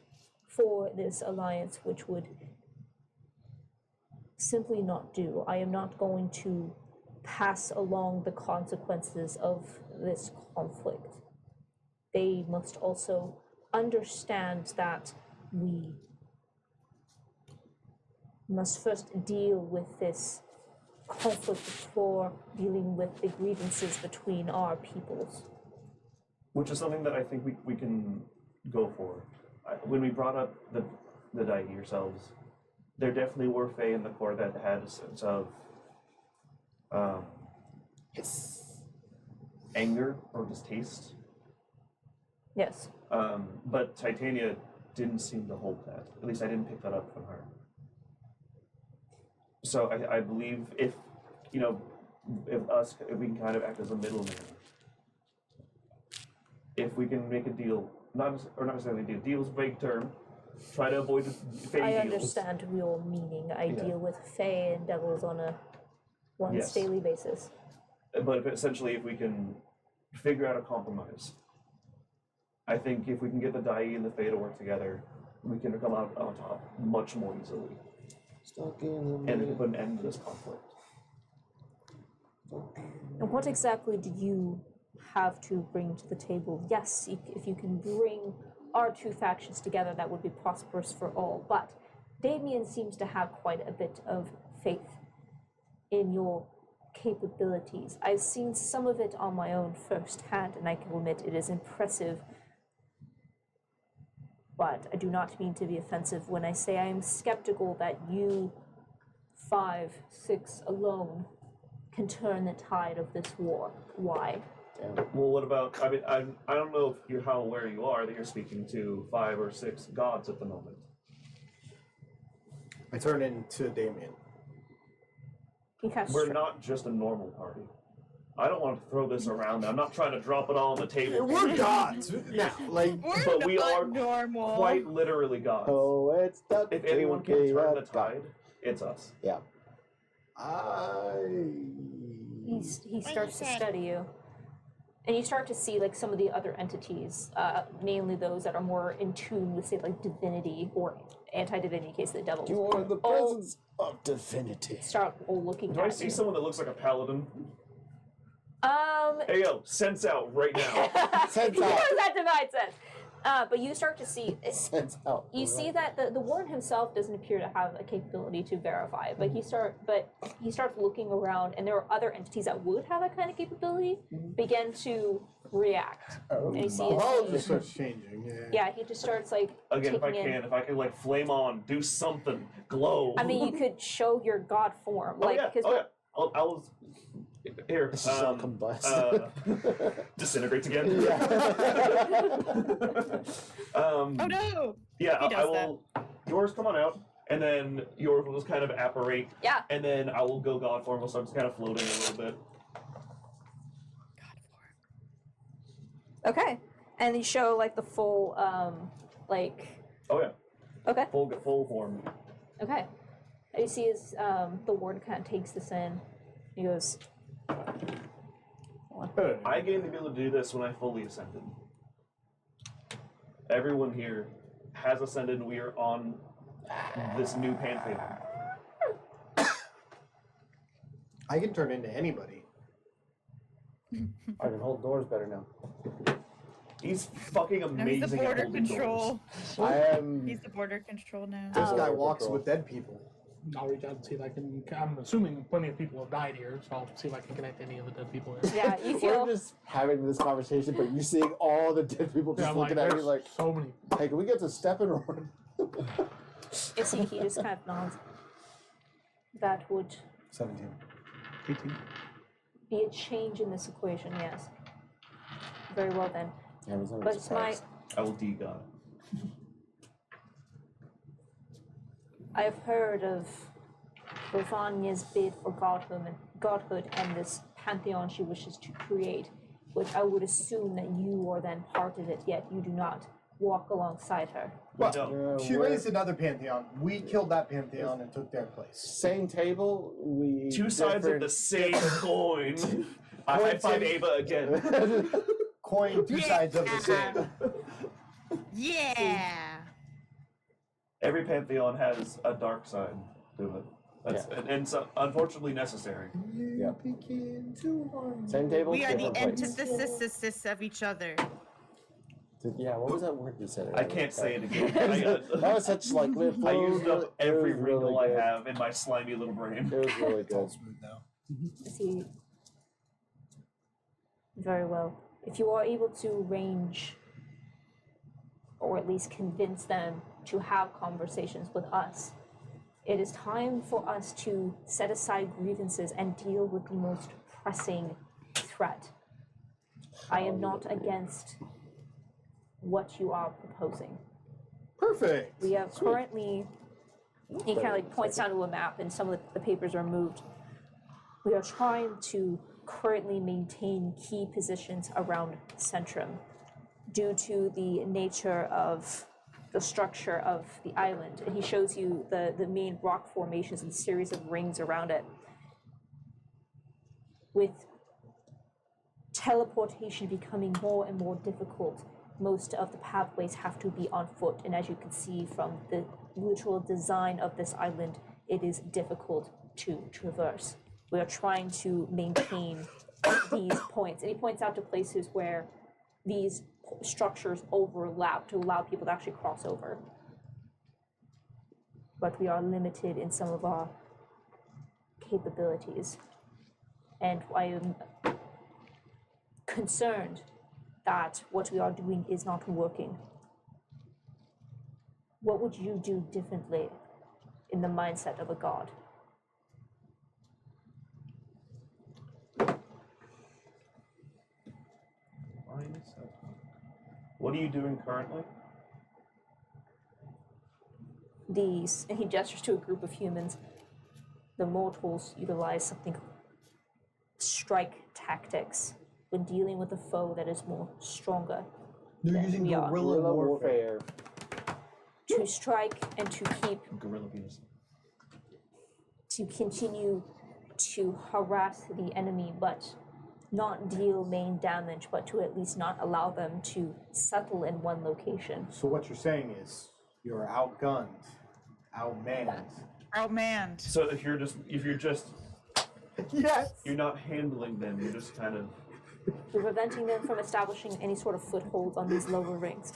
for this alliance, which would simply not do. I am not going to pass along the consequences of this conflict. They must also understand that we must first deal with this conflict before dealing with the grievances between our peoples. Which is something that I think we can go for. When we brought up the Dai yourselves, there definitely were Fae in the core that had a sense of anger or distaste. Yes. But Titania didn't seem to hold that. At least I didn't pick that up from her. So I believe if we can kind of act as a middleman, if we can make a deal, not necessarily a deal. Deal is a vague term. Try to avoid Fae I deals. understand your meaning. I Yeah. deal with Fae and devils on a once Yes. daily basis. But essentially, if we can figure out a compromise, I think if we can get the Dai and the Fae to work together, we can come out on top much more easily. Stuck in And we can put an end to this conflict. And what exactly do you have to bring to the table? Yes, if you can bring our two factions together, that would be prosperous for all. But Damien seems to have quite a bit of faith in your capabilities. I've seen some of it on my own firsthand, and I can admit it is impressive. But I do not mean to be offensive when I say I am skeptical that you 5, 6 alone can turn the tide of this war. Why? Well, what about? I mean, I don't know if how aware you are that you're speaking to 5 or 6 gods at the moment. I turn into Damien. He has We're not just a normal party. I don't want to throw this around. I'm not trying to drop it all on the table. We're gods! Now, like, But we not are normal. quite literally gods. Oh, it's the If anyone can turn the tide, it's us. Yeah. He starts to study you. And you start to see like some of the other entities, mainly those that are more in tune with, say, like divinity or anti-divinity in case of the devils. You are in the all presence of divinity. start all looking Do I at see you. someone that looks like a paladin? Hey yo, sense out right now. Sense What out. does that divide sense? But you start to see, Sense out. you see that the warden himself doesn't appear to have a capability to verify, but he starts looking around, and there are other entities that would have that kind of capability begin to react. And you see, it just starts changing. yeah, he just starts like Again, taking if I can like flame on, do something, glow. I mean, you could show your god form, oh like yeah, because oh yeah. I'll here. This is all combust. Disintegrates again. Yeah. Oh no! Yeah, He I does will. yours come on out, and then yours will just kind of apparate, Yeah. and then I will go God form. We'll start just kind of floating a little bit. Okay. And you show like the full, like. Oh yeah, Okay. full form. Okay. And you see as the warden kind of takes this in. He goes, I gained the ability to do this when I fully ascended. Everyone here has ascended, and we are on this new pantheon. I can turn into anybody. I can hold doors better now. He's fucking No, he's amazing the at border holding control. doors. I am. He's the border control now. This guy Oh. walks with dead people. I'll reach out and see if I can. I'm assuming plenty of people have died here, so I'll see if I can connect any of the dead people here. yeah, you We're feel. just having this conversation, but you seeing all the dead people just Yeah, I'm looking at me there's like, so many. hey, can we get to Steppenwolf? You see, he just kind of nods. That would 17. 18. be a change in this equation, yes. Very well then. Yeah, it's But it's my. I will de-God. I've heard of Ravania's bid for godhood and this pantheon she wishes to create, which I would assume that you are then part of it, yet you do not walk alongside her. We don't. She raised another pantheon. We killed that pantheon and took their place. Same table, we. Two sides of the same coin. I high five Ava again. Coin, two sides of the same. Yeah. Every pantheon has a dark side to it. That's and so, unfortunately necessary. Yep. Same table, We are the different plates. antithesis of each other. Yeah, what was that word you said? I earlier? can't say it again. That was such like. I used up every it was wrinkle really good. I have in my slimy little brain. It was really good. See. Very well. If you are able to arrange, or at least convince them to have conversations with us, it is time for us to set aside grievances and deal with the most pressing threat. I am not against what you are proposing. Perfect. We have currently, he kind of like points down to a map and some of the papers are moved. We are trying to currently maintain key positions around Centrum due to the nature of the structure of the island. And he shows you the main rock formations and series of rings around it. With teleportation becoming more and more difficult, most of the pathways have to be on foot. And as you can see from the literal design of this island, it is difficult to traverse. We are trying to maintain these points. And he points out to places where these structures overlap to allow people to actually cross over. But we are limited in some of our capabilities. And I am concerned that what we are doing is not working. What would you do differently in the mindset of a god? What are you doing currently? These, and he gestures to a group of humans, the mortals utilize something called strike tactics when dealing with a foe that is more stronger. They're than using we are. guerrilla warfare. To strike and to keep, Gorilla penis. to continue to harass the enemy, but not deal main damage, but to at least not allow them to settle in one location. So what you're saying is you're outgunned, outmanned. Outmanned. So if you're just Yes. you're not handling them, you're just kind of We're preventing them from establishing any sort of foothold on these lower rings.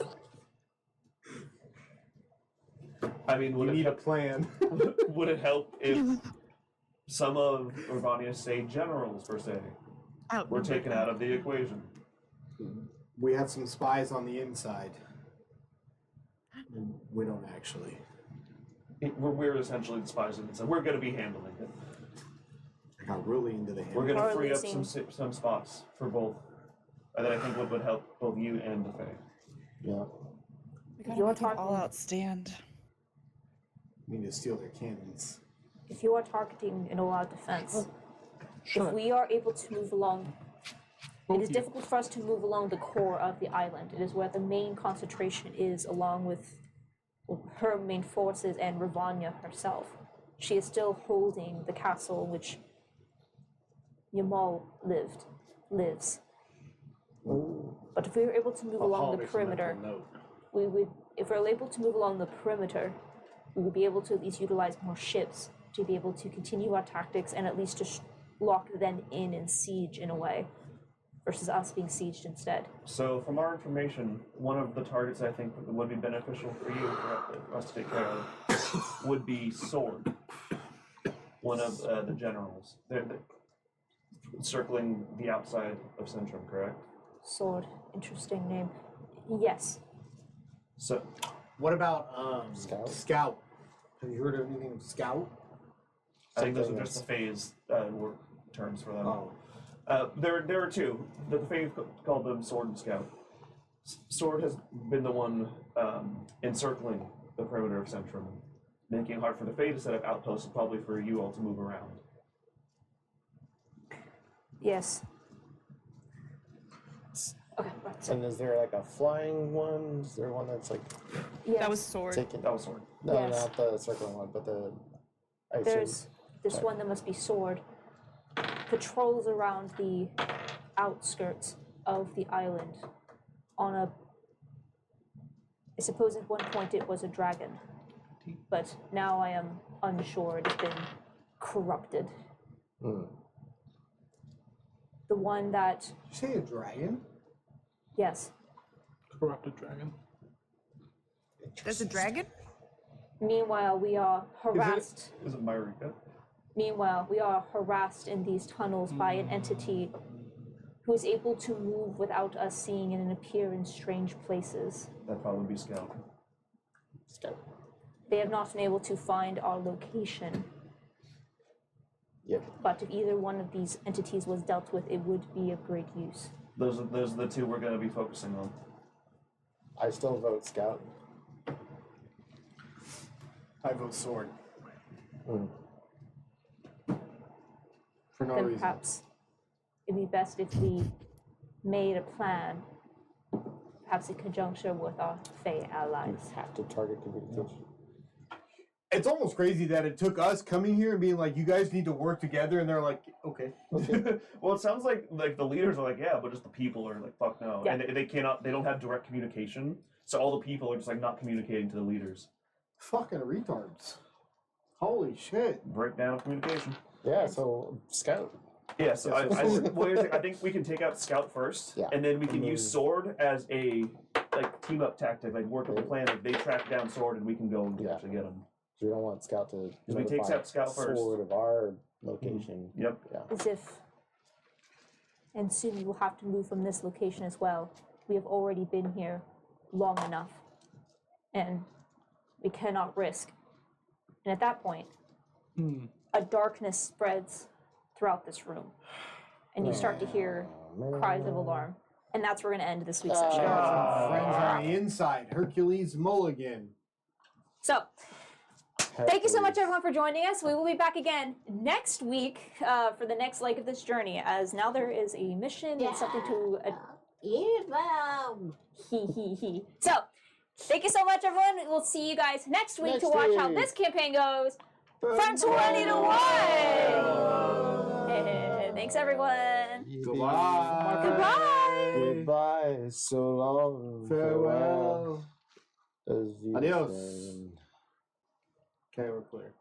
I mean, You would need a it, plan. would it help if some of Urbania's, say, generals, per se, were taken out of the equation? We have some spies on the inside. We don't actually. We're essentially the spies of it, we're going to be handling it. I got really into the We're hand. going to Or free up leasing. some spots for both, and that I think would help both you and the Fae. Yeah. We you want gotta to make talk- all out stand. We need to steal their cannons. If you are targeting an all-out defense, Shut if up. we are able to move along, it is you. difficult for us to move along the core of the island. It is where the main concentration is, along with her main forces and Ravanya herself. She is still holding the castle in which Yamal lives. But if we were able to move along the perimeter, we would. If we're able to move along the perimeter, we would be able to at least utilize more ships to be able to continue our tactics and at least just lock them in and siege in a way, versus us being sieged instead. So, from our information, one of the targets I think would be beneficial for you, for us to take care of, would be Sword, one of the generals. They're circling the outside of Centrum, correct? Sword, interesting name. Yes, So, What about Scout? Scout. Have you heard of anything of Scout? I think those think are just the phase work terms for them. Oh. There are two. The Fae called them Sword and Scout. Sword has been the one encircling the perimeter of Centrum, making it hard for the Fae to set up outposts and probably for you all to move around. yes. Okay, right. So, And is there like a flying one? Is there one that's like yes. That was sword. taking? That was Sword. No, Yes. not the circling one, but the. I assume- There's this one that must be Sword. Patrols around the outskirts of the island on a. I suppose at one point it was a dragon, but now I am unsure. It has been corrupted. Hmm. The one that, Did you say a dragon? yes. Corrupted dragon. There's a dragon? Meanwhile, we are harassed. Is it Myrika? Meanwhile, we are harassed in these tunnels by an entity who is able to move without us seeing and appear in strange places. That'd probably be Scout. Scout. They have not been able to find our location, Yep. but if either one of these entities was dealt with, it would be of great use. Those are the two we're going to be focusing on. I still vote Scout. I vote Sword. Hmm. For no Then reason. perhaps it'd be best if we made a plan, perhaps in conjunction with our Fey You allies. have to target communication. It's almost crazy that it took us coming here and being like, you guys need to work together, and they're like, okay. Well, it sounds like the leaders are like, yeah, but just the people are like, fuck no, Yeah. and they don't have direct communication. So all the people are just like not communicating to the leaders. Fucking retards. Holy shit. Breakdown of communication. Yeah, so Scout. Yeah, so I think we can take out Scout first, Yeah. and then we can use Sword as a like team up tactic, like work up a plan. Like they track down Sword, and we can go and Yeah. actually get them. So we don't want Scout to. Because we take notify Scout first. Sword of our location. Yep. Yeah. As if, and soon we will have to move from this location as well. We have already been here long enough, and we cannot risk. And at that point, a darkness spreads throughout this room, and you start to hear cries of alarm. And that's where we're going to end this week's session. Friends on the inside. Hercules Mulligan. So, thank you so much, everyone, for joining us. We will be back again next week for the next leg of this journey, as now there is a mission and something to. He. So, thank you so much, everyone. We'll see you guys next week to Next watch how week. this campaign goes from 20 to 1. Thanks, everyone. Goodbye. Goodbye. Goodbye. So long. Farewell. As you Adios. say. Okay, we're clear.